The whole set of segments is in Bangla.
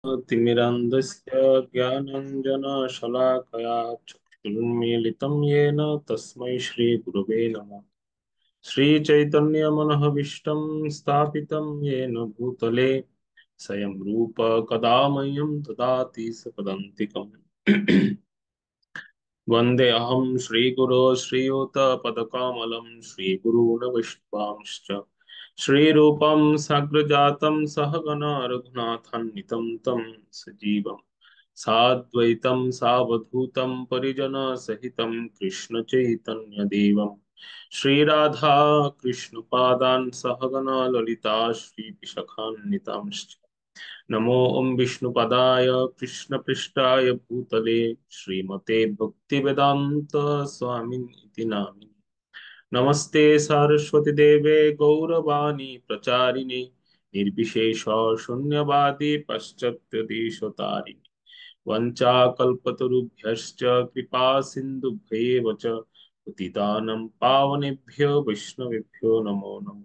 तिमिरान्धस्य ज्ञानाञ्जनशलाकया चक्षुरुन्मीलितं येन तस्मै श्रीगुरवे नमः। श्रीचैतन्यमनःभीष्टं स्थापितं येन भूतले स्वयं रूप कदा मह्यं ददाति सपदान्तिकम्। वन्देऽहं श्रीगुरो श्रीयुतपदकमलं श्रीगुरून् वैष्णवांश्च श्रीरूपं साग्रजातं सहगण रघुनाथान्वितं तं सजीवम् साद्वैतं सावधूतं परिजनसहितं कृष्णचैतन्यदेवं श्रीराधा कृष्णपादान् सहगण ललिता श्रीविशाखान्वितांश्च नमो विष्णुपदाय कृष्णपृष्ठाय भूतले श्रीमते भक्तिवेदान्त स्वामिनिति नामिने नमस्ते सारस्वती देवे गौरवाणी प्रचारिणे निर्विशेष शून्यवादी पाश्चात्यदेशतारिणे वञ्चाकल्पतरुभ्यश्च कृपा सिन्धुभ्येव च पतितानं पावनेभ्यो वैष्णवेभ्यो नमो नमः।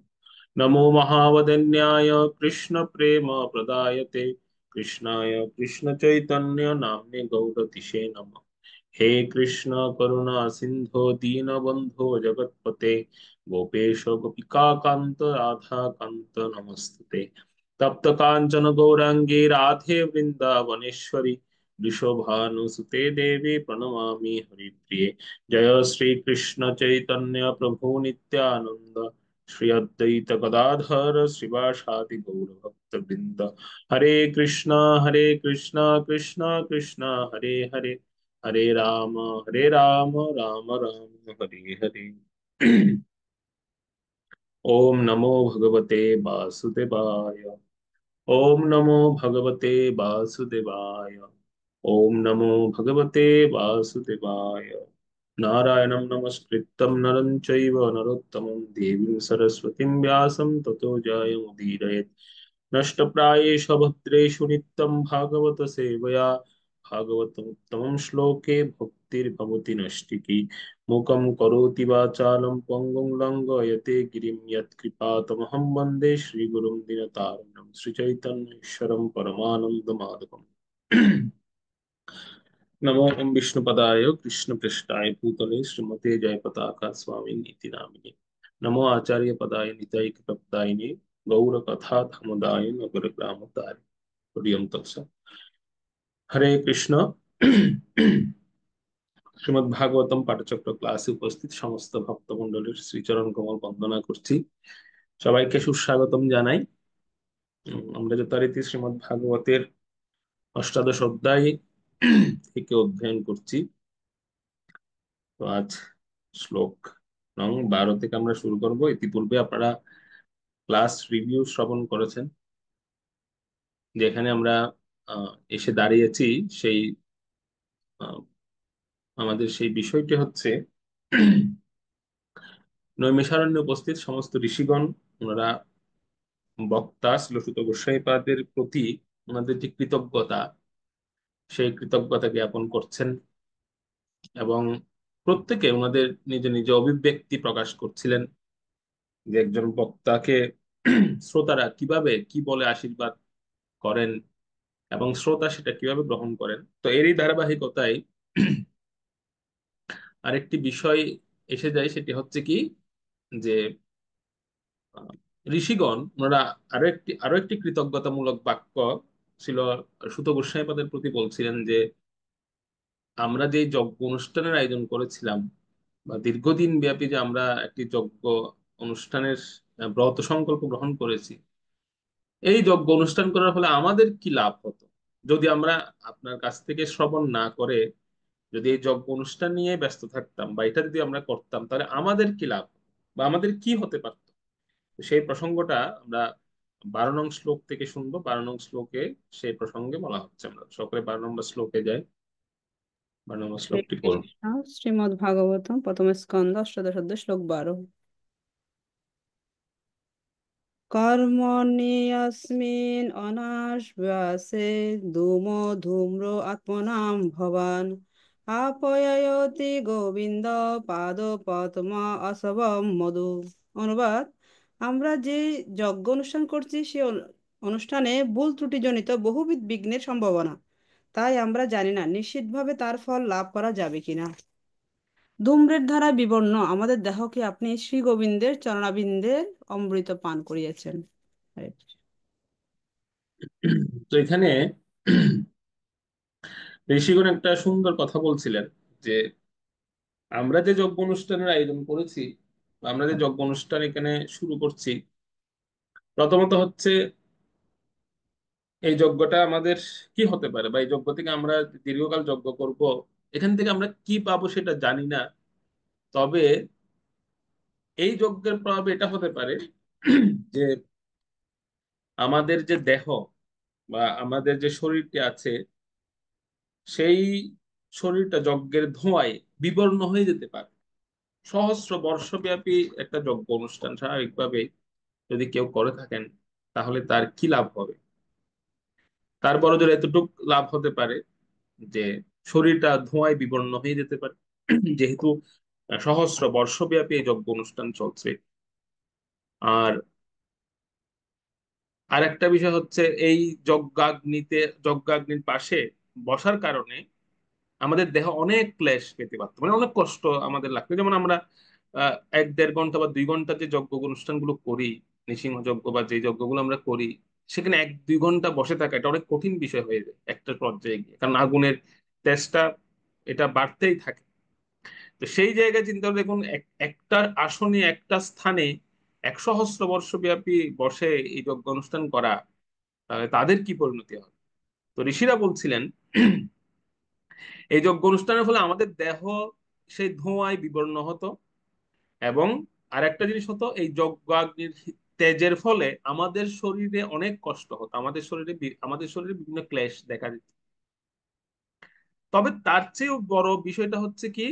नमो महावदन्याय कृष्ण प्रेम प्रदायते कृष्णाय कृष्ण चैतन्य नाम्ने गौरतिशे नमः। हे कृष्ण करुणा सिंधो दीनबंधो जगत्पते गोपेश गोपिका कांत राधा कांत नमस्ते। तप्त कांचन गौरांगे राधे वृंदावनेश्वरी वृषभानुसुते देवी प्रणमामि हरिप्रिये। जय श्री कृष्ण चैतन्य प्रभु नित्यानंद श्री अद्वैत गदाधर श्रीवासादि गौर भक्त वृंद। हरे कृष्णा कृष्णा कृष्णा हरे हरे हरे राम राम राम हरे हरे। ओम नमो भगवते वासुदेवाय। ओम नमो भगवते वासुदेवाय। ओम नमो भगवते वासुदेवाय। नारायणं नमस्कृतं नरं चैव नरोत्तमं देवीं सरस्वतीं व्यासं ततो जयमुदीरयेत्। नष्टप्रायेषु भद्रेषु नित्यं भागवत सेवया भागवतमुत्तमं श्लोके भक्तिर्भवति नष्टिकी। मूकं करोति वाचालं पङ्गुं लङ्घयते गिरिं यत्कृपातमहं वन्दे श्रीगुरुं दीनतारिणं श्रीचैतन्येश्वरं परमानन्दमाधवम्। नमो विष्णुपदाय कृष्णपृष्ठाय भूतले श्रीमते जयपताका स्वामिनीति नामिने। नमो आचार्य पदाय निताय प्रपदायिने गौर कथा धमुदाय नगर ग्रामताय प्रियम तत्सत्। हरे कृष्ण। শ্রীমদ্ ভাগবতম পাঠচক্র ক্লাসে উপস্থিত সমস্ত ভক্তমণ্ডলীর শ্রীচরণ কমল বন্দনা করছি। সবাইকে সুস্বাগতম জানাই। আমরা যথারীতি শ্রীমদ্ ভাগবতের অষ্টাদশ অধ্যায় থেকে অধ্যয়ন করছি। তো আজ শ্লোক নং 12 থেকে আমরা শুরু করব। ইতিপূর্বে আপনারা ক্লাস রিভিউ শ্রবণ করেছেন, যেখানে আমরা এসে দাঁড়িয়েছি। সেই আহ, আমাদের সেই বিষয়টি হচ্ছে নৈমিষারণ্যে উপস্থিত সমস্ত ঋষিগণ, ওনারা বক্তা শ্রীল গোস্বামীপাদের প্রতি ওনাদের যে কৃতজ্ঞতা, সেই কৃতজ্ঞতা জ্ঞাপন করছেন এবং প্রত্যেকে ওনাদের নিজ নিজ অভিব্যক্তি প্রকাশ করছিলেন যে একজন বক্তাকে শ্রোতারা কিভাবে কি বলে আশীর্বাদ করেন এবং শ্রোতা সেটা কিভাবে গ্রহণ করেন। তো এরই ধারাবাহিকতায় আরেকটি বিষয় এসে যায়, সেটি হচ্ছে কি যে আহ, ঋষিগণ ওনারা আরো একটি কৃতজ্ঞতামূলক বাক্য ছিল সুত গোস্বামীপাদের প্রতি বলছিলেন যে আমরা যে যজ্ঞ অনুষ্ঠানের আয়োজন করেছিলাম বা দীর্ঘদিন ব্যাপী যে আমরা একটি যজ্ঞ অনুষ্ঠানের ব্রত সংকল্প গ্রহণ করেছি, এই যজ্ঞ অনুষ্ঠান করার ফলে আমাদের কি লাভ হতো যদি আমরা আপনার কাছ থেকে শ্রবণ না করে যদি এই যজ্ঞ অনুষ্ঠান নিয়ে ব্যস্ত থাকতাম বা এটা যদি আমরা করতাম, তাহলে আমাদের কি লাভ বা আমাদের কি হতে পারতো। তো সেই প্রসঙ্গটা আমরা 12 নং শ্লোক থেকে শুনবো। 12 নং শ্লোকে সেই প্রসঙ্গে বলা হচ্ছে। আমরা সকলে 12 নম্বর শ্লোকে যাই। 12 নম্বর হরে শ্লোকটি পড়ুন। কৃষ্ণ। শ্রীমদ্ ভাগবতম প্রথম স্কন্ধ অষ্টাদশ অধ্যায় শ্লোক 12। কর্মণ্যেऽস্মিन् অনাশ্বাসে ধূমো ধূম্র আত্মনাম ভবান আপয়য়তি গোবিন্দ পাদ পদ্ম অসবম মধু। অনুবাদ: আমরা যে যজ্ঞ অনুষ্ঠান করছি সে অনুষ্ঠানে ভুল ত্রুটিজনিত বহুবিধ বিঘ্নের সম্ভাবনা, তাই আমরা জানি না নিশ্চিতভাবে তার ফল লাভ করা যাবে কিনা। ধূম্রের ধারা বিবর্ণ আমাদের দেহকে আপনি শ্রী গোবিন্দের চরণাবিন্দে অমৃত পান করিয়েছেন। Right. তো এখানে ঋষিগণ একটা সুন্দর কথা বলছিলেন যে আমরা যে যজ্ঞ অনুষ্ঠানের আয়োজন করেছি, বা আমরা যে যজ্ঞ অনুষ্ঠান এখানে শুরু করছি, প্রথমত হচ্ছে এই যজ্ঞটা আমাদের কি হতে পারে, বা এই যজ্ঞ থেকে আমরা দীর্ঘকাল যজ্ঞ করব, এখান থেকে আমরা কি পাবো সেটা জানি না। তবে এই যজ্ঞের প্রভাব এটা হতে পারে যে আমাদের যে দেহ বা আমাদের যে শরীরটি আছে, সেই শরীরটা যজ্ঞের ধোঁয়ায় বিবর্ণ হয়ে যেতে পারে। সহস্র বর্ষব্যাপী একটা যজ্ঞ অনুষ্ঠান স্বাভাবিকভাবে যদি কেউ করে থাকেন, তাহলে তার কি লাভ হবে? তার বড় জোর এতটুক লাভ হতে পারে যে শরীরটা ধোঁয়ায় বিবর্ণ হয়ে যেতে পারে, যেহেতু সহস্র বর্ষব্যাপী এই যজ্ঞ অনুষ্ঠান চলছে। আর আরেকটা বিষয় হচ্ছে এই যজ্ঞাগ্নিতে যজ্ঞাগ্নির পাশে বসার কারণে আমাদের দেহ অনেক ক্লেশ পেতে পারতো, মানে অনেক কষ্ট আমাদের লাগতো। যেমন আমরা 1-1.5 ঘন্টা বা 2 ঘন্টা যে যজ্ঞ অনুষ্ঠানগুলো করি, নৃসিংহ যজ্ঞ বা যে যজ্ঞগুলো আমরা করি, সেখানে 1-2 ঘন্টা বসে থাকা এটা অনেক কঠিন বিষয় হয়ে যায় একটা পর্যায়ে গিয়ে, কারণ আগুনের তেজটা এটা বাড়তেই থাকে। তো সেই জায়গায় চিন্তা করে দেখুন, একটা আসনে একটা স্থানে 1 সহস্র বর্ষ ব্যাপী বসে এই যজ্ঞ অনুষ্ঠান করা, তাহলে তাদের কি পরিণতি হবে? তো ঋষিরা বলছিলেন এই যজ্ঞ অনুষ্ঠানের ফলে আমাদের দেহ সেই ধোঁয়ায় বিবর্ণ হতো, এবং আরেকটা জিনিস হতো, এই যজ্ঞাগ্নির তেজের ফলে আমাদের শরীরে অনেক কষ্ট হতো, আমাদের শরীরে বিভিন্ন ক্লেশ দেখা দিত। তবে তার চেয়েও বড় বিষয়টা হচ্ছে কি,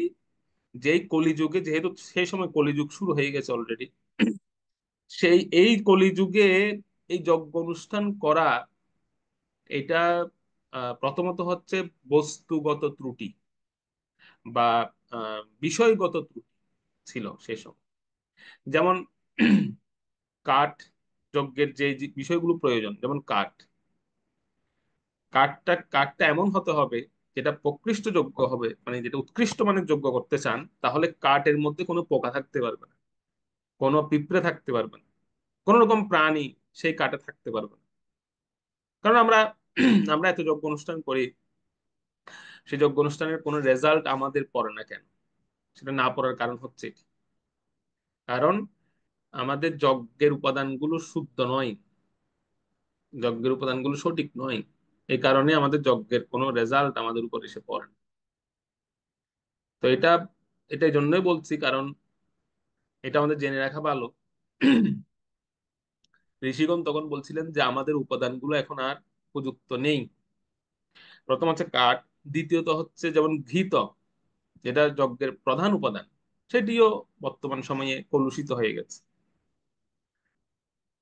যেই কলিযুগে, যেহেতু সেই সময় কলিযুগ শুরু হয়ে গেছে অলরেডি, এই কলিযুগে এই যজ্ঞ অনুষ্ঠান করা, এটা প্রথমত হচ্ছে বস্তুগত ত্রুটি বা বিষয়গত ত্রুটি ছিল সেসব। যেমন কাঠ, যজ্ঞের যে যে বিষয়গুলো প্রয়োজন, যেমন কাঠটা এমন হতে হবে যেটা প্রকৃষ্ট যোগ্য হবে, মানে যেটা উৎকৃষ্ট মানের যোগ্য করতে চান, তাহলে কাঠের মধ্যে কোনো পোকা থাকতে পারবে না, কোনো পিঁপড়ে থাকতে পারবে না, কোন রকম প্রাণী সেই কাঠে থাকতে পারবে না। কারণ আমরা আমরা এত যজ্ঞ অনুষ্ঠান করি, সেই যজ্ঞ অনুষ্ঠানের কোনো রেজাল্ট আমাদের পড়ে না কেন? সেটা না পড়ার কারণ হচ্ছে এটি। কারণ আমাদের যজ্ঞের উপাদানগুলো শুদ্ধ নয়, যজ্ঞের উপাদানগুলো সঠিক নয়। এই কারণে আমাদের যজ্ঞের কোনো রেজাল্ট আমাদের উপর এসে পড়ে না। তো এটা এই জন্যই বলছি, কারণ এটা আমাদের জেনে রাখা ভালো। ঋষিগণ তখন বলছিলেন যে আমাদের উপাদানগুলো এখন আর উপযুক্ত নেই। প্রথম হচ্ছে কাঠ, দ্বিতীয়ত হচ্ছে যেমন ঘৃত, যেটা যজ্ঞের প্রধান উপাদান, সেটিও বর্তমান সময়ে কলুষিত হয়ে গেছে।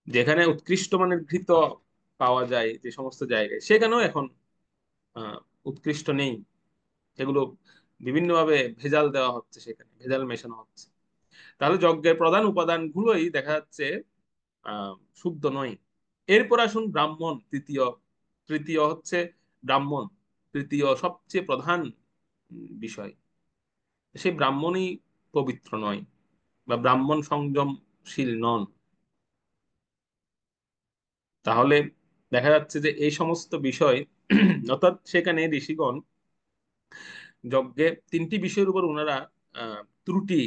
যেখানে উৎকৃষ্ট মানের ঘৃত পাওয়া যায় যে সমস্ত জায়গায়, সেখানেও এখন আহ উৎকৃষ্ট নেই। সেগুলো বিভিন্নভাবে ভেজাল দেওয়া হচ্ছে, সেখানে ভেজাল মেশানো হচ্ছে। তাহলে যজ্ঞের প্রধান উপাদানগুলোই দেখা যাচ্ছে শুদ্ধ নয়। এরপর আসুন ব্রাহ্মণ, তৃতীয় হচ্ছে ব্রাহ্মণ, তৃতীয় সবচেয়ে প্রধান বিষয়। সেই ব্রাহ্মণই পবিত্র নয়, বা ব্রাহ্মণ সংযমশীল নন। তাহলে দেখা যাচ্ছে যে এই সমস্ত বিষয় অর্থাৎ সেখানে ঋষিগণ যজ্ঞে তিনটি বিষয়ের উপর ওনারা ত্রুটি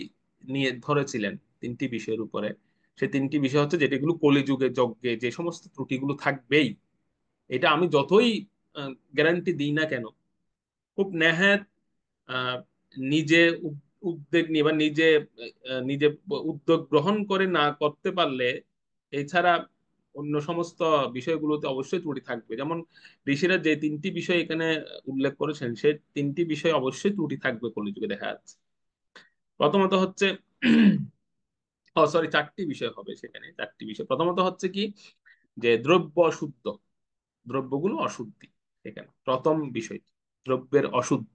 নিয়ে ধরেছিলেন, তিনটি বিষয়ের উপরে। সেই তিনটি বিষয় হচ্ছে যেটিগুলো কলিযুগে যজ্ঞে যে সমস্ত ত্রুটিগুলো থাকবেই, এটা আমি যতই গ্যারান্টি দিই না কেন, খুব নেহাত আহ, নিজে উদ্যোগ নিয়ে বা নিজে উদ্যোগ গ্রহণ করে না করতে পারলে, এছাড়া অন্য সমস্ত বিষয়গুলোতে অবশ্যই ত্রুটি থাকবে। যেমন ঋষিরা যে তিনটি বিষয় এখানে উল্লেখ করেছেন, সেই তিনটি বিষয় অবশ্যই ত্রুটি থাকবে কলিযুগে দেখা যাচ্ছে। প্রথমত হচ্ছে ও সরি, চারটি বিষয় হবে সেখানে, চারটি বিষয়। প্রথমত হচ্ছে কি, যে দ্রব্য অশুদ্ধ, দ্রব্যগুলো অশুদ্ধি, এখানে প্রথম বিষয়, দ্রব্যের অশুদ্ধ।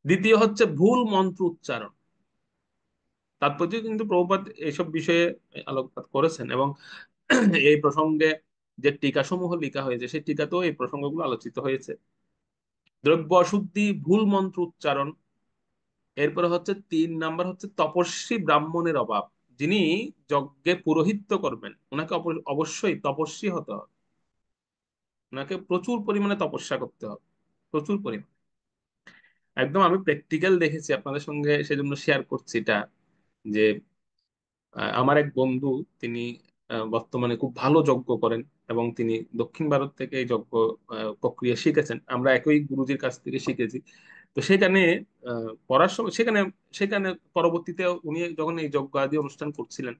দ্বিতীয় হচ্ছে ভুল মন্ত্র উচ্চারণ। তাৎপর্য কিন্তু প্রভুপাদ এইসব বিষয়ে আলোকপাত করেছেন, এবং এই প্রসঙ্গে যে টিকাসমূহ লেখা হয়েছে সেই টিকাতেও এই প্রসঙ্গগুলো আলোচিত হয়েছে। দ্রব্য অশুদ্ধি, ভুল মন্ত্র উচ্চারণ। এরপরে হচ্ছে 3 নাম্বার হচ্ছে তপস্বী ব্রাহ্মণের অভাব। যিনি যজ্ঞে পুরোহিত্য করবেন ওনাকে অবশ্যই তপস্বী হতে হবে, ওনাকে প্রচুর পরিমাণে তপস্যা করতে হবে, প্রচুর পরিমাণে। একদম আমি প্র্যাকটিক্যাল দেখেছি, আপনাদের সঙ্গে সেজন্য শেয়ার করছি এটা। যে আমার এক বন্ধু, তিনি বর্তমানে খুব ভালো যজ্ঞ করেন, এবং তিনি দক্ষিণ ভারত থেকে এই যজ্ঞ প্রক্রিয়া শিখেছেন, আমরা একই গুরুজির কাছ থেকে শিখেছি। তো সেখানে পড়ার সময় সেখানে সেখানে পরবর্তীতে উনি যখন এই যজ্ঞ আদি অনুষ্ঠান করছিলেন,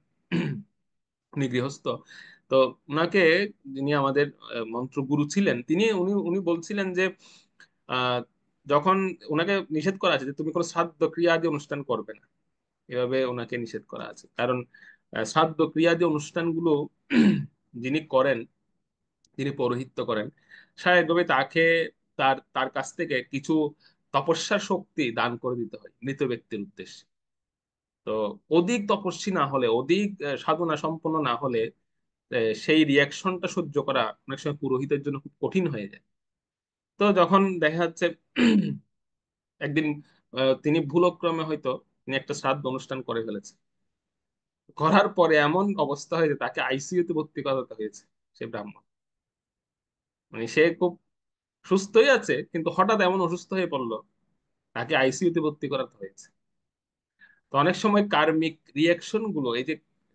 উনি গৃহস্থ। তো উনাকে, যিনি আমাদের মন্ত্রগুরু ছিলেন, তিনি উনি উনি বলছিলেন যে আহ, যখন উনাকে নিষেধ করা আছে যে তুমি কোনো শ্রাদ্ধ ক্রিয়া আদি অনুষ্ঠান করবে না, এভাবে ওনাকে নিষেধ করা আছে। কারণ শ্রাদ্ধ ক্রিয়াদি অনুষ্ঠানগুলো যিনি করেন, যিনি পৌরোহিত্য করেন, স্বাভাবিকভাবে তাকে তার তার কাছ থেকে কিছু তপস্যার শক্তি দান করে দিতে হয় মৃত ব্যক্তির উদ্দেশ্যে। তো অধিক তপস্বী না হলে, অধিক সাধনা সম্পন্ন না হলে সেই রিয়াকশনটা সহ্য করা অনেক সময় পুরোহিতের জন্য খুব কঠিন হয়ে যায়। তো যখন দেখা যাচ্ছে একদিন তিনি ভুলক্রমে হয়তো তিনি একটা শ্রাদ্ধ অনুষ্ঠান করে ফেলেছে, করার পরে এমন অবস্থা হয়েছে তাকে আইসিইউ তে ভর্তি করাতে হয়েছে। সে ব্রাহ্মণ, মানে সে খুব সুস্থই আছে কিন্তু হঠাৎ এমন অসুস্থ হয়ে পড়লো, তাকে আইসিইউ তে ভর্তি করাতে হয়েছে। তো অনেক সময় কার্মিক রিয়াকশন গুলো,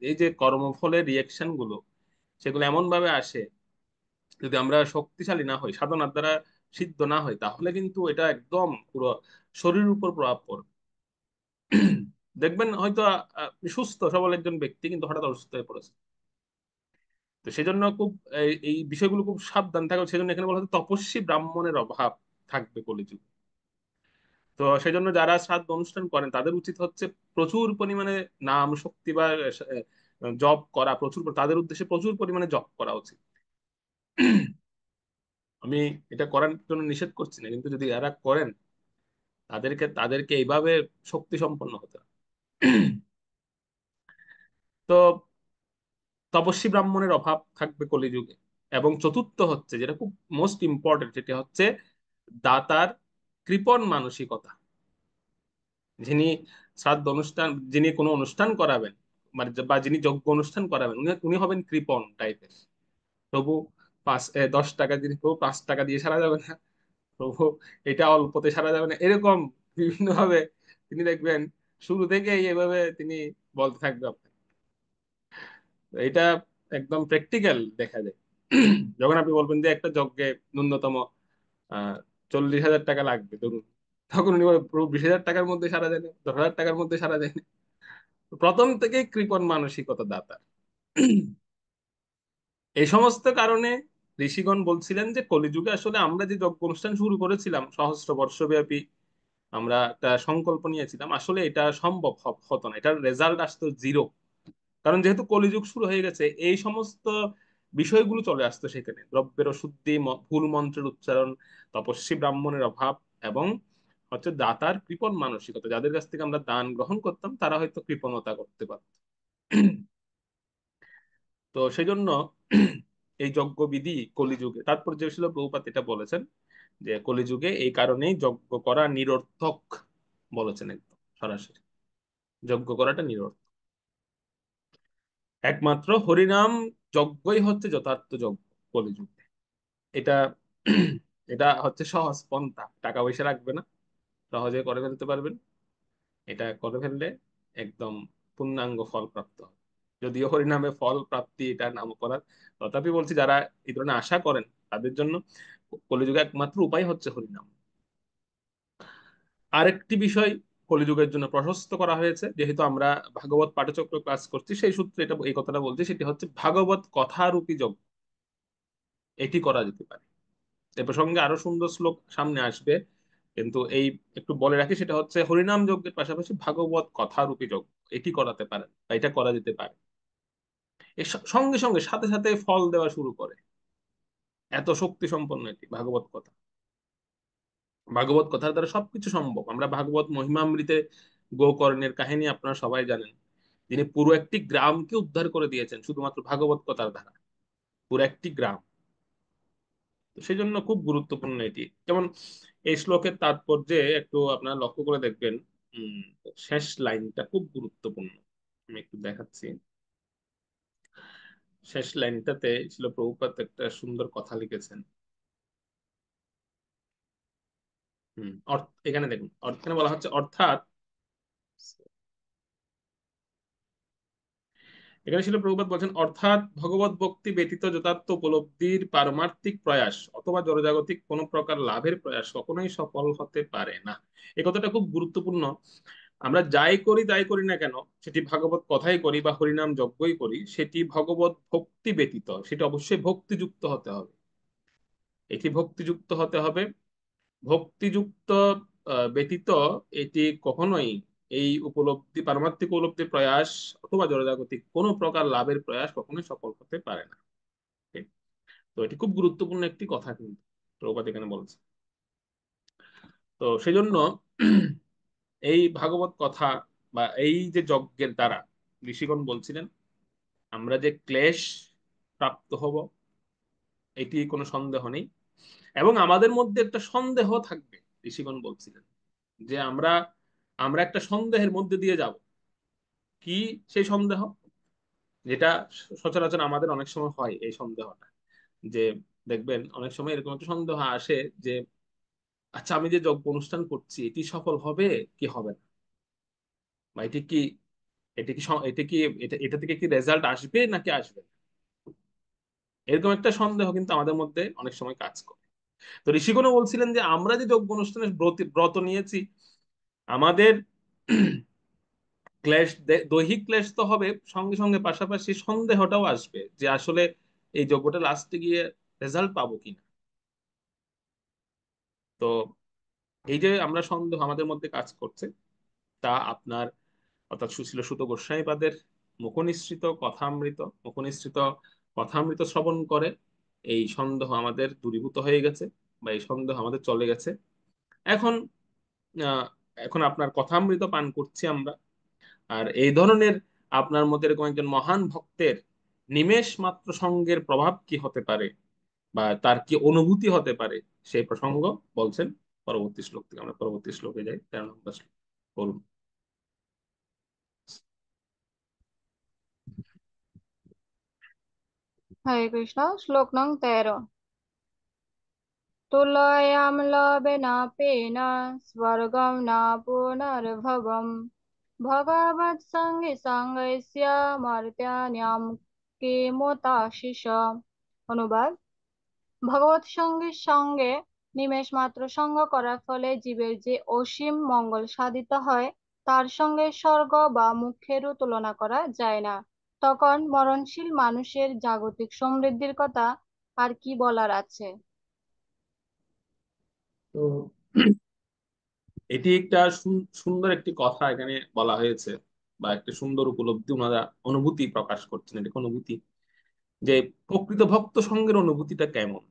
এই যে কর্মফলের রিয়াকশন গুলো, সেগুলো এমন ভাবে আসে, যদি আমরা শক্তিশালী না হই, সাধনার দ্বারা সিদ্ধ না হই, তাহলে কিন্তু এটা একদম পুরো শরীরের উপর প্রভাব পড়বে। দেখবেন হয়তো সুস্থ সবল একজন ব্যক্তি কিন্তু হঠাৎ অসুস্থ হয়ে পড়েছে। তো সেজন্য খুব এই বিষয়গুলো খুব সাবধান থাকবে। সেজন্য এখানে বলা হচ্ছে তপস্বী ব্রাহ্মণের অভাব থাকবে কলিযুগে। তো সেজন্য যারা শ্রাদ্ধ অনুষ্ঠান করেন তাদের উচিত হচ্ছে প্রচুর পরিমাণে নাম শক্তি বা জপ করা, তাদের উদ্দেশ্যে প্রচুর পরিমাণে জপ করা উচিত। আমি এটা করার জন্য নিষেধ করছি না, কিন্তু যদি এরা করেন, তাদেরকে এইভাবে শক্তি সম্পন্ন হতে হবে। তো তপস্বী ব্রাহ্মণের অভাব থাকবে কলিযুগে। এবং চতুর্থ হচ্ছে, যেটা খুব মোস্ট ইম্পর্টেন্ট, সেটা হচ্ছে দাতার কৃপণ মানসিকতা। যিনি শ্রাদ্ধ অনুষ্ঠান, যিনি কোনো অনুষ্ঠান করাবেন, মানে বা যিনি যজ্ঞ অনুষ্ঠান করাবেন, উনি উনি হবেন কৃপণ টাইপের। প্রভু 10 টাকা, যিনি প্রভু 5 টাকা দিয়ে সারা যাবে না, প্রভু এটা অল্পতে সারা যাবে না, এরকম বিভিন্ন ভাবে তিনি দেখবেন শুরু থেকেই এভাবে তিনি বলতে থাকবে আপনাকে। তো এটা একদম প্র্যাকটিক্যাল দেখা যায়। যখন আপনি বলবেন যে একটা যজ্ঞে ন্যূনতম 40,000 টাকা লাগবে ধরুন, তখন উনি বলবেন, প্রভু 20,000 টাকার মধ্যে সারা যায় না, 10,000 টাকার মধ্যে সারা যায় না। তো প্রথম থেকেই কৃপণ মানসিকতা দাতা। এই সমস্ত কারণে ঋষিগণ বলছিলেন যে কলিযুগে আসলে আমরা যে যজ্ঞ অনুষ্ঠান শুরু করেছিলাম সহস্র বর্ষব্যাপী, আমরা একটা সংকল্প নিয়েছিলাম, আসলে এটা সম্ভব হতো না, এটার রেজাল্ট আসতো জিরো। কারণ যেহেতু কলিযুগ শুরু হয়ে গেছে, এই সমস্ত বিষয়গুলো চলে আসতো সেখানে: দ্রব্যের অশুদ্ধি, ভুল মন্ত্রের উচ্চারণ, তপস্বী ব্রাহ্মণের অভাব, এবং হচ্ছে দাতার কৃপণ মানসিকতা। যাদের কাছ থেকে আমরা দান গ্রহণ করতাম তারা হয়তো কৃপণতা করতে পারত। তো সেই জন্য এই যজ্ঞবিধি কলিযুগে, তারপর যে ছিল প্রভুপাত এটা বলেছেন যে কলিযুগে এই কারণেই যজ্ঞ করা নিরর্থক বলেছেন, একদম সরাসরি যজ্ঞ করাটা নিরর্থক। একমাত্র হরিনাম যজ্ঞই হচ্ছে যথার্থ যজ্ঞ কলিযুগে। এটা এটা হচ্ছে সহজ পন্থা, টাকা পয়সা রাখবে না, সহজে করে ফেলতে পারবেন। এটা করে ফেললে একদম পূর্ণাঙ্গ ফল প্রাপ্ত হবে। যদিও হরিনামে ফল প্রাপ্তি এটা নাম করার, তথাপি বলছি যারা এই ধরনের আশা করেন তাদের জন্য কলিযুগে একমাত্র উপায় হচ্ছে হরিনাম। আরেকটি বিষয় কলিযুগের জন্য প্রশস্ত করা হয়েছে, যেহেতু আমরা ভাগবত পাঠচক্র ক্লাস করছি সেই সূত্রে এটা এই কথাটা বলছি, সেটি হচ্ছে ভাগবত কথারূপী যজ্ঞ। এটি করা যেতে পারে। এ প্রসঙ্গে আরো সুন্দর শ্লোক সামনে আসবে, কিন্তু এই একটু বলে রাখি, সেটা হচ্ছে হরিনাম যজ্ঞের পাশাপাশি ভাগবত কথারূপী যজ্ঞ এটি করাতে পারেন, বা এটা করা যেতে পারে। এর সঙ্গে সঙ্গে সাথে সাথে ফল দেওয়া শুরু করে, এত শক্তি সম্পন্ন এটি ভাগবত কথা। ভাগবত কথার দ্বারা সবকিছু সম্ভব। আমরা ভাগবত মহিমামৃতে গোকর্ণের কাহিনী আপনারা সবাই জানেন, যিনি পুরো একটি গ্রামকে উদ্ধার করে দিয়েছেন শুধুমাত্র ভাগবত কথার দ্বারা। পুরো একটি গ্রাম। তো সেই জন্য খুব গুরুত্বপূর্ণ এটি। যেমন এই শ্লোকের তাৎপর্যে একটু আপনারা লক্ষ্য করে দেখবেন, উম, শেষ লাইনটা খুব গুরুত্বপূর্ণ। আমি একটু দেখাচ্ছি। শেষ লাইনটাতে ছিল প্রভুপাদ একটা সুন্দর কথা লিখেছেন। এখানে দেখুন, এখানে বলা হচ্ছে অর্থাৎ, এখানে ছিল প্রভুপাদ বলছেন অর্থাৎ ভগবত ভক্তি ব্যতীত যথার্থ উপলব্ধির পারমার্থিক প্রয়াস অথবা জড়জাগতিক কোন প্রকার লাভের প্রয়াস কখনোই সফল হতে পারে না। এই কথাটা খুব গুরুত্বপূর্ণ। আমরা যাই করি তাই করি না কেন, সেটি ভাগবত কথাই করি বা হরিনাম যজ্ঞই করি, সেটি ভগবত ভক্তি ব্যতীত, সেটা অবশ্যই ভক্তিযুক্ত হতে হবে। এটি ভক্তিযুক্ত হতে হবে। ভক্তিযুক্ত ব্যতীত এটি কখনোই এই উপলব্ধি, পারমার্থিক উপলব্ধির প্রয়াস অথবা জড়জাগতিক কোনো প্রকার লাভের প্রয়াস কখনোই সফল হতে পারে না। ঠিক? তো এটি খুব গুরুত্বপূর্ণ একটি কথা কিন্তু প্রভুপাদ এখানে বলছে। তো সেই জন্য এই ভাগবত কথা বা এই যে যজ্ঞের দ্বারা ঋষিগণ বলছিলেন আমরা যে ক্লেশ প্রাপ্ত হব, এটি কোনো সন্দেহ নেই। এবং আমাদের মধ্যে একটা সন্দেহ থাকবে। ঋষিগণ বলছিলেন যে আমরা আমরা একটা সন্দেহের মধ্যে দিয়ে যাব। কি সেই সন্দেহ? যেটা সচরাচর আমাদের অনেক সময় হয় এই সন্দেহটা, যে দেখবেন অনেক সময় এরকম একটা সন্দেহ আসে যে আচ্ছা আমি যে যজ্ঞ অনুষ্ঠান করছি এটি সফল হবে কি হবে না, বা এটি কি, এটা কি, এটা থেকে কি রেজাল্ট আসবে নাকি আসবে না? এরকম একটা সন্দেহ কিন্তু আমাদের মধ্যে অনেক সময় কাজ করে। তো ঋষিগণও বলছিলেন যে আমরা যে যজ্ঞ অনুষ্ঠানে ব্রত ব্রত নিয়েছি, আমাদের ক্লেশ, দৈহিক ক্লেশ তো হবে, সঙ্গে সঙ্গে পাশাপাশি সন্দেহটাও আসবে যে আসলে এই যজ্ঞটা লাস্টে গিয়ে রেজাল্ট পাবো কিনা। তো এই যে আমরা সন্দেহ আমাদের মধ্যে কাজ করছে, তা আপনার অর্থাৎ সুশীল সুত গোস্বামীপাদের মুখনিসৃত কথামৃত শ্রবণ করে এই সন্দেহ আমাদের দূরীভূত হয়ে গেছে, বা এই সন্দেহ আমাদের চলে গেছে। এখন আহ, এখন আপনার কথামৃত পান করছি আমরা। আর এই ধরনের আপনার মধ্যে এরকম একজন মহান ভক্তের নিমেষ মাত্র সঙ্গের প্রভাব কি হতে পারে, বা তার কি অনুভূতি হতে পারে, সেই প্রসঙ্গ বলছেন পরবর্তী শ্লোক থেকে। আমরা পরবর্তী শ্লোকে যাই, 13 নম্বর শ্লোক বলুন। हरे कृष्णा। श्लोक नंग 13। तुलयाम लवेनापेन स्वर्गं न पुनर्भवम् भगवत्सङ्गे सङ्गस्य मर्त्यानां किमुताशिष। অনুবাদ: ভগবত সঙ্গীর সঙ্গে নিমেষ মাত্র সঙ্গ করার ফলে জীবের যে অসীম মঙ্গল সাধিত হয়, তার সঙ্গে স্বর্গ বা মুক্ষেরও তুলনা করা যায় না। তখন মরণশীল মানুষের জাগতিক সমৃদ্ধির কথা আর কি বলার আছে। তো এটি একটা সুন্দর একটি কথা এখানে বলা হয়েছে, বা একটা সুন্দর উপলব্ধি ওনারা অনুভূতি প্রকাশ করছেন। এটা অনুভূতি যে প্রকৃত ভক্ত সঙ্গের অনুভূতিটা কেমন।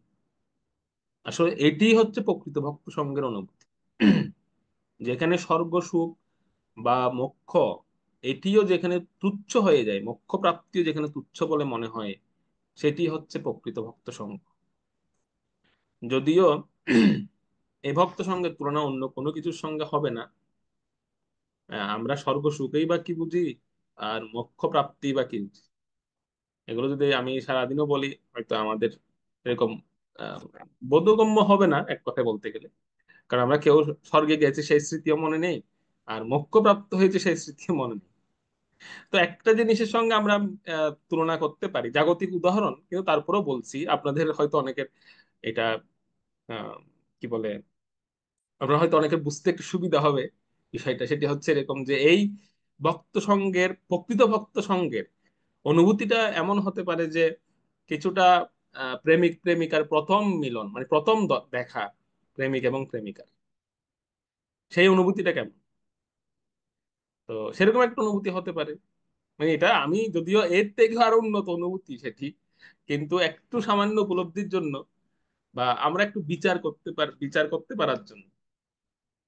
আসলে এটি হচ্ছে প্রকৃত ভক্ত সঙ্গের অনুভূতি, যেখানে স্বর্গ সুখ বা মোক্ষ এটিও যেখানে তুচ্ছ হয়ে যায়, মোক্ষ প্রাপ্তিও যেখানে তুচ্ছ বলে মনে হয়, সেটি হচ্ছে প্রকৃত ভক্ত সঙ্গ। যদিও এই ভক্ত সঙ্গের তুলনা অন্য কোনো কিছুর সঙ্গে হবে না। আমরা স্বর্গ সুখেই বা কি বুঝি, আর মোক্ষ প্রাপ্তি বা কি বুঝি? এগুলো যদি আমি সারাদিনও বলি হয়তো আমাদের এরকম আহ, বোধগম্য হবে না এক কথায় বলতে গেলে। কারণ আমরা কেউ স্বর্গে গেছে সেই স্মৃতিও মনে নেই, আর মোক্ষ প্রাপ্ত হয়েছে সেই স্মৃতিও মনে নেই। তো একটা জিনিসের সঙ্গে আমরা তুলনা করতে পারি, জাগতিক উদাহরণ, কিন্তু তারপরেও বলছি আপনাদের হয়তো অনেকের এটা আহ, কি বলে, আপনার হয়তো অনেকের বুঝতে একটু সুবিধা হবে বিষয়টা। সেটি হচ্ছে এরকম যে এই ভক্ত সঙ্গের, প্রকৃত ভক্ত সঙ্গের অনুভূতিটা এমন হতে পারে যে কিছুটা প্রেমিক প্রেমিকার প্রথম মিলন, মানে প্রথম দেখা প্রেমিক এবং প্রেমিকার, সেই অনুভূতিটা কেমন। তো সেরকম একটা অনুভূতি হতে পারে। মানে এটা আমি যদিও এর থেকে আরো উন্নত অনুভূতি সেটি, কিন্তু একটু সামান্য উপলব্ধির জন্য, বা আমরা একটু বিচার করতে পারার জন্য,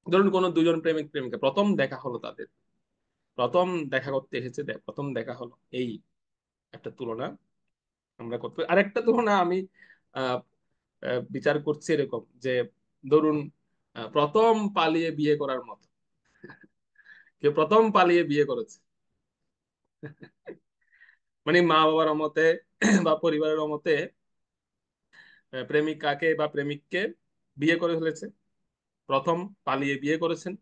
ধরুন কোনো দুজন প্রেমিক প্রেমিকা প্রথম দেখা হলো তাদের, প্রথম দেখা করতে এসেছে, প্রথম দেখা হলো, এই একটা তুলনা আমরা করতে পারি। আরেকটা তুলনা আমি আহ, বিচার করছি এরকম যে, ধরুন প্রথম পালিয়ে বিয়ে করার মতো, কেউ প্রথম পালিয়ে বিয়ে করেছে, মানে মা বাবার মতে বা পরিবারের মতে প্রেমিকাকে বা প্রেমিককে বিয়ে করে ফেলেছে, প্রথম পালিয়ে বিয়ে করেছেন।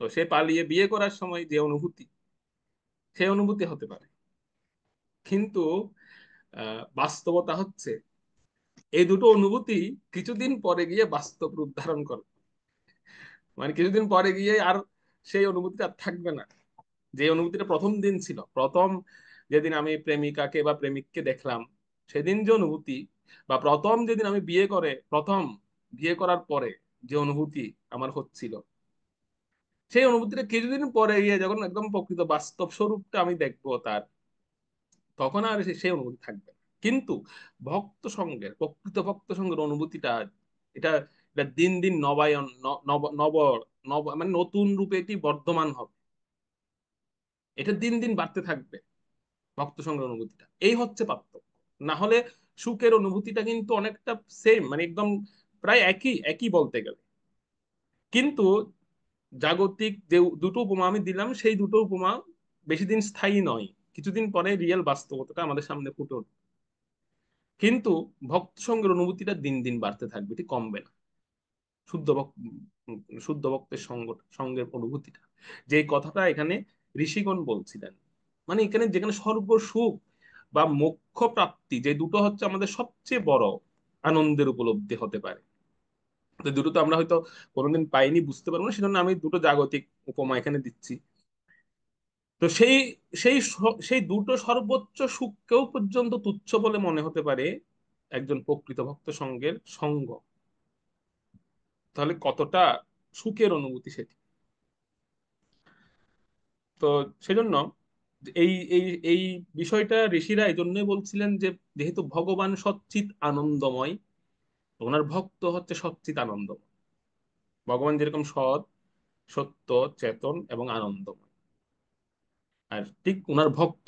তো সে পালিয়ে বিয়ে করার সময় যে অনুভূতি, সেই অনুভূতি হতে পারে। কিন্তু বাস্তবতা হচ্ছে এই দুটো অনুভূতি কিছুদিন পরে গিয়ে বাস্তব রূপ ধারণ করে। মানে কিছুদিন পরে গিয়ে আর সেই অনুভূতিটা আর থাকবে না। যে অনুভূতিটা প্রথম দিন ছিল, প্রথম যেদিন আমি প্রেমিকাকে বা প্রেমিককে দেখলাম, সেদিন যে অনুভূতি, বা প্রথম যেদিন আমি প্রথম বিয়ে করার পরে যে অনুভূতি আমার হচ্ছিল, সেই অনুভূতিটা কিছুদিন পরে গিয়ে যখন একদম প্রকৃত বাস্তব স্বরূপটা আমি দেখবো তার, তখন আর সেই অনুভূতি থাকবে না। কিন্তু ভক্ত সঙ্গের, প্রকৃত ভক্ত সঙ্গের অনুভূতিটা, এটা এটা দিন দিন নবায়ন, নব নব নব মানে নতুন রূপে এটি বর্ধমান হবে, এটা দিন দিন বাড়তে থাকবে ভক্ত সঙ্গের অনুভূতিটা। এই হচ্ছে পার্থক্য। না হলে সুখের অনুভূতিটা কিন্তু অনেকটা সেম, মানে একদম প্রায় একই একই বলতে গেলে। কিন্তু জাগতিক যে দুটো উপমা আমি দিলাম, সেই দুটো উপমা বেশি দিন স্থায়ী নয়, কিছুদিন পরে রিয়েল বাস্তবতাটা আমাদের সামনে ফুটে উঠবে। কিন্তু ভক্ত সঙ্গের অনুভূতিটা দিন দিন বাড়তে থাকবে, এটি কমবে না। শুদ্ধ ভক্ত, শুদ্ধ ভক্তের সঙ্গের অনুভূতিটা, যে কথাটা এখানে ঋষিগণ বলছিলেন, মানে এখানে যেখানে স্বর্গ সুখ বা মোক্ষ প্রাপ্তি, যে দুটো হচ্ছে আমাদের সবচেয়ে বড় আনন্দের উপলব্ধি হতে পারে, তো দুটো তো আমরা হয়তো কোনোদিন পাইনি, বুঝতে পারবো না, সেজন্য আমি দুটো জাগতিক উপমা এখানে দিচ্ছি। তো সেই দুটো সর্বোচ্চ সুখকেও পর্যন্ত তুচ্ছ বলে মনে হতে পারে একজন প্রকৃত ভক্ত সঙ্গের সঙ্গ। তাহলে কতটা সুখের অনুভূতি সেটি। তো সেজন্য এই এই এই বিষয়টা ঋষিরা এই জন্যই বলছিলেন যে, যেহেতু ভগবান সচ্চিৎ আনন্দময়, ওনার ভক্ত হচ্ছে সচ্চিৎ আনন্দময়। ভগবান যেরকম সৎ, সত্য, চেতন এবং আনন্দময়, আর ঠিক ওনার ভক্ত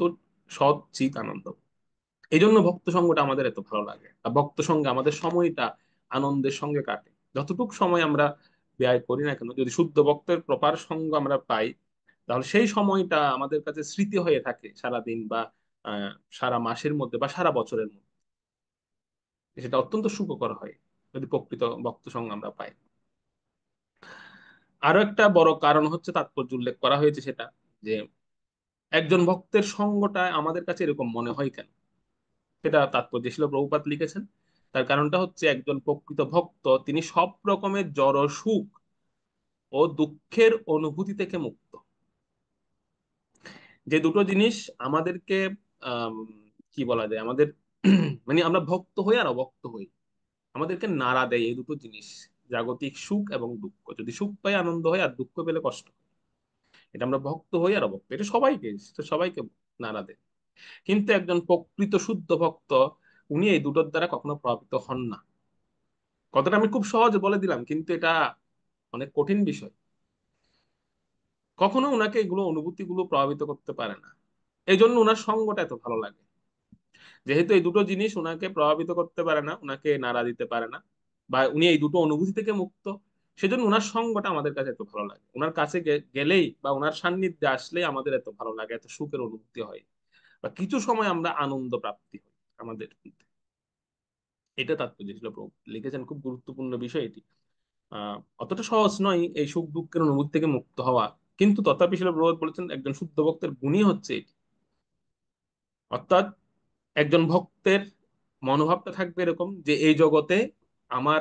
সৎ চিৎ আনন্দ। এই জন্য ভক্ত সঙ্গটা আমাদের এত ভালো লাগে, আর ভক্ত সঙ্গে আমাদের সময়টা আনন্দের সঙ্গে কাটে। যতটুকু সময় আমরা ব্যয় করি না কেন, যদি শুদ্ধ ভক্তের প্রপার সঙ্গ আমরা পাই, তাহলে সেই সময়টা আমাদের কাছে স্মৃতি হয়ে থাকে সারা দিন, বা আহ, সারা মাসের মধ্যে, বা সারা বছরের মধ্যে। সেটা অত্যন্ত সুখকর হয় যদি প্রকৃত ভক্ত সঙ্গ আমরা পাই। আরো একটা বড় কারণ হচ্ছে, তাৎপর্য উল্লেখ করা হয়েছে সেটা, যে একজন ভক্তের সঙ্গটা আমাদের কাছে এরকম মনে হয় কেন, সেটা তাৎপর্য ছিল প্রভুপাদ লিখেছেন। তার কারণটা হচ্ছে, একজন প্রকৃত ভক্ত তিনি সব রকমের জড় সুখ ও দুঃখের অনুভূতি থেকে মুক্ত। যে দুটো জিনিস আমাদেরকে আম, কি বলা যায়, আমাদের মানে আমরা ভক্ত হই আর অভক্ত হই, আমাদেরকে নাড়া দেয় এই দুটো জিনিস, জাগতিক সুখ এবং দুঃখ। যদি সুখ পাই আনন্দ হয়, আর দুঃখ পেলে কষ্ট হয়। এটা আমরা ভক্ত হই আর অভক্ত, এটা সবাইকে নাড়া দেয়। কিন্তু একজন প্রকৃত শুদ্ধ ভক্ত, উনি এই দুটোর দ্বারা কখনো প্রভাবিত হন না। কথাটা আমি খুব সহজে বলে দিলাম, কিন্তু এটা অনেক কঠিন বিষয়। কখনো উনাকে এগুলো অনুভূতিগুলো প্রভাবিত করতে পারে না। এই জন্য উনার সঙ্গটা এত ভালো লাগে। যেহেতু এই দুটো জিনিস উনাকে প্রভাবিত করতে পারে না, উনাকে নাড়া দিতে পারে না, বা উনি এই দুটো অনুভূতি থেকে মুক্ত, সেজন্য উনার সঙ্গটা আমাদের কাছে এত ভালো লাগে। উনার কাছে গেলেই বা উনার সান্নিধ্যে আসলেই আমাদের এত ভালো লাগে, এত সুখের অনুভূতি হয়, বা কিছু সময় আমরা আনন্দ প্রাপ্তি হয় আমাদের মধ্যে। এটা তাৎপর্য ছিল, প্রভু লিখেছেন, খুব গুরুত্বপূর্ণ বিষয় এটি। অতটা সহজ নয় এই সুখ দুঃখের অনুভূতি থেকে মুক্ত হওয়া, কিন্তু তথাপি শিল প্রভুপাদ বলেছেন একজন শুদ্ধ ভক্তের গুণই হচ্ছে এটি। অর্থাৎ একজন ভক্তের মনোভাবটা থাকবে এরকম, যে এই জগতে আমার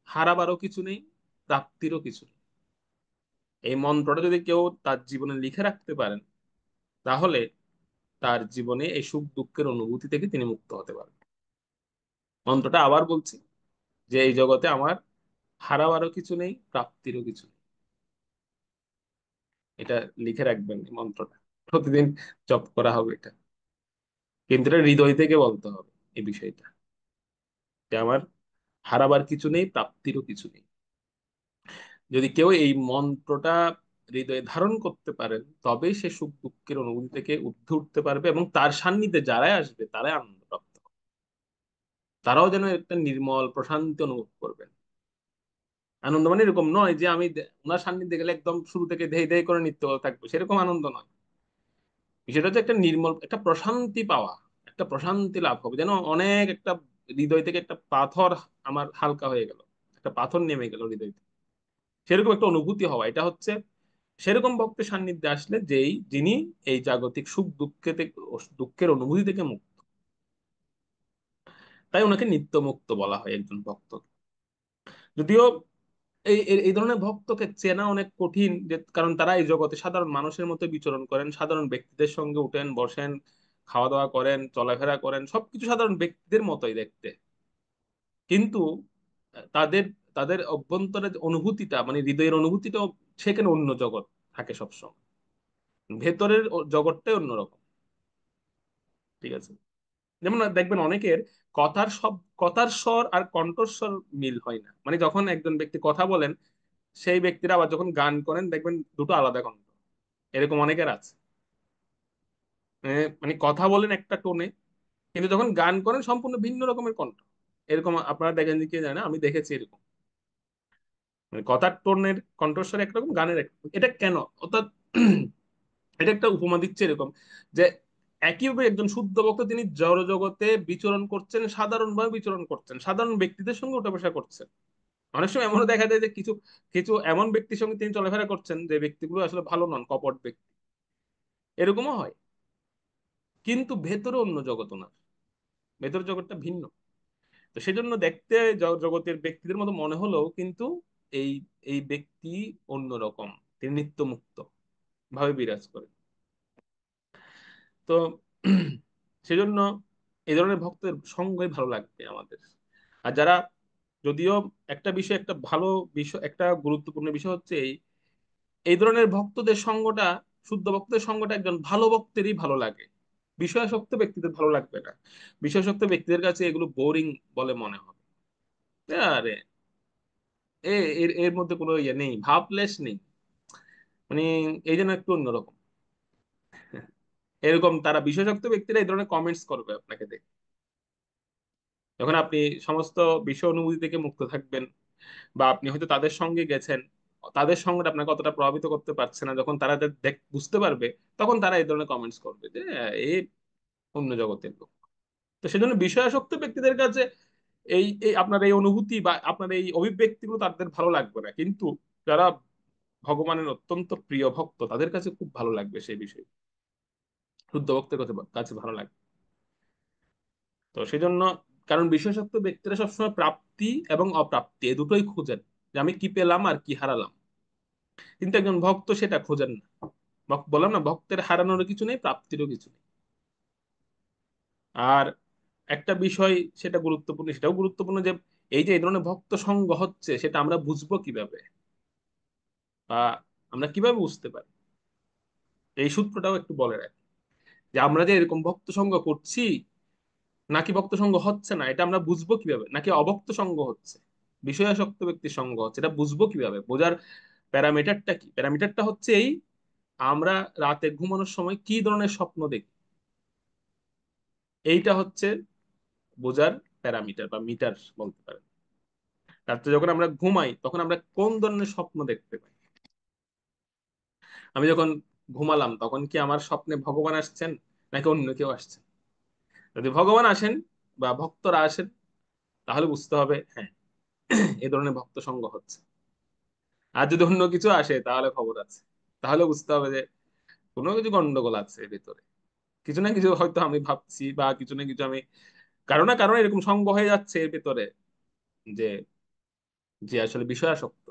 হারাবারও কিছু নেই, প্রাপ্তিরও কিছু নেই। এই মন্ত্রটা যদি কেউ তার জীবনে লিখে রাখতে পারেন, তাহলে তার জীবনে এই সুখ দুঃখের অনুভূতি থেকে তিনি মুক্ত হতে পারবেন। মন্ত্রটা আবার বলছি, যে এই জগতে আমার হারাবারও কিছু নেই, প্রাপ্তিরও কিছু নেই। এটা লিখে রাখবেন, এই মন্ত্রটা প্রতিদিন জপ করা হবে এটা। কিন্তু এটা হৃদয় থেকে বলতে হবে এই বিষয়টা, যে আমার হারাবার কিছু নেই, প্রাপ্তিরও কিছু নেই। যদি কেউ এই মন্ত্রটা হৃদয়ে ধারণ করতে পারেন, তবেই সে সুখ দুঃখের অনুভূতি থেকে ঊর্ধ্বে উঠতে পারবে, এবং তার সান্নিধ্যে যারাই আসবে তারাই আনন্দ প্রাপ্ত হবে। তারাও যেন একটা নির্মল প্রশান্তি অনুভব করবেন। আনন্দ মানে এরকম নয় যে আমি ওনার সান্নিধ্যে গেলে একদম শুরু থেকে ধেই ধেই করে নৃত্য থাকবো, সেরকম আনন্দ নয়। বিষয়টা হচ্ছে একটা নির্মল একটা প্রশান্তি পাওয়া, একটা প্রশান্তি লাভ হবে, যেন অনেক একটা হৃদয় থেকে একটা পাথর আমার হালকা হয়ে গেল, একটা পাথর নেমে গেল হৃদয় থেকে, সেরকম একটা অনুভূতি হওয়া। এটা হচ্ছে সেরকম ভক্তের সান্নিধ্যে আসলে যিনি এই জাগতিক সুখ দুঃখে থেকে, দুঃখের অনুভূতি থেকে মুক্ত। তাই ওনাকে নিত্য মুক্ত বলা হয় একজন ভক্ত। যদিও এই ধরনের ভক্তকে চেনা অনেক কঠিন, যে কারণ তারা এই জগতে সাধারণ মানুষের মতো বিচরণ করেন, সাধারণ ব্যক্তিদের সঙ্গে উঠেন বসেন, খাওয়া দাওয়া করেন, চলাফেরা করেন, সবকিছু সাধারণ ব্যক্তিদের মতোই দেখতে। কিন্তু তাদের তাদের অভ্যন্তরের যে অনুভূতিটা, মানে হৃদয়ের অনুভূতিটাও সেখানে অন্য জগৎ থাকে সবসময়। ভেতরের জগৎটাই অন্যরকম। ঠিক আছে? যেমন দেখবেন অনেকের কথার স্বর আর কণ্ঠস্বর মিল হয় না, মানে যখন একজন ব্যক্তি কথা বলেন, সেই ব্যক্তিরা আবার যখন গান করেন দেখবেন দুটো আলাদা কণ্ঠ। এরকম অনেকের আছে। মানে কথা বলেন একটা টোনে, কিন্তু যখন গান করেন সম্পূর্ণ ভিন্ন রকমের কণ্ঠ। এরকম আপনারা দেখেন কি জানে, আমি দেখেছি এরকম। মানে কথার টোনের কণ্ঠস্বর একরকম, গানের একরকম। এটা কেন? অর্থাৎ এটা একটা উপমা দিচ্ছে এরকম, যে একইভাবে একজন শুদ্ধ ভক্ত তিনি জড় জগতে বিচরণ করছেন, সাধারণভাবে বিচরণ করছেন, সাধারণ ব্যক্তিদের সঙ্গে উঠা বসা করছেন। অনেক সময় এমনও দেখা যায় যে কিছু কিছু এমন ব্যক্তির সঙ্গে তিনি চলাফেরা করছেন যে ব্যক্তিগুলো আসলে ভালো নন, কপট ব্যক্তি, এরকমও হয়। কিন্তু ভেতরে অন্য জগৎ ওনার, ভেতর জগৎটা ভিন্ন। তো সেজন্য দেখতে জগতের ব্যক্তিদের মতো মনে হলেও কিন্তু এই এই ব্যক্তি অন্যরকম, তিনি নিত্য মুক্ত ভাবে বিরাজ করেন। তো সেজন্য এই ধরনের ভক্তের সঙ্গই ভালো লাগবে আমাদের। আর যারা, যদিও একটা বিষয়, একটা ভালো বিষয়, একটা গুরুত্বপূর্ণ বিষয় হচ্ছে এই এই ধরনের ভক্তদের সঙ্গটা, শুদ্ধ ভক্তদের সঙ্গটা একজন ভালো ভক্তেরই ভালো লাগে, বিষয়াসক্ত ব্যক্তিদের ভালো লাগবে না। বিষয়াসক্ত ব্যক্তিদের কাছে এগুলো বোরিং বলে মনে হবে। আরে এর এর মধ্যে কোনো ইয়ে নেই, ভাবলেস নেই, মানে এই জন্য একটু অন্যরকম। এরকম তারা বিশেষজ্ঞ ব্যক্তিরা এই ধরনের কমেন্টস করবে আপনাকে দেখে। যখন আপনি সমস্ত বিষয় অনুভূতি থেকে মুক্ত থাকবেন, বা আপনি হয়তো তাদের সঙ্গে গেছেন, তাদের সঙ্গে আপনাকে কতটা প্রভাবিত করতে পারছে না, যখন তারা বুঝতে পারবে, তখন তারা এই ধরনের কমেন্টস করবে যে এই অন্য জগতের লোক। তো সেজন্য বিষয়াসক্ত ব্যক্তিদের কাছে এই এই আপনার এই অনুভূতি বা আপনার এই অভিব্যক্তিগুলো তাদের ভালো লাগবে না, কিন্তু যারা ভগবানের অত্যন্ত প্রিয় ভক্ত তাদের কাছে খুব ভালো লাগবে সেই বিষয়, শুদ্ধ ভক্তের কাছে কাছে ভালো লাগবে। তো সেই জন্য, কারণ বিশেষত্ব ব্যক্তিরা সবসময় প্রাপ্তি এবং অপ্রাপ্তি এই দুটোই খোঁজেন, যে আমি কি পেলাম আর কি হারালাম। কিন্তু একজন ভক্ত সেটা খোঁজেন না। বললাম না, ভক্তের হারানোরও কিছু নেই, প্রাপ্তিরও কিছু নেই। আর একটা বিষয় সেটা গুরুত্বপূর্ণ, সেটাও গুরুত্বপূর্ণ যে এই যে এই ধরনের ভক্ত সঙ্গ হচ্ছে, সেটা আমরা বুঝবো কিভাবে, বা আমরা কিভাবে বুঝতে পারি, এই সূত্রটাও একটু বলে রাখি। যে আমরা যে এরকম ভক্ত সঙ্গ করছি, নাকি ভক্ত সঙ্গ হচ্ছে না, এটা আমরা বুঝবো কিভাবে, নাকি অভক্ত সঙ্গ হচ্ছে, বিষয়াসক্ত ব্যক্তির সঙ্গ হচ্ছে, এটা বুঝবো কিভাবে, বোঝার প্যারামিটারটা কি? প্যারামিটারটা হচ্ছে এই, আমরা রাতে ঘুমানোর সময় কি ধরনের স্বপ্ন দেখি, এইটা হচ্ছে বোঝার প্যারামিটার বা মিটার বলতে পারেন। রাত্রে যখন আমরা ঘুমাই তখন আমরা কোন ধরনের স্বপ্ন দেখতে পাই। আমি যখন ঘুমালাম তখন কি আমার স্বপ্নে ভগবান আসছেন, নাকি অন্য কেউ আসছেন? যদি ভগবান আসেন বা ভক্তরা আসেন, তাহলে বুঝতে হবে হ্যাঁ, এই ধরনের ভক্ত সঙ্গ হচ্ছে। আর যদি অন্য কিছু আসে তাহলে খবর আছে, তাহলে বুঝতে হবে যে কোনো কিছু গন্ডগোল আছে এর ভিতরে, কিছু না কিছু হয়তো আমি ভাবছি, বা কিছু না কিছু আমি কারণ না কারণ এরকম সঙ্গ হয়ে যাচ্ছে এর ভিতরে, যে যে আসলে বিষয় আসক্ত।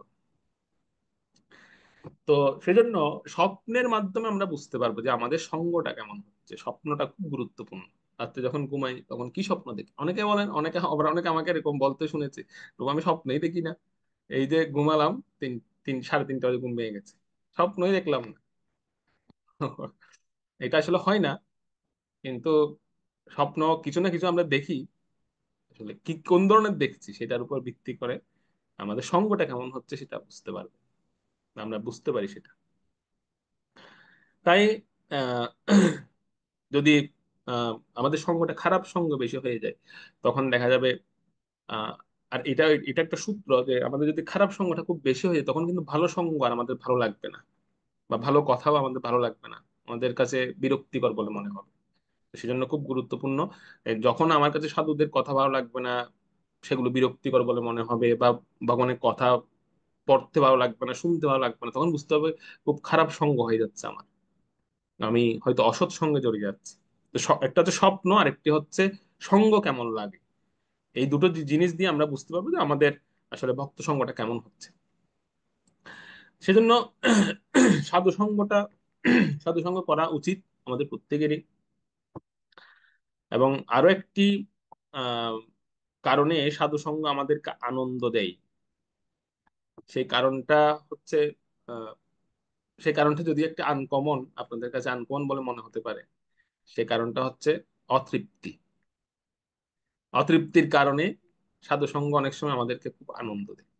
তো সেজন্য স্বপ্নের মাধ্যমে আমরা বুঝতে পারবো যে আমাদের সঙ্গটা কেমন হচ্ছে। স্বপ্নটা খুব গুরুত্বপূর্ণ। রাত্রে যখন ঘুমাই তখন কি স্বপ্ন দেখি, অনেকে বলেন, অনেকে আবার অনেকে আমাকে এরকম বলতে শুনেছি, তো আমি স্বপ্নই দেখি না, এই যে ঘুমালাম তিন তিন সাড়ে তিনটা বাজে ঘুম ভেঙে গেছে, স্বপ্নই দেখলাম না। এটা আসলে হয় না, কিন্তু স্বপ্ন কিছু না কিছু আমরা দেখি। আসলে কি কোন ধরনের দেখছি সেটার উপর ভিত্তি করে আমাদের সঙ্গটা কেমন হচ্ছে সেটা বুঝতে পারবো, আমরা বুঝতে পারি সেটা। তাই আহ যদি আমাদের সঙ্গটা খারাপ সঙ্গ বেশি হয়ে যায়, তখন দেখা যাবে আহ আর এটা এটা একটা সূত্র যে আমাদের যদি খারাপ সঙ্গটা খুব বেশি হয়ে যায় তখন কিন্তু ভালো সঙ্গ আর আমাদের ভালো লাগবে না, বা ভালো কথাও আমাদের ভালো লাগবে না, আমাদের কাছে বিরক্তিকর বলে মনে হবে। তো সেজন্য খুব গুরুত্বপূর্ণ, যখন আমার কাছে সাধুদের কথা ভালো লাগবে না, সেগুলো বিরক্তিকর বলে মনে হবে, বা ভগবানের কথা পড়তে ভালো লাগবে না, শুনতে ভালো লাগবে না, তখন বুঝতে হবে খুব খারাপ সঙ্গ হয়ে যাচ্ছে আমার, আমি হয়তো অসৎ সঙ্গে জড়িয়ে যাচ্ছি। তো একটা হচ্ছে স্বপ্ন, আর একটি হচ্ছে সঙ্গ কেমন লাগে। এই দুটো জিনিস দিয়ে আমরা বুঝতে পারবো যে আমাদের আসলে ভক্ত সঙ্গটা কেমন হচ্ছে। সেজন্য সাধু সঙ্গটা সাধু সঙ্গ করা উচিত আমাদের প্রত্যেকেরই। এবং আরো একটি আহ কারণে সাধু সঙ্গ আমাদেরকে আনন্দ দেয়, সেই কারণটা হচ্ছে আহ সেই কারণটা যদি একটা আনকমন, আপনাদের কাছে আনকমন বলে মনে হতে পারে, সেই কারণটা হচ্ছে অতৃপ্তি। অতৃপ্তির কারণে সাধু সঙ্গ অনেক সময় আমাদেরকে খুব আনন্দ দেয়।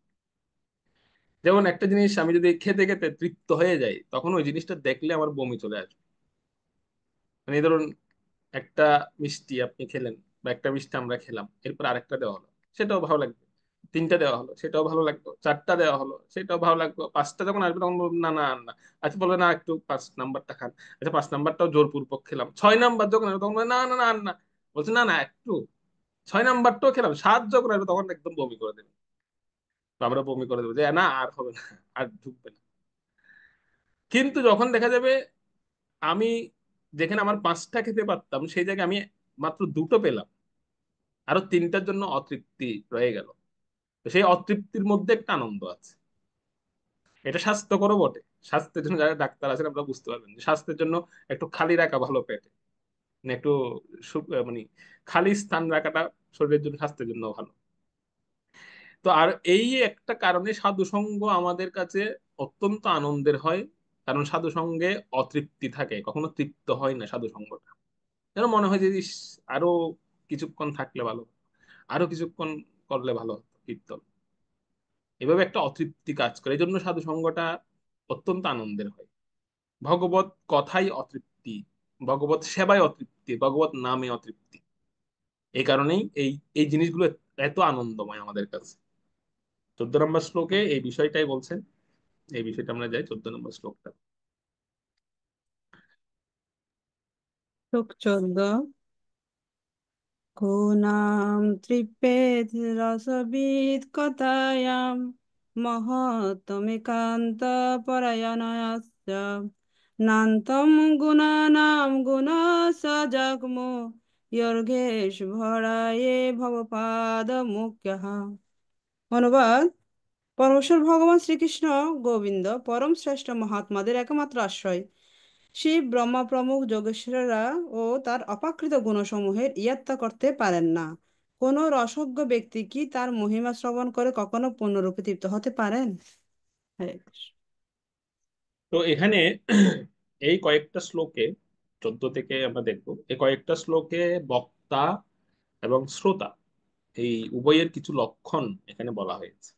যেমন একটা জিনিস আমি যদি খেতে খেতে তৃপ্ত হয়ে যাই, তখন ওই জিনিসটা দেখলে আমার বমি চলে আসবে। মানে এই ধরুন, একটা মিষ্টি আপনি খেলেন, বা একটা মিষ্টি আমরা খেলাম, এরপর আরেকটা দেওয়া হলো, সেটাও ভালো লাগবে। তিনটা দেওয়া হলো, সেটাও ভালো লাগবে। চারটা দেওয়া হলো, সেটাও ভালো লাগবে। পাঁচটা যখন আসবে তখন বলবো, না না আর না। আচ্ছা বলবে, না একটু 5 নাম্বারটা খান। আচ্ছা 5 নাম্বারটাও জোরপূর্বক খেলাম। 6 নাম্বার যখন আসবে তখন বলবে, না না না আর না। বলছে, না না একটু। 6 নাম্বারটাও খেলাম, 7 যখন আসবে তখন একদম বমি করে দেবে। তো আমরা বমি করে দেবো যে না আর হবে না, আর ঢুকবে না। কিন্তু যখন দেখা যাবে আমি, যেখানে আমার 5টা খেতে পারতাম সেই জায়গায় আমি মাত্র দুটো পেলাম, আরো তিনটার জন্য অতৃপ্তি রয়ে গেল, তো সেই অতৃপ্তির মধ্যে একটা আনন্দ আছে। এটা স্বাস্থ্যকরও বটে। স্বাস্থ্যের জন্য যারা ডাক্তার আছেন আপনারা বুঝতে পারবেন যে স্বাস্থ্যের জন্য একটু খালি রাখা ভালো পেটে, মানে একটু মানে খালি স্থান রাখাটা শরীরের জন্য, স্বাস্থ্যের জন্য ভালো। তো আর এই একটা কারণে সাধু সঙ্গ আমাদের কাছে অত্যন্ত আনন্দের হয়, কারণ সাধু সঙ্গে অতৃপ্তি থাকে, কখনো তৃপ্ত হয় না সাধু সঙ্গটা। যেন মনে হয় যে ইস, আরো কিছুক্ষণ থাকলে ভালো, আরো কিছুক্ষণ করলে ভালো হতো কীর্তন। এভাবে একটা অতৃপ্তি কাজ করে, এই জন্য সাধু সঙ্গটা অত্যন্ত আনন্দের হয়। ভগবত কথাই অতৃপ্তি, ভগবত সেবায় অতৃপ্তি, ভগবত নামে অতৃপ্তি। এই কারণেই এই এই জিনিসগুলো এত আনন্দময় আমাদের কাছে। 14 নম্বর শ্লোকে এই বিষয়টাই বলছেন। এই বিষয়টা আমরা যাই 14 নম্বর শ্লোকটা। শ্লোক 14। को नाम तृप्येत् रसवित् कथायां महत्तमेकान्तपरायणस्य नान्तं गुणानां गुणसजग्मो यर्गेश ভরায়ে ভবপাদমুখ্যঃ। অনুবাদ: পরমেশ্বর ভগবান শ্রীকৃষ্ণ গোবিন্দ পরম শ্রেষ্ঠ মহাত্মাদের একমাত্র আশ্রয়। শিব, ব্রহ্মা প্রমুখ যোগেশ্বরেরা ও তার অপাকৃত গুণসমূহের ইয়ত্তা করতে পারেন না। কোনো রসজ্ঞ ব্যক্তি কি তার মহিমা শ্রবণ করে কখনো পূর্ণরূপে তৃপ্ত হতে পারেন? হরে কৃষ্ণ। তো এখানে এই কয়েকটা শ্লোকে, 14 থেকে আমরা দেখবো, এই কয়েকটা শ্লোকে বক্তা এবং শ্রোতা এই উভয়ের কিছু লক্ষণ এখানে বলা হয়েছে।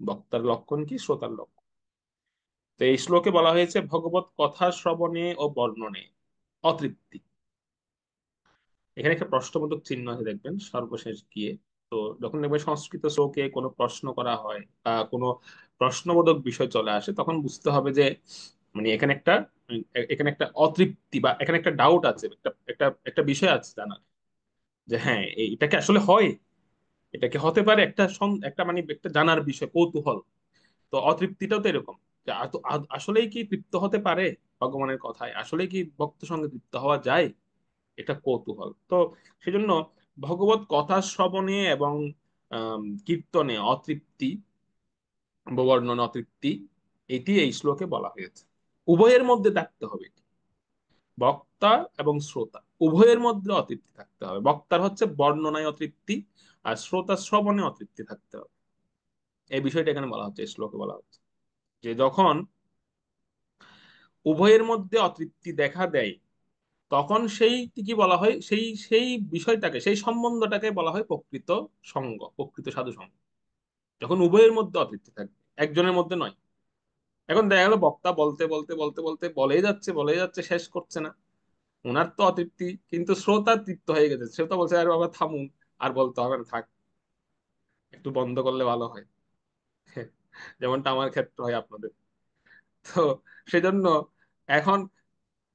বক্তার লক্ষণ কি, শ্রোতার লক্ষণ। তো এই শ্লোকে বলা হয়েছে ভগবত কথা শ্রবণে ও বর্ণনে অতৃপ্তি। এখানে একটা প্রশ্নবোধক চিহ্ন আছে দেখবেন সর্বশেষ গিয়ে। তো যখন দেখবেন সংস্কৃত শ্লোকে কোনো প্রশ্ন করা হয় বা কোনো প্রশ্নবোধক বিষয় চলে আসে, তখন বুঝতে হবে যে মানে এখানে একটা অতৃপ্তি বা এখানে একটা ডাউট আছে, একটা একটা একটা বিষয় আছে জানার, যে হ্যাঁ এটা কি আসলে হয়, এটা কি হতে পারে, একটা মানে একটা জানার বিষয়, কৌতূহল। তো অতৃপ্তিটাও তো এরকম, যে আসলেই কি তৃপ্ত হতে পারে ভগবানের কথায়, আসলেই কি ভক্ত সঙ্গে তৃপ্ত হওয়া যায়, এটা কৌতূহল। তো সেজন্য ভগবত কথা শ্রবণে এবং কীর্তনে অতৃপ্তি, বর্ণনা অতৃপ্তি, এটি এই শ্লোকে বলা হয়েছে। উভয়ের মধ্যে থাকতে হবে এটি। বক্তা এবং শ্রোতা উভয়ের মধ্যে অতৃপ্তি থাকতে হবে। বক্তার হচ্ছে বর্ণনায় অতৃপ্তি, আর শ্রোতা শ্রবণে অতৃপ্তি থাকতে হবে। এই বিষয়টা এখানে বলা হচ্ছে, এই শ্লোকে বলা হচ্ছে যে যখন উভয়ের মধ্যে অতৃপ্তি দেখা দেয়, তখন সেই কি বলা হয়, সেই সেই বিষয়টাকে, সেই সম্বন্ধটাকে বলা হয় প্রকৃত সঙ্গ, প্রকৃত সাধু সঙ্গ। যখন উভয়ের মধ্যে অতৃপ্তি থাকবে, একজনের মধ্যে নয়। এখন দেখা গেল বক্তা বলতে বলতে বলতে বলতে বলেই যাচ্ছে শেষ করছে না, ওনার তো অতৃপ্তি, কিন্তু শ্রোতা তৃপ্ত হয়ে গেছে, শ্রোতা বলছে আরে বাবা থামুন, আর বলতে হবে না, থাক, একটু বন্ধ করলে ভালো হয়। যেমনটা আমার ক্ষেত্রে হয় আপনাদের। তো সেজন্য এখন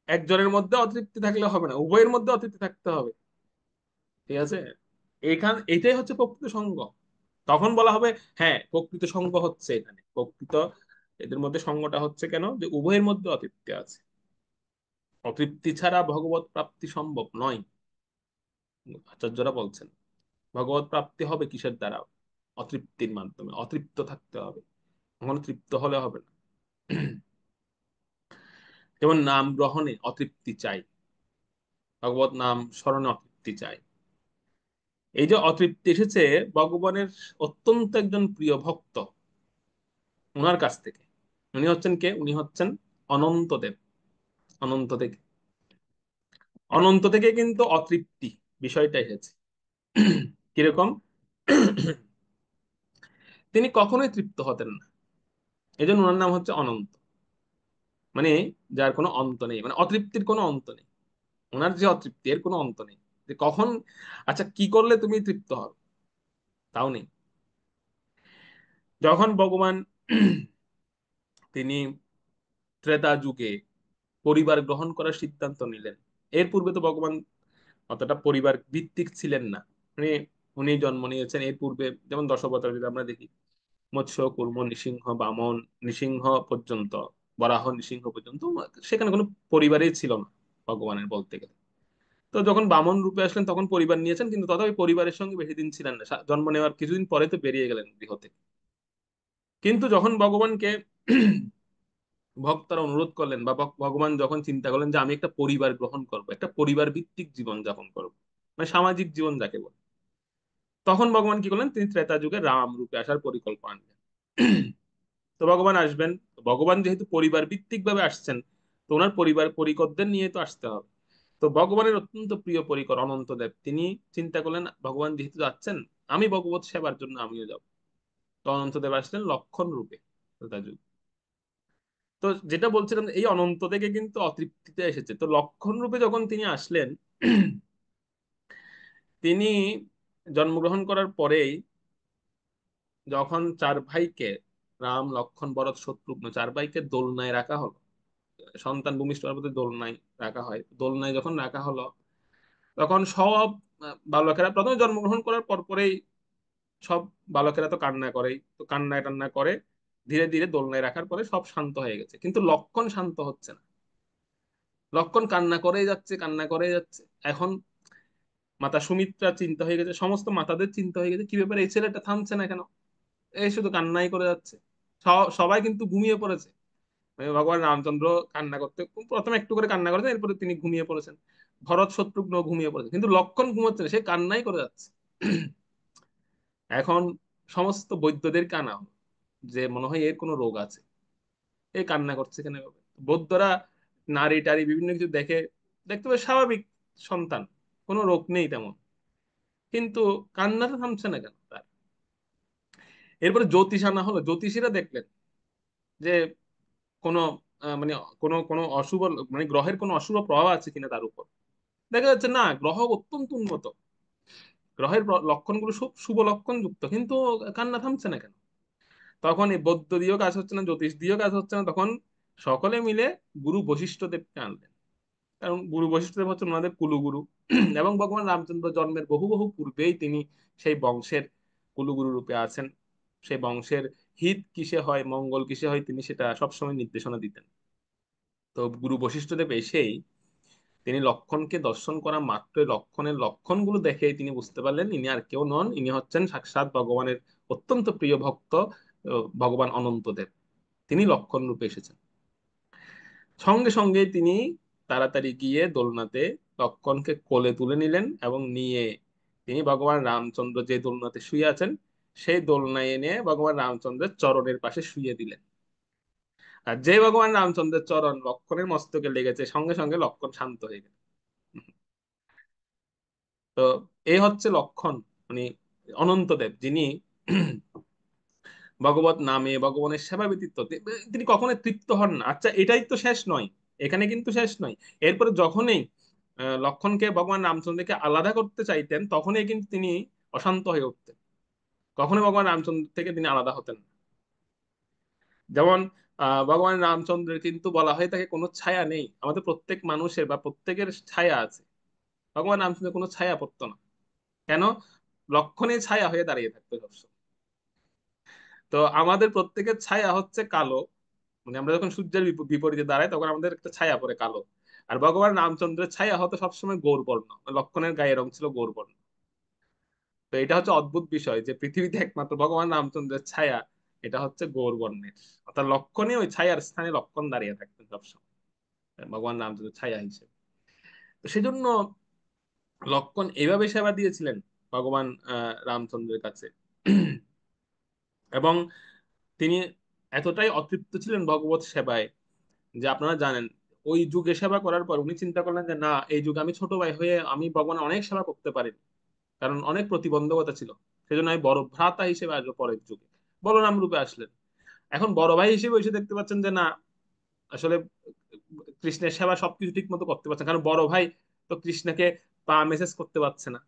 একজনের মধ্যে অতৃপ্তি থাকলে হবে না, উভয়ের মধ্যে অতৃপ্তি থাকতে হবে। ঠিক আছে, এটাই হচ্ছে প্রকৃত সঙ্গ। তখন বলা হবে হ্যাঁ প্রকৃত সঙ্গ হচ্ছে এখানে প্রকৃত, এদের মধ্যে সঙ্গটা হচ্ছে কেন, যে উভয়ের মধ্যে অতৃপ্তি আছে। অতৃপ্তি ছাড়া ভগবত প্রাপ্তি সম্ভব নয়। আচার্যরা বলছেন ভগবত প্রাপ্তি হবে কিসের দ্বারা? অতৃপ্তির মাধ্যমে, অতৃপ্ত থাকতে হবে, কখনো তৃপ্ত হলে হবে না। যেমন নাম গ্রহণে অতৃপ্তি চাই, ভগবত নাম স্মরণে অতৃপ্তি চাই। এই যে অতৃপ্তি এসেছে ভগবানের অত্যন্ত একজন প্রিয় ভক্ত, ওনার কাছ থেকে। উনি হচ্ছেন কে? উনি হচ্ছেন অনন্ত দেব। অনন্ত থেকে, অনন্ত থেকে কিন্তু অতৃপ্তি বিষয়টা এসেছে। কিরকম? তিনি কখনোই তৃপ্ত হতেন না, এই জন্য ওনার নাম হচ্ছে অনন্ত। মানে যার কোনো অন্ত নেই, মানে অতৃপ্তির কোনো অন্ত নেই। ওনার যে অতৃপ্তি এর কোনো অন্ত নেই, যে কখন, আচ্ছা কি করলে তুমি তৃপ্ত হবে, তাও নেই। যখন ভগবান তিনি ত্রেতা যুগে পরিবার গ্রহণ করার সিদ্ধান্ত নিলেন, এর পূর্বে তো ভগবান অতটা পরিবার ভিত্তিক ছিলেন না। মানে উনি জন্ম নিয়েছেন এর পূর্বে, যেমন দশাবতার যদি আমরা দেখি, মৎস্য কুর্ম নৃসিংহ বামন, নৃসিংহ পর্যন্ত, বরাহ নৃসিংহ পর্যন্ত, সেখানে কোনো পরিবারই ছিল না ভগবানের বলতে গেলে। তো যখন বামন রূপে আসলেন তখন পরিবার নিয়েছেন, কিন্তু তথাপি পরিবারের সঙ্গে বেশি দিন ছিলেন না, জন্ম নেওয়ার কিছুদিন পরে তো বেরিয়ে গেলেন গৃহ থেকে। কিন্তু যখন ভগবানকে ভক্তরা অনুরোধ করলেন, বা ভগবান যখন চিন্তা করলেন যে আমি একটা পরিবার গ্রহণ করব, একটা পরিবার ভিত্তিক জীবন যাপন করবো, মানে সামাজিক জীবন যাকে বলে, তখন ভগবান কি করলেন, তিনি ত্রেতা যুগে রাম রূপে আসার পরিকল্পনা নিলেন। তো ভগবান আসবেন, তো ভগবান যেহেতু পরিবার ভিত্তিক ভাবে আসছেন, তো ওনার পরিবার পরিকরদের নিয়ে তো আসতে হবে। তো ভগবানের অত্যন্ত প্রিয় পরিকর অনন্ত দেব, তিনি চিন্তা করলেন ভগবান যেহেতু যাচ্ছেন, আমি ভগবত সেবার জন্য আমিও যাব। তো অনন্ত দেব আসলেন লক্ষণ রূপে ত্রেতা যুগে। তো যেটা বলছিলাম, এই অনন্ত থেকে কিন্তু অতৃপ্তিতে এসেছে, তো লক্ষণ রূপে যখন তিনি আসলেন, তিনি জন্মগ্রহণ করার পরেই যখন চার ভাইকে, রাম লক্ষ্মণ ভরত শত্রুঘ্ন, চার ভাইকে দোলনায় রাখা হলো, সন্তান ভূমিষ্ঠ হওয়ার প্রতি দোলনায় রাখা হয়, দোলনায় যখন রাখা হলো, তখন সব বালকেরা প্রথমে জন্মগ্রহণ করার পর পরেই সব বালকেরা তো কান্না করেই, তো কান্না টান্না করে ধীরে ধীরে দোলনায় রাখার পরে সব শান্ত হয়ে গেছে, কিন্তু লক্ষণ শান্ত হচ্ছে না। লক্ষণ কান্না করেই যাচ্ছে, কান্না করেই যাচ্ছে। এখন মাতা সুমিত্রা চিন্তা হয়ে গেছে, সমস্ত মাতাদের চিন্তা হয়ে গেছে কি ব্যাপার, এই ছেলেটা থামছে না কেন, এই শুধু কান্নাই করে যাচ্ছে। সবাই কিন্তু ঘুমিয়ে পড়েছে। ভগবান রামচন্দ্র কান্না করতে প্রথমে একটু করে কান্না করেছেন, এরপরে তিনি ঘুমিয়ে পড়েছেন। ভরত শত্রুঘ্ন ঘুমিয়ে পড়েছে, কিন্তু লক্ষণ ঘুমাচ্ছে না, সে কান্নাই করে যাচ্ছে। এখন সমস্ত বৈদ্যদের কানা হলো, যে মনে হয় এর কোনো রোগ আছে, এই কান্না করছে কেন এভাবে। বৌদ্ধরা নারী টারি বিভিন্ন কিছু দেখে, দেখতে পাবে স্বাভাবিক সন্তান, কোনো রোগ নেই তেমন, কিন্তু কান্নাটা থামছে না কেন তার। এরপরে জ্যোতিষ আনা হলো, জ্যোতিষীরা দেখলেন যে কোনো মানে কোনো কোনো অশুভ, মানে গ্রহের কোনো অশুভ প্রভাব আছে কিনা তার উপর। দেখা যাচ্ছে না, গ্রহ অত্যন্ত উন্নত, গ্রহের লক্ষণগুলো খুব শুভ লক্ষণ যুক্ত, কিন্তু কান্না থামছে না কেন। তখন এই বৌদ্ধ দিয়েও কাজ হচ্ছে না, জ্যোতিষ দিয়েও কাজ হচ্ছে না, তখন সকলে মিলে গুরু বশিষ্ঠ দেবকে আনলেন। কারণ গুরু বশিষ্ঠ দেব হচ্ছেন ওনাদের কুলগুরু। এবং ভগবান রামচন্দ্র জন্মের বহু বহু পূর্বেই তিনি সেই বংশের কুলগুরু রূপে আছেন। সেই বংশের হিত কিসে হয়, মঙ্গল কিসে হয়, তিনি সেটা সবসময় নির্দেশনা দিতেন। তো গুরু বশিষ্ঠ দেব এসেই তিনি লক্ষণকে দর্শন করা মাত্র লক্ষণের লক্ষণগুলো দেখে তিনি বুঝতে পারলেন ইনি আর কেউ নন, ইনি হচ্ছেন সাক্ষাৎ ভগবানের অত্যন্ত প্রিয় ভক্ত, ভগবান অনন্ত দেব। তিনি লক্ষণ রূপে এসেছেন। সঙ্গে সঙ্গে তিনি তাড়াতাড়ি গিয়ে দোলনাতে লক্ষণকে কোলে তুলে নিলেন, এবং নিয়ে তিনি ভগবান রামচন্দ্র যে দোলনাতে শুয়ে আছেন সেই দোলনায় এনে ভগবান রামচন্দ্রের চরণের পাশে শুয়ে দিলেন। আর যে ভগবান রামচন্দ্রের চরণ লক্ষণের মস্তকে লেগেছে, সঙ্গে সঙ্গে লক্ষণ শান্ত হয়ে গেল। তো এই হচ্ছে লক্ষণ, মানে অনন্ত দেব, যিনি ভগবত নামে ভগবানের সেবা ব্যতীত তিনি কখনোই তৃপ্ত হন না। আচ্ছা এটাই তো শেষ নয়, এখানে কিন্তু শেষ নয়। এরপরে যখনই লক্ষণকে ভগবান রামচন্দ্রকে আলাদা করতে চাইতেন, তখনই কিন্তু তিনি অশান্ত হয়ে উঠতেন। কখনোই ভগবান রামচন্দ্র থেকে তিনি আলাদা হতেন না। যেমন ভগবান রামচন্দ্রের কিন্তু বলা হয় তাকে কোনো ছায়া নেই, আমাদের প্রত্যেক মানুষের বা প্রত্যেকের ছায়া আছে, ভগবান রামচন্দ্রের কোনো ছায়া পড়তো না। কেন? লক্ষণে ছায়া হয়ে দাঁড়িয়ে থাকতো সবসময়। তো আমাদের প্রত্যেকের ছায়া হচ্ছে কালো, মানে আমরা যখন সূর্যের বিপরীতে দাঁড়াই তখন আমাদের একটা ছায়া পড়ে কালো। আর ভগবান রামচন্দ্রের ছায়া হতো সবসময় গৌরবর্ণ, লক্ষণের গায়ের রং ছিল গৌরবর্ণ। তো এটা হচ্ছে অদ্ভুত বিষয় যে পৃথিবীতে একমাত্র ভগবান রামচন্দ্রের ছায়া এটা হচ্ছে গৌরবর্ণের, অর্থাৎ লক্ষণে ওই ছায়ার স্থানে লক্ষণ দাঁড়িয়ে থাকতেন সবসময় ভগবান রামচন্দ্রের ছায়া হিসেবে। তো সেজন্য লক্ষণ এভাবে সেবা দিয়েছিলেন ভগবান রামচন্দ্রের কাছে। এবং তিনি এতটাই অতৃপ্ত ছিলেন ভগবত সেবায় যে আপনারা জানেন ওই যুগে সেবা করার পর উনি চিন্তা করলেন যে না, এই যুগে আমি ছোট ভাই হয়ে আমি ভগবানের অনেক সেবা করতে পারিনি, কারণ অনেক প্রতিবন্ধকতা ছিল। সেজন্য আমি বড় ভ্রাতা হিসেবে আসবো পরের যুগে, বলরাম রূপে আসলেন। এখন বড় ভাই হিসেবে এসে দেখতে পাচ্ছেন যে না, আসলে কৃষ্ণের সেবা সবকিছু ঠিক মতো করতে পারছে না, কারণ বড় ভাই তো কৃষ্ণকে পা মেসেজ করতে পারছে না।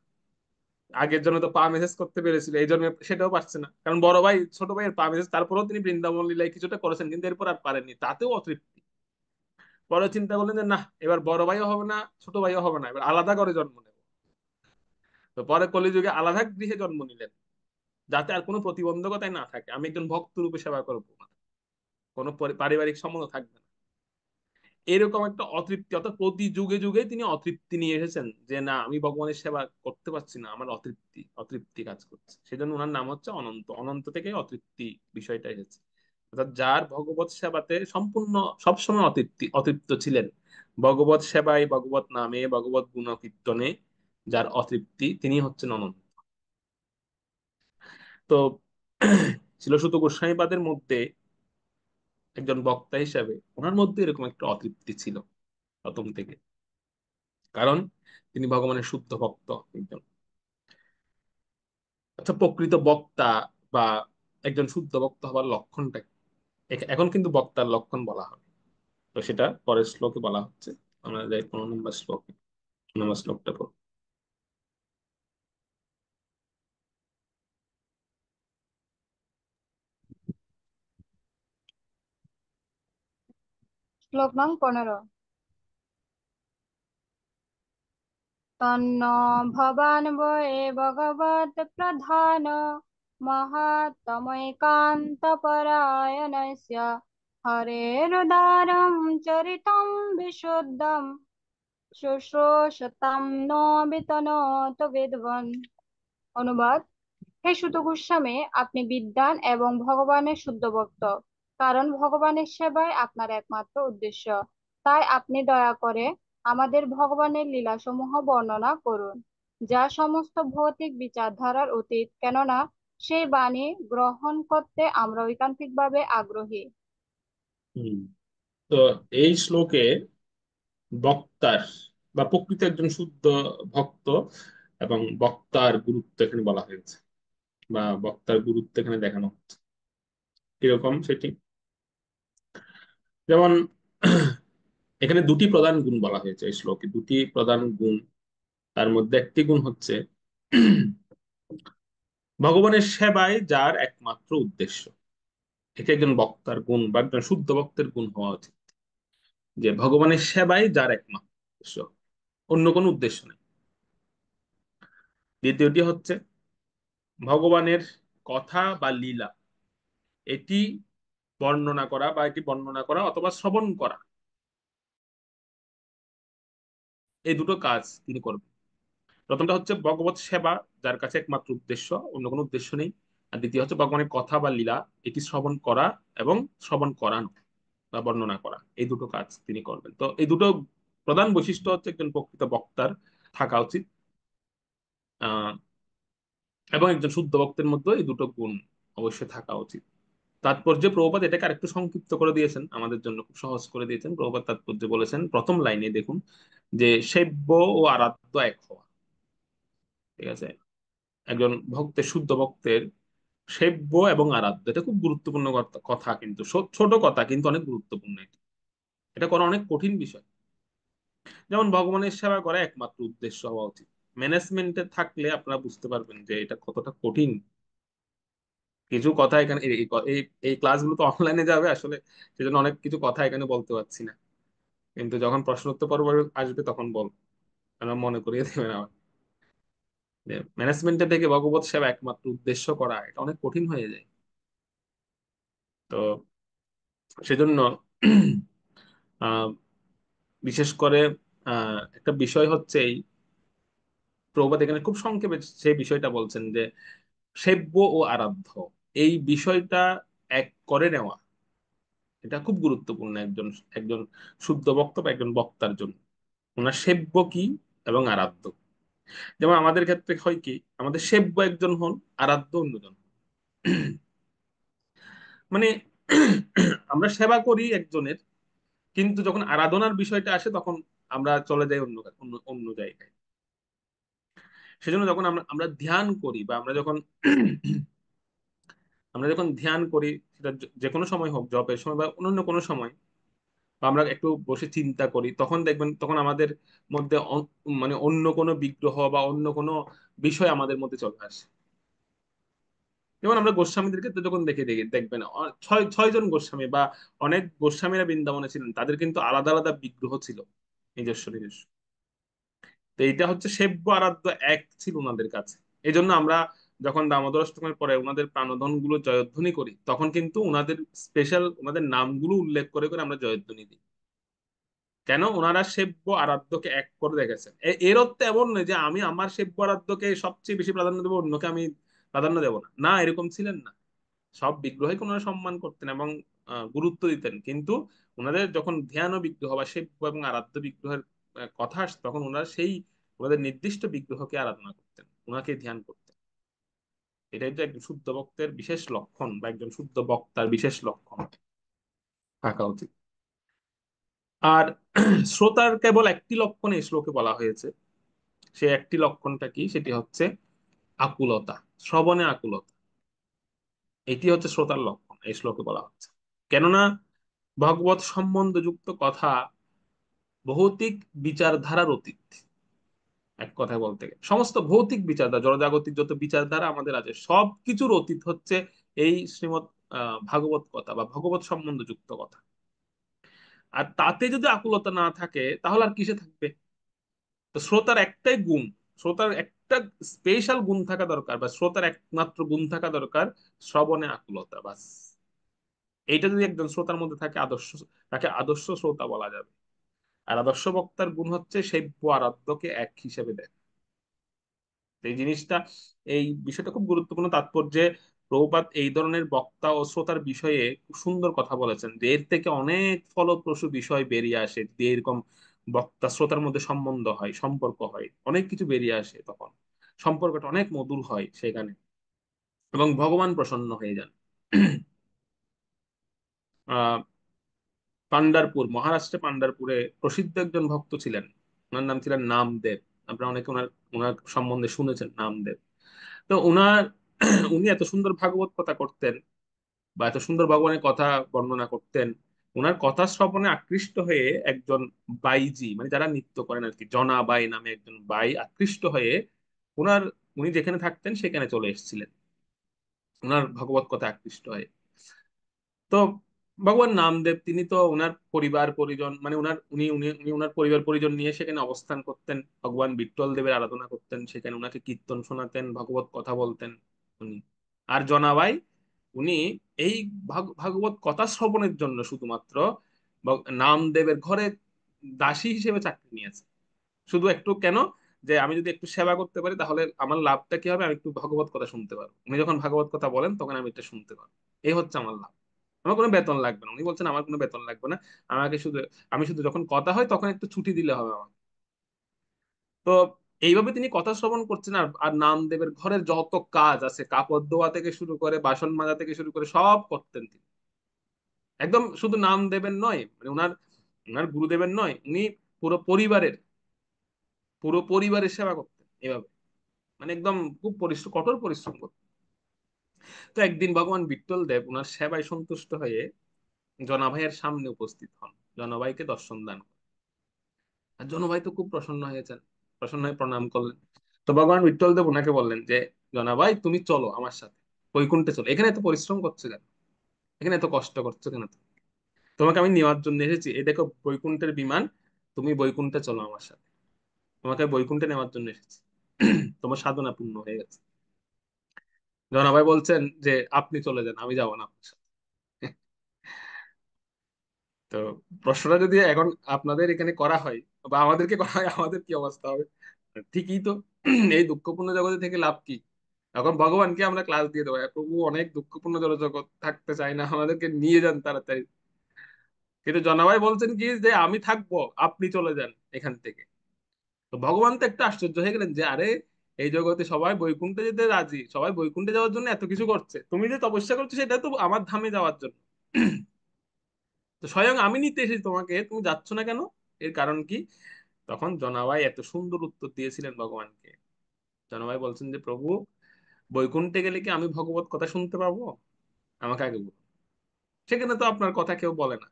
আগের জন্য তো পা মেসেজ করতে পেরেছিল, এই জন্য সেটাও পারছে না, কারণ বড় ভাই ছোট ভাইয়ের পা মেসেজ, তারপরেও তিনি বৃন্দাবন লীলায় কিছুটা করেছেন, কিন্তু এরপর আর পারেননি, তাতেও অতৃপ্তি। পরে চিন্তা করলেন যে না, এবার বড় ভাইও হবে না, ছোট ভাইও হবে না, এবার আলাদা করে জন্ম নেব। তো পরে কলিযুগে আলাদা গৃহে জন্ম নিলেন, যাতে আর কোনো প্রতিবন্ধকতাই না থাকে, আমি একজন ভক্ত রূপে সেবা করবো, কোনো পারিবারিক সম্বন্ধ থাকবে না। এরকম একটা অতৃপ্তি, অর্থাৎ প্রতি যুগে যুগে তিনি অতৃপ্তি নিয়ে এসেছেন যে না, আমি ভগবানের সেবা করতে পারছি না, আমার অতৃপ্তি অতৃপ্তি কাজ করছে। সেজন্য ওনার নাম হচ্ছে অনন্ত, অনন্ত থেকে অতৃপ্তি বিষয়টা এসেছে। অর্থাৎ যার ভগবত সেবাতে সম্পূর্ণ সবসময় অতৃপ্তি অতৃপ্ত ছিলেন, ভগবত সেবায় ভগবত নামে ভগবত গুণকীর্তনে যার অতৃপ্তি, তিনি হচ্ছেন অনন্ত। তো শিলসুত গোস্বামীপাদের মধ্যে একজন বক্তা হিসাবে ওনার মধ্যে এরকম একটা অতৃপ্তি ছিল প্রথম থেকে, কারণ তিনি ভগবানের শুদ্ধ ভক্ত একজন। আচ্ছা, প্রকৃত বক্তা বা একজন শুদ্ধ ভক্ত হবার লক্ষণটা কি? এখন কিন্তু বক্তার লক্ষণ বলা হবে, তো সেটা পরের শ্লোকে বলা হচ্ছে। আমরা যাই 15 নম্বর শ্লোকে, 15 নম্বর শ্লোকটা পড়ব। শ্লোক নং 15। তন্ন ভবান বয়ে ভগবত প্রধান মহাত্মৈকান্তপরায়ণস্য হরেরুদারম চরিতম বিশুদ্ধম শুশ্রূষতাম ন বিতনোত বিদ্বন। অনুবাদ: হে সুত গোস্বামী, আপনি বিদ্বান এবং ভগবানের শুদ্ধ ভক্ত, কারণ ভগবানের সেবাই আপনার একমাত্র উদ্দেশ্য। তাই আপনি দয়া করে আমাদের ভগবানের লীলাসমূহ বর্ণনা করুন, যা সমস্ত ভৌতিক বিচারধারার অতীত, কেননা সেই বাণী গ্রহণ করতে আমরা ঐকান্তিকভাবে আগ্রহী। হুম। তো এই শ্লোকে বক্তার বা প্রকৃত একজন শুদ্ধ ভক্ত এবং বক্তার গুরুত্ব এখানে বলা হয়েছে, বা বক্তার গুরুত্ব এখানে দেখানো হচ্ছে। কিরকম সেটি? যেমন এখানে দুটি প্রধান গুণ বলা হয়েছে এই শ্লোকে, দুটি প্রধান গুণ। তার মধ্যে একটি গুণ হচ্ছে ভগবানের সেবায় যার একমাত্র উদ্দেশ্য। এটা একজন বক্তার গুণ বা একজন শুদ্ধ ভক্তের গুণ হওয়া উচিত, যে ভগবানের সেবায় যার একমাত্র উদ্দেশ্য, অন্য কোনো উদ্দেশ্য নেই। দ্বিতীয়টি হচ্ছে ভগবানের কথা বা লীলা এটি বর্ণনা করা, বা এটি বর্ণনা করা অথবা শ্রবণ করা, এই দুটো কাজ তিনি করবেন। প্রথমটা হচ্ছে ভগবত সেবা, যার কাছে একমাত্র উদ্দেশ্য, অন্য কোনো উদ্দেশ্য নেই। আর দ্বিতীয় হচ্ছে ভগবানের কথা বা লীলা এটি শ্রবণ করা এবং শ্রবণ করানো বা বর্ণনা করা, এই দুটো কাজ তিনি করবেন। তো এই দুটো প্রধান বৈশিষ্ট্য হচ্ছে একজন প্রকৃত বক্তার থাকা উচিত। আহ এবং একজন শুদ্ধ ভক্তের মধ্যে এই দুটো গুণ অবশ্যই থাকা উচিত। তাৎপর্য প্রভুপাদ এটাকে আরেকটু সংক্ষিপ্ত করে দিয়েছেন, আমাদের জন্য খুব সহজ করে দিয়েছেন। প্রভুপাদ তাৎপর্য বলেছেন প্রথম লাইনে, দেখুন, যে সেব্য ও আরাধ্য এক হওয়া। ঠিক আছে? একজন ভক্তের, শুদ্ধ ভক্তের সেব্য এবং আরাধ্য, এটা খুব গুরুত্বপূর্ণ কথা, কিন্তু ছোট কথা কিন্তু অনেক গুরুত্বপূর্ণ। এটা এটা করা অনেক কঠিন বিষয়। যেমন ভগবানের সেবা করা একমাত্র উদ্দেশ্য হওয়া উচিত। ম্যানেজমেন্টে থাকলে আপনারা বুঝতে পারবেন যে এটা কতটা কঠিন। কিছু কথা এখানে এই এই ক্লাসগুলো তো অনলাইনে যাবে আসলে, সেজন্য অনেক কিছু কথা এখানে বলতে পারছি না, কিন্তু যখন প্রশ্নোত্তর পর্ব আসবে তখন আপনারা মনে করিয়ে দেবেন আমার। ম্যানেজমেন্টে থেকে ভগবত সেবা একমাত্র উদ্দেশ্য করা এটা অনেক কঠিন হয়ে যায়। তো সেজন্য আহ বিশেষ করে একটা বিষয় হচ্ছে এই, প্রভুপাদ এখানে খুব সংক্ষেপে সেই বিষয়টা বলছেন যে সেব্য ও আরাধ্য এই বিষয়টা এক করে নেওয়া, এটা খুব গুরুত্বপূর্ণ একজন একজন শুদ্ধ বক্তা বা একজন বক্তার জন্য। ওনার সেব্য কি এবং আরাধ্য। যেমন আমাদের ক্ষেত্রে হয় কি, আমাদের সেব্য একজন হন, আরাধ্য অন্যজন হন। মানে আমরা সেবা করি একজনের, কিন্তু যখন আরাধনার বিষয়টা আসে তখন আমরা চলে যাই অন্য অন্য অন্য জায়গায়। সেজন্য যখন আমরা আমরা ধ্যান করি বা আমরা যখন ধ্যান করি, সেটা যে কোনো সময় হোক, জবের সময় বা অন্য কোনো সময়, বা আমরা একটু বসে চিন্তা করি, তখন দেখবেন তখন আমাদের মধ্যে মানে অন্য কোনো বিগ্রহ বা অন্য কোনো বিষয় আমাদের মধ্যে চলে আসে। যেমন আমরা গোস্বামীদের ক্ষেত্রে যখন দেখি দেখবেন ছয়জন গোস্বামী বা অনেক গোস্বামীরা বৃন্দাবনে ছিলেন, তাদের কিন্তু আলাদা আলাদা বিগ্রহ ছিল, নিজস্ব নিজস্ব। তো এইটা হচ্ছে সেব্য আরাধ্য এক ছিল ওনাদের কাছে। এই জন্য আমরা যখন দামোদর অষ্টমীর পরে ওনাদের প্রাণধন গুলো জয়ধ্বনি করি, তখন কিন্তু ওনাদের স্পেশাল ওনাদের নামগুলো উল্লেখ করে করে আমরা জয়ধ্বনি দিই। কেন? ওনারা সেব্য আরাধ্যকে এক করে রেখেছেন। এর অর্থ এমন নয় যে আমি আমার সেব্য আরাধ্যকে সবচেয়ে বেশি প্রাধান্য দেবো, অন্যকে আমি প্রাধান্য দেবো না, না এরকম ছিলেন না। সব বিগ্রহকে ওনারা সম্মান করতেন এবং গুরুত্ব দিতেন, কিন্তু ওনাদের যখন ধ্যান ও বিগ্রহ বা সেব্য এবং আরাধ্য বিগ্রহের কথা আসতো, তখন ওনারা সেই ওনাদের নির্দিষ্ট বিগ্রহকে আরাধনা করতেন, ওনাকে ধ্যান করতেন। এটাই তো একজন শুদ্ধ ভক্তের বিশেষ লক্ষণ বা একজন শুদ্ধ বক্তার বিশেষ লক্ষণ থাকা উচিত। আর শ্রোতার কেবল একটি লক্ষণ এই শ্লোকে বলা হয়েছে। সে একটি লক্ষণটা কি? সেটি হচ্ছে আকুলতা, শ্রবণে আকুলতা। এটি হচ্ছে শ্রোতার লক্ষণ এই শ্লোকে বলা হচ্ছে। কেননা ভগবত সম্বন্ধযুক্ত কথা ভৌতিক বিচারধারার অতীত। এক কথায় বলতে গেলে সমস্ত ভৌতিক বিচারধারা, জড়জাগতিক যত বিচারধারা আমাদের আছে, সবকিছুর অতীত হচ্ছে এই শ্রীমৎ ভাগবত কথা বা ভগবত সম্বন্ধযুক্ত কথা। আর তাতে যদি আকুলতা না থাকে তাহলে আর কিসে থাকবে? তো শ্রোতার একটাই গুণ, শ্রোতার একটা স্পেশাল গুণ থাকা দরকার, বা শ্রোতার একমাত্র গুণ থাকা দরকার, শ্রবণে আকুলতা, বাস। এইটা যদি একজন শ্রোতার মধ্যে থাকে, তাকে আদর্শ শ্রোতা বলা যাবে। আর আদর্শ বক্তার গুণ হচ্ছে সেব্য আরাধ্যকে এক হিসেবে দেখা। এই জিনিসটা, এই বিষয়টা খুব গুরুত্বপূর্ণ তাৎপর্যে প্রভুপাদ এই ধরনের বক্তা ও শ্রোতার বিষয়ে খুব সুন্দর কথা বলেছেন, যে এর থেকে অনেক ফলপ্রসূ বিষয় বেরিয়ে আসে যদি এরকম বক্তা শ্রোতার মধ্যে সম্বন্ধ হয়, সম্পর্ক হয়, অনেক কিছু বেরিয়ে আসে তখন। সম্পর্কটা অনেক মধুর হয় সেখানে, এবং ভগবান প্রসন্ন হয়ে যান। আহ পান্ডারপুর, মহারাষ্ট্রে পান্ডারপুরে প্রসিদ্ধ একজন ভক্ত ছিলেন, ওনার নাম ছিলেন নামদেব। আপনারা অনেকে ওনার ওনার সম্বন্ধে শুনেছেন, নামদেব। তো উনি এত সুন্দর ভাগবত কথা করতেন বা এত সুন্দর ভগবানের কথা বর্ণনা করতেন। ওনার কথা শ্রবণে আকৃষ্ট হয়ে একজন বাইজি, মানে যারা নৃত্য করেন আর কি, জনাবাই নামে একজন বাই আকৃষ্ট হয়ে ওনার, উনি যেখানে থাকতেন সেখানে চলে এসেছিলেন ওনার ভগবত কথা আকৃষ্ট হয়ে। তো ভগবান নামদেব তিনি তো ওনার পরিবার পরিজন, মানে ওনার উনি উনি উনি ওনার পরিবার পরিজন নিয়ে সেখানে অবস্থান করতেন, ভগবান বিট্টল দেবের আরাধনা করতেন সেখানে, ওনাকে কীর্তন শোনাতেন, ভগবত কথা বলতেন উনি। আর জনাবাই, উনি এই ভাগবত কথা শ্রবণের জন্য শুধুমাত্র নামদেবের ঘরে দাসী হিসেবে চাকরি নিয়েছে। শুধু একটু কেন, যে আমি যদি একটু সেবা করতে পারি তাহলে আমার লাভটা কি হবে, আমি একটু ভাগবত কথা শুনতে পারবো, উনি যখন ভাগবত কথা বলেন তখন আমি এটা শুনতে পারবো, এই হচ্ছে আমার লাভ। আমার কোনো বেতন লাগবে না, উনি বলছেন আমার কোনো বেতন লাগবে না, আমাকে শুধু, আমি শুধু যখন কথা হয় তখন একটু ছুটি দিলে হবে আমাকে। তো এইভাবে তিনি কথা শ্রবণ করছেন, আর আর নামদেবের ঘরের যত কাজ আছে, কাপড় ধোয়া থেকে শুরু করে বাসন মাজা থেকে শুরু করে সব করতেন তিনি। একদম শুধু নামদেবের নয়, মানে ওনার ওনার গুরুদেবের নয়, উনি পুরো পরিবারের পুরো পরিবারের সেবা করতেন এভাবে, মানে একদম খুব পরিশ্রম, কঠোর পরিশ্রম করতেন। তো একদিন ভগবান বিট্টল দেব ওনার সেবায় সন্তুষ্ট হয়ে জনাভাইয়ের সামনে উপস্থিত হন, জনাভাইকে দর্শন দান করেন। আর জনভাই তো খুব প্রসন্ন হয়েছেন, প্রসন্ন হয়ে প্রণাম করলেন। তো ভগবান বিট্টল দেব ওনাকে বললেন যে জনাভাই তুমি চলো আমার সাথে, বৈকুণ্ঠে চলো, এখানে এত পরিশ্রম করছো কেন, এখানে এত কষ্ট করছো কেন, তোমাকে আমি নেওয়ার জন্য এসেছি, এই দেখো বৈকুণ্ঠের বিমান, তুমি বৈকুণ্ঠে চলো আমার সাথে, তোমাকে বৈকুণ্ঠে নেওয়ার জন্য এসেছি। তোমার সাধনা পূর্ণ হয়ে গেছে। জনাভাই বলছেন যে আপনি চলে যান, আমি যাবো না আপনার সাথে। তো প্রশ্নটা যদি এখন আপনাদের এখানে করা হয় বা আমাদেরকে করা হয়, আমাদের কি অবস্থা হবে? ঠিকই তো। এই দুঃখপূর্ণ জগতে থেকে লাভ কি? এখন ভগবানকে আমরা ক্লাস দিয়ে দেবো, প্রভু অনেক দুঃখপূর্ণ জগৎ, থাকতে চাই না, আমাদেরকে নিয়ে যান তাড়াতাড়ি। কিন্তু জনাভাই বলছেন কি যে আমি থাকবো, আপনি চলে যান এখান থেকে। তো ভগবান তো একটা আশ্চর্য হয়ে গেলেন যে আরে, এই জগতে সবাই বৈকুণ্ঠে যেতে রাজি, সবাই বৈকুণ্ঠে যাওয়ার জন্য এত কিছু করছে, তুমি যে তপস্যা করছো সেটা তো আমার ধামে যাওয়ার জন্য। তো স্বয়ং আমি নিতে এসেছি তোমাকে, তুমি যাচ্ছ না কেন? এর কারণ কি? তখন জনাভাই এত সুন্দর উত্তর দিয়েছিলেন ভগবানকে। জনাভাই বলছেন যে প্রভু, বৈকুণ্ঠে গেলে কি আমি ভগবত কথা শুনতে পাবো? আমাকে আগে বলুন। সেখানে তো আপনার কথা কেউ বলে না,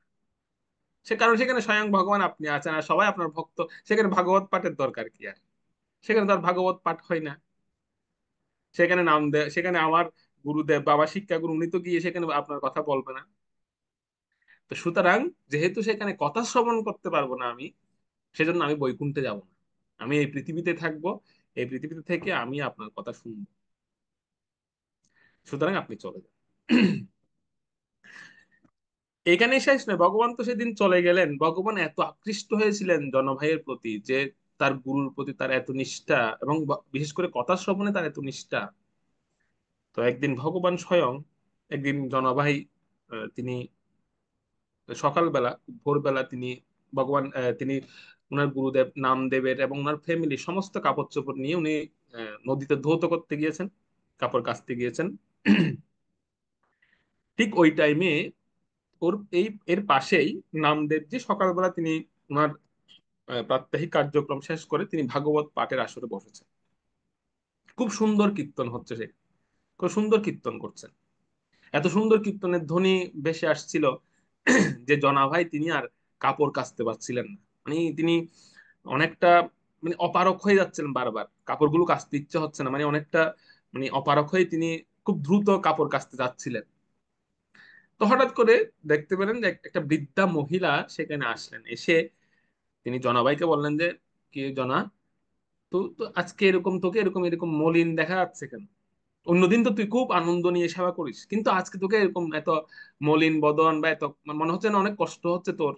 সে কারণ সেখানে স্বয়ং ভগবান আপনি আছেন আর সবাই আপনার ভক্ত, সেখানে ভাগবত পাঠের দরকার কি আর? সেখানে তো আর ভাগবত পাঠ হয় না। সেখানে নাম দেয়, সেখানে আমার গুরুদেব বাবা শিক্ষা গুরু উনি তো গিয়ে সেখানে আপনার কথা বলবে না। তো সুতরাং যেহেতু সেখানে কথা শ্রবণ করতে পারবো না আমি, সেজন্য আমি বৈকুণ্ঠে যাব না, আমি এই পৃথিবীতে থাকবো, এই পৃথিবীতে থেকে আমি আপনার কথা শুনবো, সুতরাং আপনি চলে যান। এখানে শেষ নয়, ভগবান তো সেদিন চলে গেলেন, ভগবান এত আকৃষ্ট হয়েছিলেন জনভাইয়ের প্রতি যে তার গুরুর প্রতি তার এত নিষ্ঠা, এবং বিশেষ করে কথা শ্রবণে তার এত নিষ্ঠা। তো একদিন ভগবান স্বয়ং, একদিন জনভাই তিনি সকালবেলা, ভোরবেলা তিনি ভগবান তিনি ওনার গুরুদেব নামদেবের এবং ওনার ফ্যামিলি সমস্ত কাপড় চোপড় নিয়ে উনি নদীতে ধৌত করতে গিয়েছেন, কাপড় কাচতে গিয়েছেন। ঠিক ওই টাইমে ওর এই এর পাশেই নামদেবজি সকালবেলা তিনি ওনার প্রাত্যহিক কার্যক্রম শেষ করে তিনি ভাগবত পাঠের আসরে বসেছেন। খুব সুন্দর কীর্তন হচ্ছে, সে খুব সুন্দর কীর্তন করছেন। এত সুন্দর কীর্তনের ধ্বনি ভেসে আসছিল যে জনাভাই তিনি আর কাপড় কাচতে পারছিলেন না। মানে তিনি অনেকটা মানে অপারক হয়ে যাচ্ছেন, বারবার কাপড়গুলো কাচতে ইচ্ছে হচ্ছে না, মানে অনেকটা মানে অপারক হয়ে তিনি খুব দ্রুত কাপড় কাচতে যাচ্ছিলেন। তো হঠাৎ করে দেখতে পেলেন যে একটা বৃদ্ধা মহিলা সেখানে আসলেন, এসে তিনি জনাভাইকে বললেন যে কি জনা, তো তো আজকে এরকম তোকে এরকম এরকম মলিন দেখা যাচ্ছে কেন? অন্যদিন তো তুই খুব আনন্দ নিয়ে সেবা করিস, কিন্তু আজকে তোকে এরকম এত মলিন বদন বা এত মনে হচ্ছে না অনেক কষ্ট হচ্ছে তোর,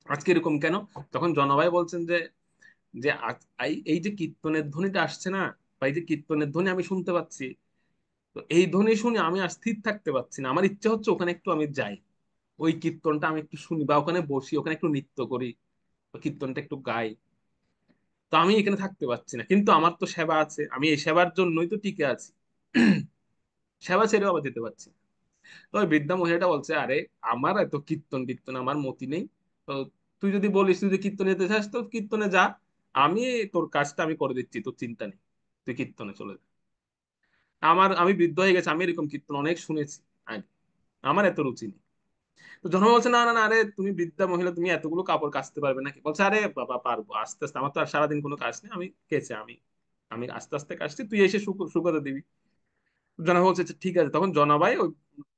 আজকে এরকম কেন? তখন জনভাই বলছেন যে যে এই যে কীর্তনের ধ্বনিটা আসছে না, বা এই যে কীর্তনের ধ্বনি আমি শুনতে পাচ্ছি, তো এই ধ্বনি শুনে আমি আর স্থির থাকতে পারছি না, আমার ইচ্ছা হচ্ছে ওখানে একটু আমি যাই, ওই কীর্তনটা আমি একটু শুনি বা ওখানে বসি, ওখানে একটু নৃত্য করি, বা কীর্তনটা একটু গাই। তো আমি এখানে থাকতে পারছি না, কিন্তু আমার তো সেবা আছে, আমি এই সেবার জন্যই তো টিকে আছি। সেবা ছেড়েও আবার যেতে পারছি না। তো ওই বৃদ্ধা মহিলাটা বলছে আরে, আমার এত কীর্তন কীর্তন আমার মতি নেই, তো তুই যদি বলিস তুই যদি কীর্তনে যেতে চাস তো কীর্তনে যা, আমি তোর কাজটা আমি করে দিচ্ছি, তোর চিন্তা নেই, তুই কীর্তনে চলে যা। আমি বৃদ্ধ হয়ে গেছি, আমি এরকম কীর্তন অনেক শুনেছি আগে, আমার এত রুচি নেই। তো যখন বলছে না না না, আরে তুমি বৃদ্ধা মহিলা, তুমি এতগুলো কাপড় কাচতে পারবে নাকি? বলছে আরে বাবা পারবো, আস্তে আস্তে, আমার তো আর সারাদিন কোনো কাজ নেই, আমি কেচে আমি আমি আস্তে আস্তে কাজটি, তুই এসে শুকোতে দিবি। জনাব বলছে আচ্ছা, ঠিক আছে। তখন জনাবাই ওই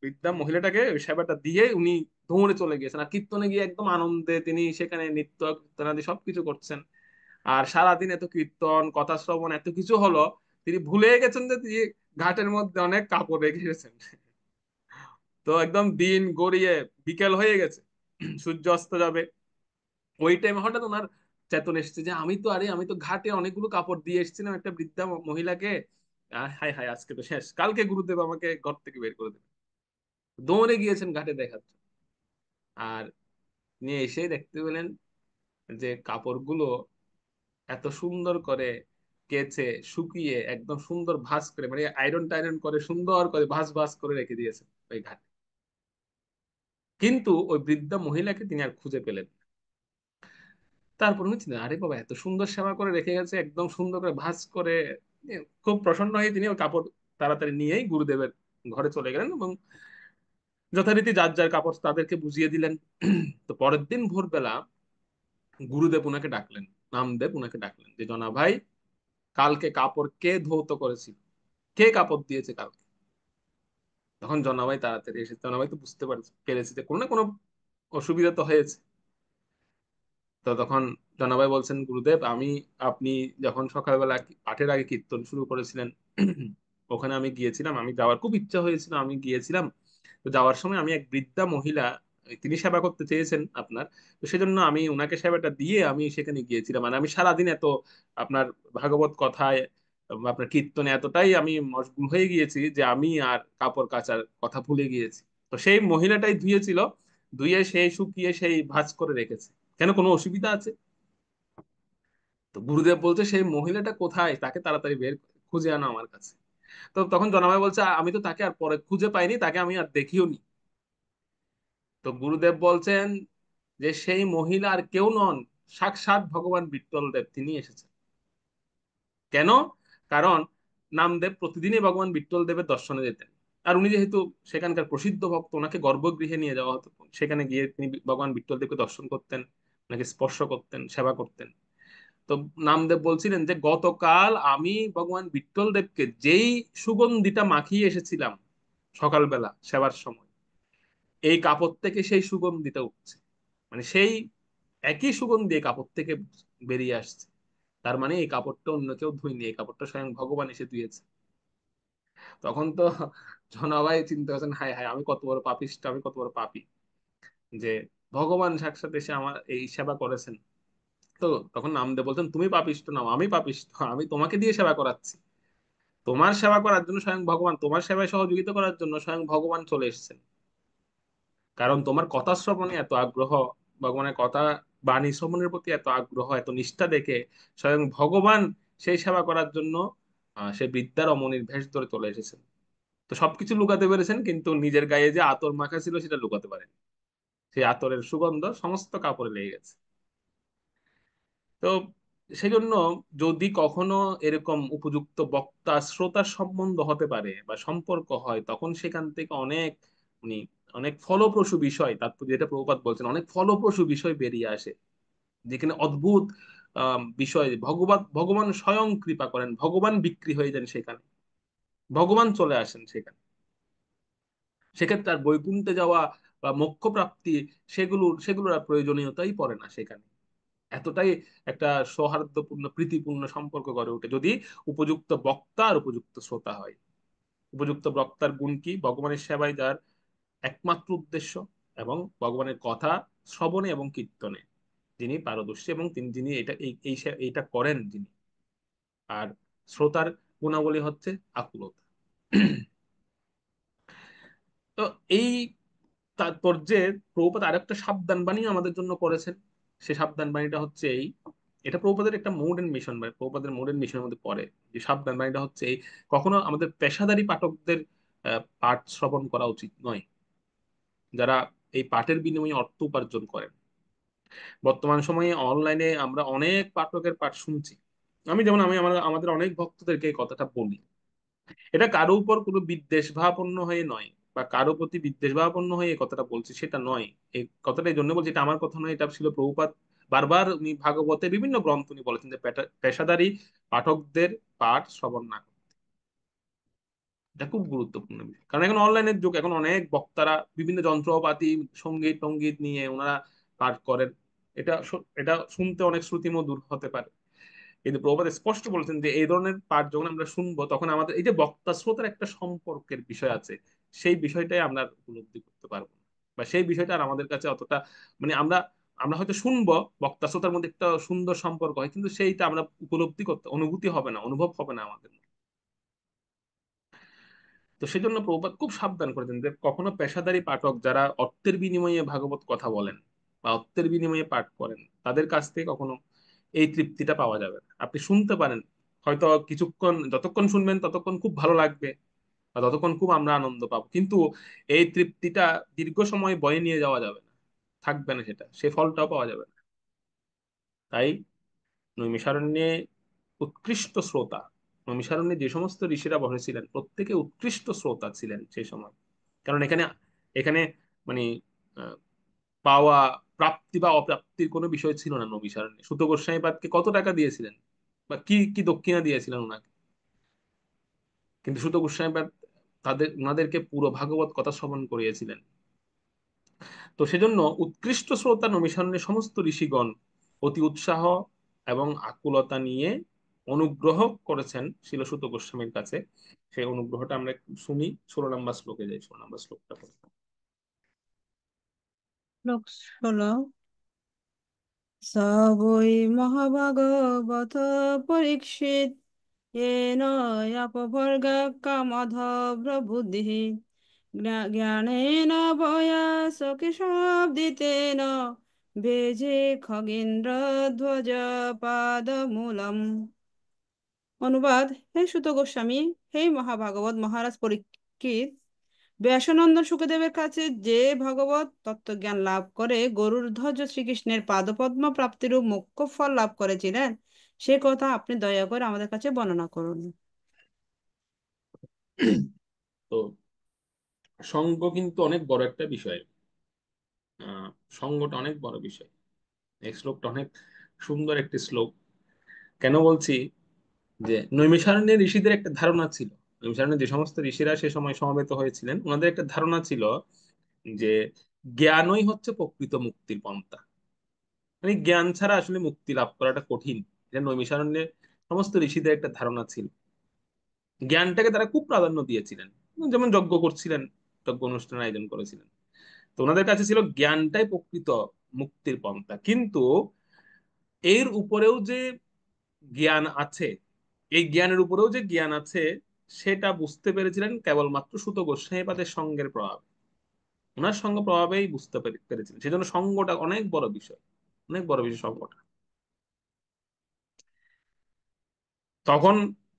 বৃদ্ধা মহিলাটাকে ওই সেবাটা দিয়ে উনি দৌড়ে চলে গিয়েছেন, আর কীর্তনে গিয়ে একদম আনন্দে তিনি সেখানে নৃত্য কীর্তনাদি সবকিছু করছেন। আর সারাদিন এত কীর্তন কথা শ্রবণ এত কিছু হলো, তিনি ভুলে গেছেন যে তিনি ঘাটের মধ্যে অনেক কাপড় রেখে গেছেন। তো একদম দিন গড়িয়ে বিকেল হয়ে গেছে, সূর্য অস্ত যাবে। ওই টাইমে হঠাৎ ওনার চেতন এসেছে যে আমি তো, আরে আমি তো ঘাটে অনেকগুলো কাপড় দিয়ে এসেছিলাম একটা বৃদ্ধা মহিলাকে, হাই হাই আজকে তো শেষ, কালকে গুরুদেব আমাকে ঘর থেকে বের করে দেবে। দৌড়ে গিয়েছেন ঘাটে দেখার জন্য। আর নিয়ে এসে দেখতে পেলেন যে কাপড়গুলো এত সুন্দর করে কেচে শুকিয়ে একদম সুন্দর ভাঁজ করে, মানে আয়রন টাইরন করে সুন্দর করে ভাঁজ ভাঁজ করে রেখে দিয়েছেন ওই ঘাটে। কিন্তু ওই বৃদ্ধা মহিলাকে তিনি আর খুঁজে পেলেন না। তারপর হচ্ছে না, আরে বাবা এত সুন্দর সেবা করে রেখে গেছে একদম সুন্দর করে ভাঁজ করে, খুব প্রসন্ন হয়ে তিনি ওই কাপড় তাড়াতাড়ি নিয়েই গুরুদেবের ঘরে চলে গেলেন এবং যথারীতি যার যার কাপড় তাদেরকে বুঝিয়ে দিলেন। তো পরের দিন ভোরবেলা গুরুদেব উনাকে ডাকলেন, নামদেব উনাকে ডাকলেন যে জনা ভাই, কালকে কাপড় কে ধৌত করেছিল, কে কাপড় দিয়েছে কালকে? তখন জনাভাই তাড়াতাড়ি এসে, জনাভাই তো বুঝতে পেরেছে যে কোনো না কোনো অসুবিধা তো হয়েছে। তো তখন জনাভাই বলছেন, গুরুদেব আমি, আপনি যখন সকালবেলা পাঠের আগে কীর্তন শুরু করেছিলেন, ওখানে আমি গিয়েছিলাম, আমি যাওয়ার খুব ইচ্ছা হয়েছিল, আমি গিয়েছিলাম। তো যাওয়ার সময় আমি এক বৃদ্ধা মহিলা, তিনি সেবা করতে চেয়েছেন আপনার, তো সেজন্য আমি ওনাকে সেবাটা দিয়ে আমি সেখানে গিয়েছিলাম। মানে আমি সারাদিন এত আপনার ভাগবত কথায় আপনার কীর্তনে এতটাই আমি মশগুল হয়ে গিয়েছি যে আমি আর কাপড় কাচার কথা ভুলে গিয়েছি। তো সেই মহিলাটাই ধুয়েছিল, ধুয়ে সেই শুকিয়ে সেই ভাঁজ করে রেখেছে। কেন, কোনো অসুবিধা আছে? তো গুরুদেব বলছে সেই মহিলাটা কোথায়, তাকে তাড়াতাড়ি খুঁজে আনো আমার কাছে। তো তখন জনাবাই বলছে, আমি তো তাকে আর পরে খুঁজে পাইনি, তাকে আমি আর দেখিও নি। তো গুরুদেব বলছেন যে সেই মহিলা আর কেউ নন, সাক্ষাৎ ভগবান বিট্টল দেব, তিনি এসেছেন। কেন? কারণ নামদেব প্রতিদিনই ভগবান বিট্টল দেবের দর্শনে যেতেন। আর উনি যেহেতু সেখানকার প্রসিদ্ধ ভক্ত, ওনাকে গর্ভগৃহে নিয়ে যাওয়া হতো, সেখানে গিয়ে তিনি ভগবান বিট্টল দেবকে দর্শন করতেন, ওনাকে স্পর্শ করতেন, সেবা করতেন। তো নামদেব বলছিলেন যে গতকাল আমি ভগবান বিট্টল দেবকে যেই সুগন্ধিটা মাখিয়ে এসেছিলাম সকালবেলা সেবার সময়, এই কাপড় থেকে সেই সুগন্ধিটা উঠছে। মানে সেই একই সুগন্ধি এই কাপড় থেকে বেরিয়ে আসছে। তার মানে এই কাপড়টা অন্য কেউ ধুয়নি, এই কাপড়টা স্বয়ং ভগবান এসে ধুয়েছে। তখন তো জনাবাই চিন্তা করছেন, হায় হায়, আমি কত বড় পাপিষ্ঠ, আমি কত বড় পাপী, যে ভগবান সাক্ষাৎ এসে আমার এই সেবা করেছেন। তো তখন নামদেব বলছেন, তুমি পাপিষ্ঠ নাও, আমি পাপিষ্ঠ, আমি তোমাকে দিয়ে সেবা করাচ্ছি। তোমার সেবা করার জন্য স্বয়ং ভগবান, তোমার সেবায় সহযোগিতা করার জন্য স্বয়ং ভগবান চলে এসেছেন। কারণ তোমার কথা শ্রবণে এত আগ্রহ, ভগবানের কথা বাণী শ্রবণের প্রতি এত আগ্রহ, এত নিষ্ঠা দেখে স্বয়ং ভগবান সেই সেবা করার জন্য সে বৃদ্ধার অমনির ভেষ ধরে চলে এসেছেন। তো সবকিছু লুকাতে পেরেছেন, কিন্তু নিজের গায়ে যে আতর মাখা ছিল সেটা লুকাতে পারেন। সেই আতরের সুগন্ধ সমস্ত কাপড়ে লেগে গেছে। তো সেই জন্য যদি কখনো এরকম উপযুক্ত বক্তা শ্রোতার সম্বন্ধ হতে পারে বা সম্পর্ক হয়, তখন সেখান থেকে অনেক উনি অনেক ফলপ্রসূ বিষয়, তারপর যেটা প্রভুপাদ বলছেন, অনেক ফলপ্রসূ বিষয় বেরিয়ে আসে, যেখানে অদ্ভুত বিষয়, ভগবান স্বয়ং কৃপা করেন, ভগবান বিক্রি হয়ে যান সেখানে, ভগবান চলে আসেন সেখানে। সেক্ষেত্রে আর বৈকুণ্ঠে যাওয়া বা মোক্ষ প্রাপ্তি, সেগুলোর আর প্রয়োজনীয়তাই পড়ে না সেখানে। এতটাই একটা সৌহার্দ্যপূর্ণ প্রীতিপূর্ণ সম্পর্ক গড়ে ওঠে যদি উপযুক্ত বক্তা আর উপযুক্ত শ্রোতা হয়। উপযুক্ত বক্তার গুণ কি? ভগবানের সেবায় যার একমাত্র উদ্দেশ্য, এবং ভগবানের কথা শ্রবণে এবং কীর্তনে যিনি পারদর্শী, এবং তিনি যিনি এইটা করেন যিনি। আর শ্রোতার গুণাবলী হচ্ছে আকুলতা। তো এই তাৎপর্যে প্রভুপাদ আরেকটা সাবধান বাণী আমাদের জন্য করেছেন। সেই সাবধান বাণীটা হচ্ছে এই, এটা প্রভুপাদের একটা মোড এন্ড মিশন, মানে প্রভুপাদের মোড এন্ড মিশনের মধ্যে পড়ে। যে সাবধান বাণীটা হচ্ছে এই, কখনো আমাদের পেশাদারী পাঠকদের পাঠ শ্রবণ করা উচিত নয়, যারা এই পাঠের বিনিময়ে অর্থ উপার্জন করেন। বর্তমান সময়ে অনলাইনে আমরা অনেক পাঠকের পাঠ শুনছি। আমি যেমন, আমাদের অনেক ভক্তদেরকে এই কথাটা বলি, এটা কারো উপর কোনো বিদ্বেষ ভাবাপন্ন হয়ে নয়, বা কারো প্রতি বিদ্বেষ ভাবাপন্ন হয়ে এই কথাটা বলছি সেটা নয়। এই কথাটা এই জন্য বলছি, এটা আমার কথা নয়, এটা ছিল প্রভুপাদ বারবার উনি ভাগবতে বিভিন্ন গ্রন্থ উনি বলেছেন যে পেশাদারী পাঠকদের পাঠ শ্রবণ না করতে। এটা খুব গুরুত্বপূর্ণ বিষয়, কারণ এখন অনলাইনের যুগ, এখন অনেক বক্তারা বিভিন্ন যন্ত্রপাতি সঙ্গীত টঙ্গীত নিয়ে ওনারা পাঠ করেন। এটা শুনতে অনেক শ্রুতিমধুর হতে পারে, কিন্তু প্রভুপাদ স্পষ্ট বলেছেন যে এই ধরনের পাঠ যখন আমরা শুনবো, তখন আমাদের এই যে বক্তা শ্রোতার একটা সম্পর্কের বিষয় আছে, সেই বিষয়টাই আমরা উপলব্ধি করতে পারবো না, বা সেই বিষয়টা আর আমাদের কাছে অতটা, মানে আমরা আমরা হয়তো শুনবো, বক্তা শ্রোতার মধ্যে একটা সুন্দর সম্পর্ক হয়, কিন্তু সেইটা আমরা উপলব্ধি করতে, অনুভূতি হবে না, অনুভব হবে না আমাদের। তো সেজন্য প্রভুপাদ খুব সাবধান করেছেন যে কখনো পেশাদারী পাঠক যারা অর্থের বিনিময়ে ভাগবত কথা বলেন বা অর্থের বিনিময়ে পাঠ করেন, তাদের কাছ থেকে কখনো এই তৃপ্তিটা পাওয়া যাবে না। আপনি শুনতে পারেন, হয়তো কিছুক্ষণ, যতক্ষণ শুনবেন ততক্ষণ খুব ভালো লাগবে, বা ততক্ষণ খুব আমরা আনন্দ পাবো, কিন্তু এই তৃপ্তিটা দীর্ঘ সময় বয়ে নিয়ে যাওয়া যাবে না, থাকবে না, সেটা সে ফলটাও পাওয়া যাবে না। তাই নৈমিষারণ্যে উৎকৃষ্ট শ্রোতা, নৈমিষারণ্যে যে সমস্ত ঋষিরা বসেছিলেন প্রত্যেকে উৎকৃষ্ট শ্রোতা ছিলেন সেই সময়। কারণ এখানে এখানে মানে আহ, পাওয়া, প্রাপ্তি বা অপ্রাপ্তির কোনো বিষয় ছিল না নবিসারণ্যে। সুত গোস্বামীপাদকে কত টাকা দিয়েছিলেন বা কি কি দক্ষিণা দিয়েছিলেন ওনাকে, কিন্তু সুত গোস্বামীপাদ ওনাদেরকে পুরো ভাগবত কথা শ্রবণ করিয়েছিলেন। তো সেজন্য উৎকৃষ্ট শ্রোতা নমিশনের সমস্ত ঋষিগণ অতি উৎসাহ এবং আকুলতা নিয়ে অনুগ্রহ করেছেন শিলসুত গোস্বামীর কাছে। সেই অনুগ্রহটা আমরা একটু শুনি। 16 নম্বর শ্লোকে যাই, 16 নম্বর শ্লোকটা পড়ি। শ্লোক 16। स वै महाभागवत परीक्षित येन अपवर्गकामधव्रबुद्धिः ज्ञानेन वयसकिशाब्दितेन भेजे खगेन्द्रध्वज पादमूलम्। অনুবাদ: হে সুত গোস্বামী, হে মহাভাগবত মহারাজ পরীক্ষিত, ব্যাসানন্দ সুখদেবের কাছে যে ভগবত তত্ত্বজ্ঞান লাভ করে গরুড়ধ্বজ শ্রীকৃষ্ণের পাদপদ্ম প্রাপ্তিরূপ মোক্ষ ফল লাভ করেছিলেন, সে কথা আপনি দয়া করে আমাদের কাছে বর্ণনা করুন। তো সঙ্গ কিন্তু অনেক বড় একটা বিষয়। সঙ্গটা অনেক বড় বিষয়। এই শ্লোকটা অনেক সুন্দর একটি শ্লোক। কেন বলছি, যে নৈমিষারণ্যের ঋষিদের একটা ধারণা ছিল, নৈমিষারণ্যের যে সমস্ত ঋষিরা সে সময় সমবেত হয়েছিলেন, ওনাদের একটা ধারণা ছিল যে জ্ঞানই হচ্ছে প্রকৃত মুক্তির পন্থা। মানে জ্ঞান ছাড়া আসলে মুক্তি লাভ করাটা কঠিন। এটা নৈমিষারণ্যের সমস্ত ঋষিদের একটা ধারণা ছিল। জ্ঞানটাকে তারা খুব প্রাধান্য দিয়েছিলেন, যেমন যজ্ঞ করছিলেন, যজ্ঞ অনুষ্ঠান আয়োজন করেছিলেন। তো ওনাদের কাছে ছিল জ্ঞানটাই প্রকৃত মুক্তির পন্থা। কিন্তু এর উপরেও যে জ্ঞান আছে, এই জ্ঞানের উপরেও যে জ্ঞান আছে, সেটা বুঝতে পেরেছিলেন কেবলমাত্র সুত গোস্বামীপাদের সঙ্গের প্রভাব। ওনার সঙ্গ প্রভাবেই বুঝতে পেরেছিলেন। সেজন্য সঙ্গটা অনেক বড় বিষয়, অনেক বড় বিষয় সঙ্গটা। তখন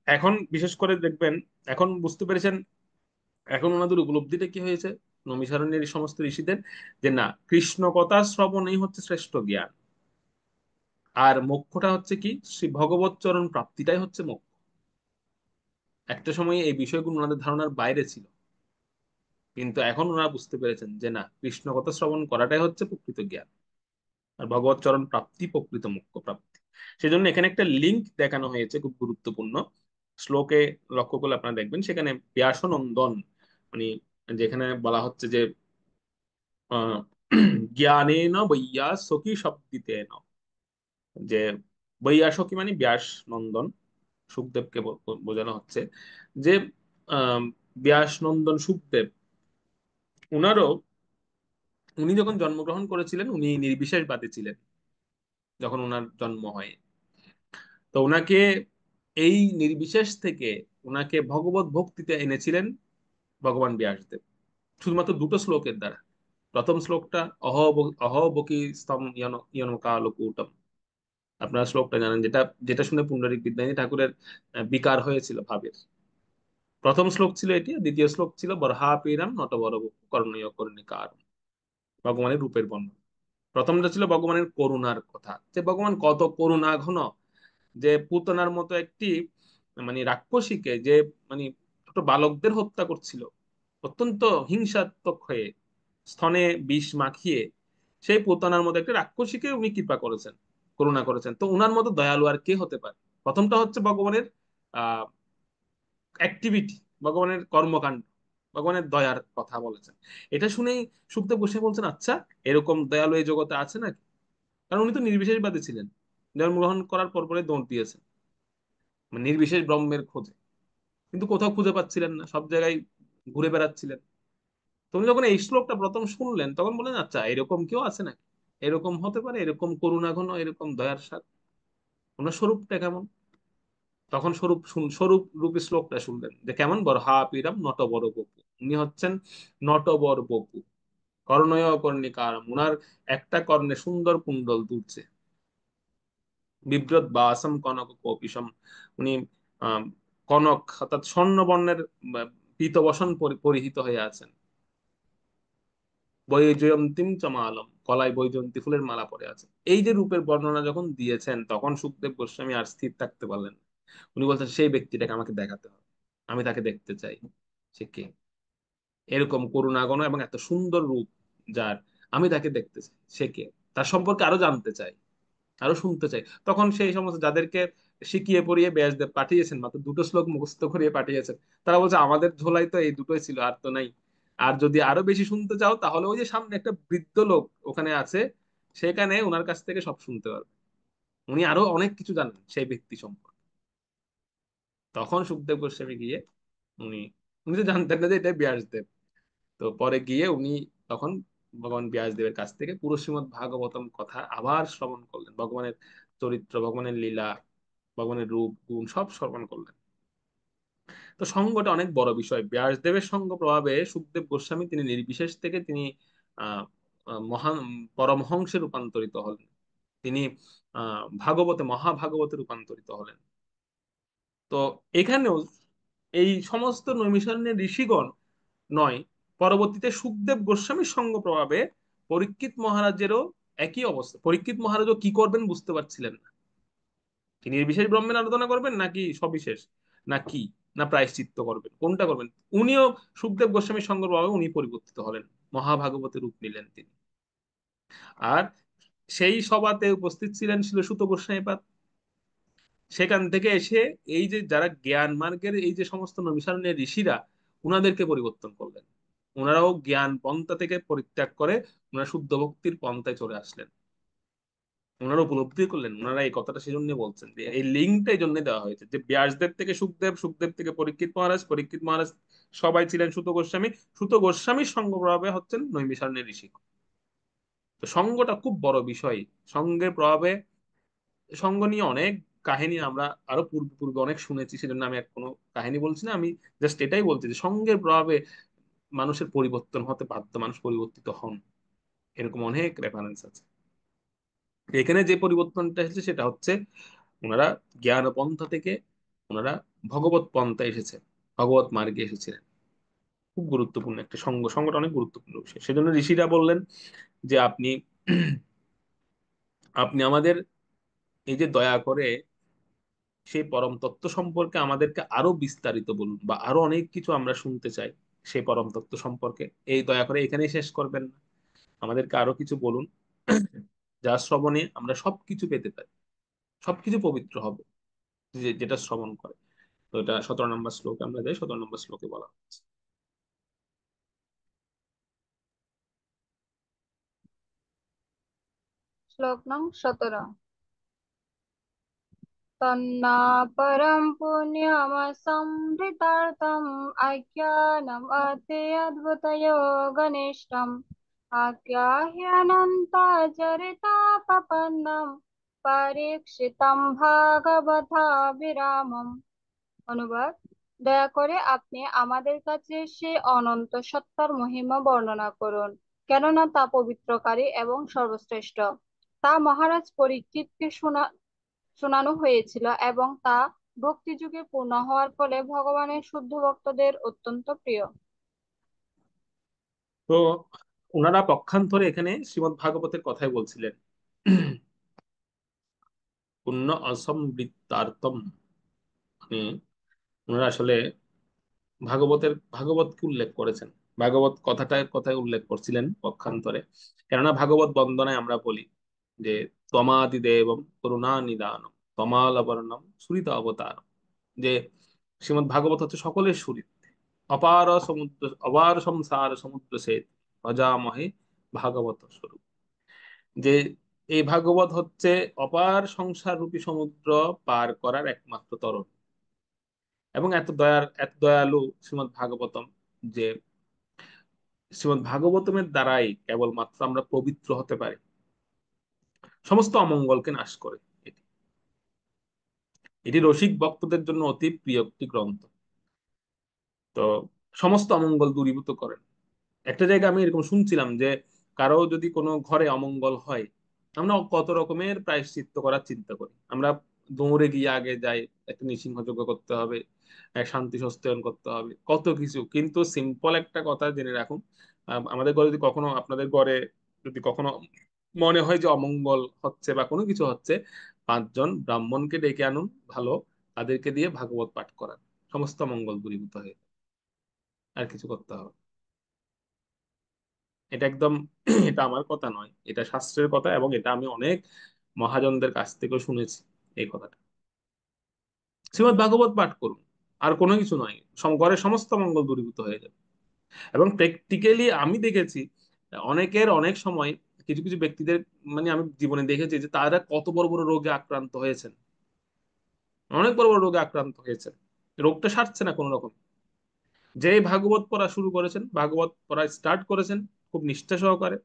এখন বিশেষ করে দেখবেন, এখন বুঝতে পেরেছেন, এখন ওনাদের উপলব্ধিটা কি হয়েছে নমিসারণ্যের এই সমস্ত ঋষিদের, যে না, কৃষ্ণ কথা শ্রবণই হচ্ছে শ্রেষ্ঠ জ্ঞান। আর মোক্ষটা হচ্ছে কি, শ্রী ভগবত চরণ প্রাপ্তিটাই হচ্ছে মোক্ষ। একটা সময় এই বিষয়গুলো ওনাদের ধারণার বাইরে ছিল, কিন্তু এখন ওনারা বুঝতে পেরেছেন যে না, কৃষ্ণ কথা শ্রবণ করাটাই হচ্ছে প্রকৃত জ্ঞান, আর ভগবত চরণ প্রাপ্তি প্রকৃত মুখ্য প্রাপ্তি। সেজন্য এখানে একটা লিঙ্ক দেখানো হয়েছে খুব গুরুত্বপূর্ণ। শ্লোকে লক্ষ্য করলে আপনারা দেখবেন, সেখানে ব্যাসনন্দন, মানে যেখানে বলা হচ্ছে যে আহ, জ্ঞানেন বৈয়াসকি শব্দিতেন, যে বৈয়াসকি মানে ব্যাস নন্দন, সুখদেবকে বোঝানো হচ্ছে যে আহ ব্যাস নন্দন সুখদেব, উনারও, উনি যখন জন্মগ্রহণ করেছিলেন উনি নির্বিশেষবাদী ছিলেন যখন ওনার জন্ম হয়। তো ওনাকে এই নির্বিশেষ থেকে ওনাকে ভগবত ভক্তিতে এনেছিলেন ভগবান ব্যাসদেব, শুধুমাত্র দুটো শ্লোকের দ্বারা। প্রথম শ্লোকটা অহবকি স্তম ইয়নকালকূটম, আপনারা শ্লোকটা জানেন, যেটা যেটা শুনে পুণ্ডরিক বিদ্যায়নী ঠাকুরের বিকার হয়েছিল ভাবের। প্রথম শ্লোক ছিল এটি, আর দ্বিতীয় শ্লোক ছিল বরহাপীরাম নটবর করণীয় কর্ণিকার, ভগবানের রূপের বর্ণনা। প্রথমটা ছিল ভগবানের করুণার কথা, যে ভগবান কত করুণা ঘন, যে পুতনার মতো একটি মানে রাক্ষসীকে, যে মানে ছোট বালকদের হত্যা করছিল অত্যন্ত হিংসাত্মক হয়ে, স্তনে বিষ মাখিয়ে, সেই পুতনার মতো একটা রাক্ষসীকে উনি কৃপা করেছেন, করুণা করেছেন। তো উনার মতো দয়ালু আর কে হতে পারে। প্রথমটা হচ্ছে ভগবানের আহ অ্যাক্টিভিটি, ভগবানের কর্মকাণ্ড, ভগবানের দয়ার কথা বলেছেন। এটা শুনেই সুখদেব গোস্বামী বলছেন, আচ্ছা, এরকম দয়ালু এই জগতে আছে নাকি। কারণ উনি তো নির্বিশেষবাদী ছিলেন, জন্মগ্রহণ করার পর পরে দৌড় দিয়েছেন মানে নির্বিশেষ ব্রহ্মের খোঁজে, কিন্তু কোথাও খুঁজে পাচ্ছিলেন না, সব জায়গায় ঘুরে বেড়াচ্ছিলেন। তুমি যখন এই শ্লোকটা প্রথম শুনলেন তখন বললেন, আচ্ছা, এরকম কেউ আছে নাকি, এরকম হতে পারে, এরকম করুণা ঘন, এরকম দয়ার সাথে ওনার স্বরূপটা কেমন। তখন স্বরূপ রূপী শ্লোকটা শুনলেন, যে কেমন, বরহা পিরাম নটবর বপু, উনি হচ্ছেন নটবর বপু, কর্ণয় কর্ণিকার, উনার একটা কর্ণে সুন্দর কুণ্ডল দুলছে, বিব্রত বাসম কনক কপিসম, উনি আহ কনক অর্থাৎ স্বর্ণবর্ণের পীতবসন পরিহিত হয়ে আছেন, বৈজয়ন্তীম চমালম, গলায় বৈজয়ন্তী ফুলের মালা পরে আছে। এই যে রূপের বর্ণনা যখন দিয়েছেন, তখন সুখদেব গোস্বামী আর স্থির থাকতে পারলেন না। উনি বলছেন, সেই ব্যক্তিটাকে আমাকে দেখাতে হবে, আমি তাকে দেখতে চাই। সে কে, এরকম করুণাগণ এবং এত সুন্দর রূপ যার, আমি তাকে দেখতে চাই, সে কে। তার সম্পর্কে আরো জানতে চাই, আরো শুনতে চাই। তখন সেই সমস্ত যাদেরকে শিখিয়ে পড়িয়ে ব্যাসদেব পাঠিয়েছেন, মাত্র দুটো শ্লোক মুখস্থ করিয়ে পাঠিয়েছেন, তারা বলছে আমাদের ঝোলাই তো এই দুটোই ছিল, আর তো নাই। আর যদি আরো বেশি শুনতে চাও তাহলে ওই যে সামনে একটা বৃদ্ধ লোক ওখানে আছে, সেখানে ওনার কাছ থেকে সব শুনতে পারবে, উনি আরো অনেক কিছু জানেন সেই ব্যক্তি সম্পর্কে। তখন সুখদেব গোস্বামী গিয়ে উনি উনি তো জানতেন না যে এটা ব্যাসদেব। তো পরে গিয়ে উনি তখন ভগবান ব্যাসদেবের কাছ থেকে পুরো শ্রীমদ্ ভাগবতম কথা আবার শ্রবণ করলেন, ভগবানের চরিত্র, ভগবানের লীলা, ভগবানের রূপ গুণ সব শ্রবণ করলেন। তো সঙ্গটা অনেক বড় বিষয়। ব্যাসদেবের সঙ্গ প্রভাবে সুখদেব গোস্বামী তিনি নির্বিশেষ থেকে তিনি আহ মহান পরমহংসে রূপান্তরিত হলেন, তিনি ভাগবতে মহাভাগবতে রূপান্তরিত হলেন। তো এখানেও এই সমস্ত নৈমিষারণ্যের ঋষিগণ নয়, পরবর্তীতে সুখদেব গোস্বামীর সঙ্গ প্রভাবে পরীক্ষিত মহারাজেরও একই অবস্থা। পরীক্ষিত মহারাজও কি করবেন বুঝতে পারছিলেন না, কি নির্বিশেষ ব্রহ্মের আরাধনা করবেন নাকি সবিশেষ, না কি, না প্রায়শ্চিত্ত করবেন, কোনটা করবেন। উনিও সুখদেব গোস্বামীর সঙ্গ প্রভাবে উনি পরিবর্তিত হলেন, মহাভাগবতের রূপ নিলেন তিনি। আর সেই সভাতে উপস্থিত ছিলেন ছিল সুত গোস্বামীপাদ। সেখান থেকে এসে এই যে যারা জ্ঞান মার্গের এই যে সমস্ত নৈমিষারণ্যের ঋষিরা, উনাদেরকে পরিবর্তন করলেন। ওনারাও জ্ঞান পন্থা থেকে পরিত্যাগ করে ওনারা শুদ্ধ ভক্তির পন্থায় চলে আসলেন। ওনারা উপলব্ধি করলেন, ওনারা এই কথাটা সেজন্য বলছেন যে এই লিঙ্কটা এই জন্য দেওয়া হয়েছে যে ব্যাসদেব থেকে সুখদেব, সুখদেব থেকে পরীক্ষিত মহারাজ, পরীক্ষিত মহারাজ সবাই ছিলেন সুত গোস্বামী, সুত গোস্বামীর সঙ্গ প্রভাবে হচ্ছেন নৈমিষারণ্যের ঋষি। তো সঙ্গটা খুব বড় বিষয়। সঙ্গের প্রভাবে, সঙ্গ নিয়ে অনেক কাহিনী আমরা আরো পূর্বে পূর্বে অনেক শুনেছি, সেজন্য আমি আর কোনো কাহিনী বলছি না। আমি জাস্ট এটাই বলছি যে সঙ্গের প্রভাবে মানুষের পরিবর্তন হতে বাধ্য, মানুষ পরিবর্তিত হন, এরকম অনেক রেফারেন্স আছে। এখানে যে পরিবর্তনটা এসেছে সেটা হচ্ছে ওনারা জ্ঞান পন্থা থেকে ওনারা ভগবত পন্থা এসেছে, ভগবত মার্গে এসেছিলেন। খুব গুরুত্বপূর্ণ একটা সঙ্গ, সঙ্গটা অনেক গুরুত্বপূর্ণ বিষয়। সেজন্য ঋষিরা বললেন যে আপনি আপনি আমাদের এই যে দয়া করে সেই পরম তত্ত্ব সম্পর্কে আমাদেরকে আরো বিস্তারিত বলুন, বা আরো অনেক কিছু আমরা শুনতে চাই সেই পরম তত্ত্ব সম্পর্কে। এই দয়া করে এখানেই শেষ করবেন না, আমাদেরকে আরো কিছু বলুন, যা শ্রবণে আমরা সবকিছু পেতে পারি, সবকিছু পবিত্র হবে যেটা শ্রবণ করে। তো এটা 17 নম্বর শ্লোকে আমরা যাই, 17 নম্বর শ্লোকে বলা হচ্ছে। শ্লোক নং 17। তন্নাপরম পুণ্যমসম্ভৃতার্থম আখ্যানম অতি অদ্ভুতয়োগনিষ্ঠম আখ্যাহ্যানন্তচরিতাপন্নম পরীক্ষিতম ভাগবতাভিরামম। অনুবাদ: দয়া করে আপনি আমাদের কাছে সেই অনন্ত সত্তার মহিমা বর্ণনা করুন, কেননা তা পবিত্রকারী এবং সর্বশ্রেষ্ঠ। তা মহারাজ পরীক্ষিতকে শোনানো হয়েছিল এবং তা ভক্তিযুগে পূর্ণ হওয়ার ফলে ভগবানের শুদ্ধ ভক্তদের অত্যন্ত প্রিয়। তো ওনারা পক্ষান্তরে এখানে শ্রীমদ্ ভাগবতের কথাই বলছিলেন। পুণ্য অসম্বৃত্তার্থম, মানে ওনারা আসলে ভাগবতকে উল্লেখ করেছেন, ভাগবত কথাটার কথাই উল্লেখ করছিলেন পক্ষান্তরে। কেননা ভাগবত বন্দনায় আমরা বলি যে ত্বমাদি দেবম করুণা নিদানম তমালবর্ণম সুরিত অবতার, যে শ্রীমদ্ ভাগবত হচ্ছে সকলের সুরিত, অপার সমুদ্র, অপার সংসার সমুদ্র সেত অজামহে ভাগবত স্বরূপ। যে এই ভাগবত হচ্ছে অপার সংসার রূপী সমুদ্র পার করার একমাত্র তরণ। এবং এত দয়ালু শ্রীমদ্ ভাগবতম, যে শ্রীমদ্ ভাগবতমের দ্বারাই কেবলমাত্র আমরা পবিত্র হতে পারি, সমস্ত অমঙ্গলকে নাশ করে। এটি এটি রসিক ভক্তদের জন্য অতি প্রিয় একটি গ্রন্থ। তো সমস্ত অমঙ্গল দূরীভূত করেন। একটা জায়গায় আমি এরকম শুনছিলাম যে কারো যদি কোনো ঘরে অমঙ্গল হয়, আমরা কত রকমের প্রায়শ্চিত্ত করার চিন্তা করি। আমরা দৌড়ে গিয়ে আগে যাই, একটা নৃসিংহযজ্ঞ করতে হবে, এক শান্তি সস্তায়ন করতে হবে, কত কিছু। কিন্তু সিম্পল একটা কথা জেনে রাখুন, আমাদের ঘরে যদি কখনো, আপনাদের ঘরে যদি কখনো মনে হয় যে অমঙ্গল হচ্ছে বা কোনো কিছু হচ্ছে, 5 জন ব্রাহ্মণকে ডেকে আনুন, ভালো, তাদেরকে দিয়ে ভাগবত পাঠ করান, সমস্ত মঙ্গল দূরীভূত হয়ে যাবে। আর কিছু করতে হবে। এটা একদম এটা আমার কথা নয়, এটা শাস্ত্রের কথা, এবং এটা আমি অনেক মহাজনদের কাছ থেকেও শুনেছি এই কথাটা। শ্রীমদ্ ভাগবত পাঠ করুন, আর কোনো কিছু নয়, ঘরের সমস্ত মঙ্গল দূরীভূত হয়ে যাবে। এবং প্র্যাকটিক্যালি আমি দেখেছি অনেকের অনেক সময় কিছু কিছু ব্যক্তিদের, মানে আমি জীবনে দেখেছি যে তারা কত বড় বড় রোগে আক্রান্ত হয়েছেন, অনেক বড় বড় রোগে আক্রান্ত হয়েছেন, রোগটা সারছে না কোনো রকম। যে ভাগবত পড়া শুরু করেছেন, ভাগবত পড়া স্টার্ট করেছেন খুব নিষ্ঠা সহকারে,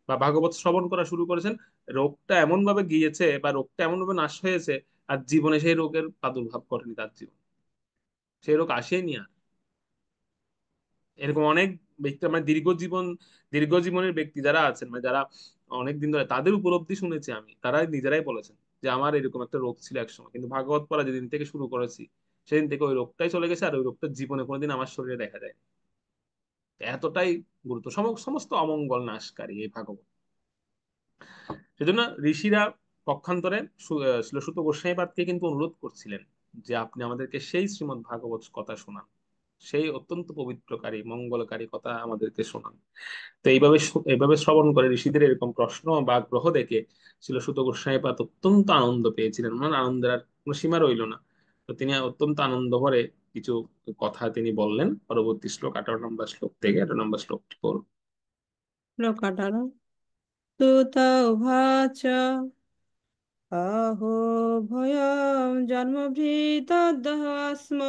বা ভাগবত শ্রবণ করা শুরু করেছেন, রোগটা এমন ভাবে গিয়েছে বা রোগটা এমন ভাবে নাশ হয়েছে, আর জীবনে সেই রোগের প্রাদুর্ভাব ঘটেনি তার জীবন, সেই রোগ আসেনি আর। এরকম অনেক ব্যক্তি, মানে দীর্ঘ জীবনের ব্যক্তি যারা আছেন, মানে যারা অনেক দিন ধরে, তাদের উপলব্ধি শুনেছি আমি, তারা নিজেরাই বলেছেন যে আমার এরকম একটা রোগ ছিল একসময়, কিন্তু ভাগবত পড়া যেদিন থেকে শুরু করেছি সেদিন থেকে ওই রোগটাই চলে গেছে, আর ওই রোগটা জীবনে কোনোদিন আমার শরীরে দেখা যায় না। এতটাই গুরুত্ব, সমস্ত অমঙ্গল নাশকারী এই ভাগবত। সেজন্য ঋষিরা পক্ষান্তরে শ্রীল গোস্বামীপাদকে কিন্তু অনুরোধ করছিলেন যে আপনি আমাদেরকে সেই শ্রীমদ্ ভাগবত কথা শোনান, সেই অত্যন্ত পবিত্রকারী মঙ্গলকারী কথা আমাদেরকে শোনান। তো এইভাবে শ্রবণ করে ঋষিদের এরকম প্রশ্ন বা আগ্রহ দেখে ছিল সুত গোস্বামীপাদ অত্যন্ত আনন্দ পেয়েছিলেন, মানে আনন্দের আর কোনো সীমা রইল না। তো তিনি অত্যন্ত আনন্দ ভরে কিছু কথা তিনি বললেন। পরবর্তী শ্লোক 18 নম্বর শ্লোক থেকে 18 নম্বর শ্লোকটি পড়ুন। লোকাটার তুত উভাচ আহো ভয়ং জন্মভৃতদ্দহ স্ম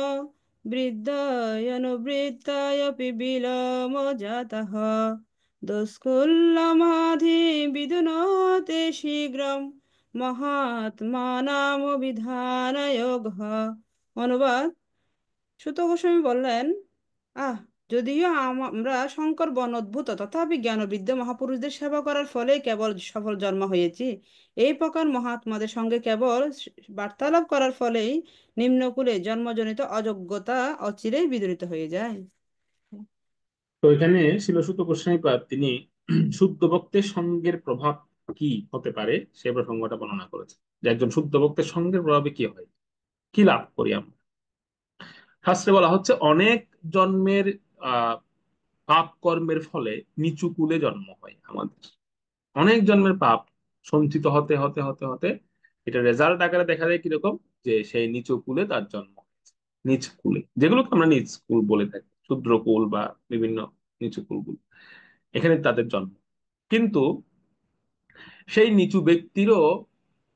বৃদ্ধয়নুবৃত্তয়পি বিলম জাতঃ দুষ্কুল্লমাধি বিদুনতে শীঘ্রম মহাত্মানামভিধানয়োগঃ। অনুবাদ: সুত গোস্বামী বললেন, আহ, যদিও আমরা শঙ্কর বনোদ্ভূত তথাপি জ্ঞানবৃদ্ধ মহাপুরুষদের সেবা করার ফলে কেবল সফল জন্ম হয়েছি। এই প্রকার মহাত্মাদের সঙ্গে কেবল বার্তালাপ করার ফলেই নিম্নকুলে জন্মজনিত অযোগ্যতা অচিরেই বিদূরিত হয়ে যায়। তো এখানে ছিল সুত গোস্বামীপাদ তিনি শুদ্ধ ভক্তের সঙ্গের প্রভাব কি হতে পারে সে প্রসঙ্গটা বর্ণনা করেছে, যে একজন শুদ্ধ ভক্তের সঙ্গের প্রভাবে কি হয়, কি লাভ করি আমরা। শাস্ত্রে বলা হচ্ছে অনেক জন্মের আহ পাপ কর্মের ফলে নিচু কুলে জন্ম হয় আমাদের, অনেক জন্মের পাপ সঞ্চিত হতে হতে হতে হতে এটা রেজাল্ট আকারে দেখা যায় কিরকম, যে সেই নিচু কুলে তার জন্ম হয়েছে। নিচ কুলে, যেগুলোকে আমরা নিচ কুল বলে থাকি, ক্ষুদ্র কুল বা বিভিন্ন নিচু কুলগুলো, এখানে তাদের জন্ম। কিন্তু সেই নিচু ব্যক্তিরও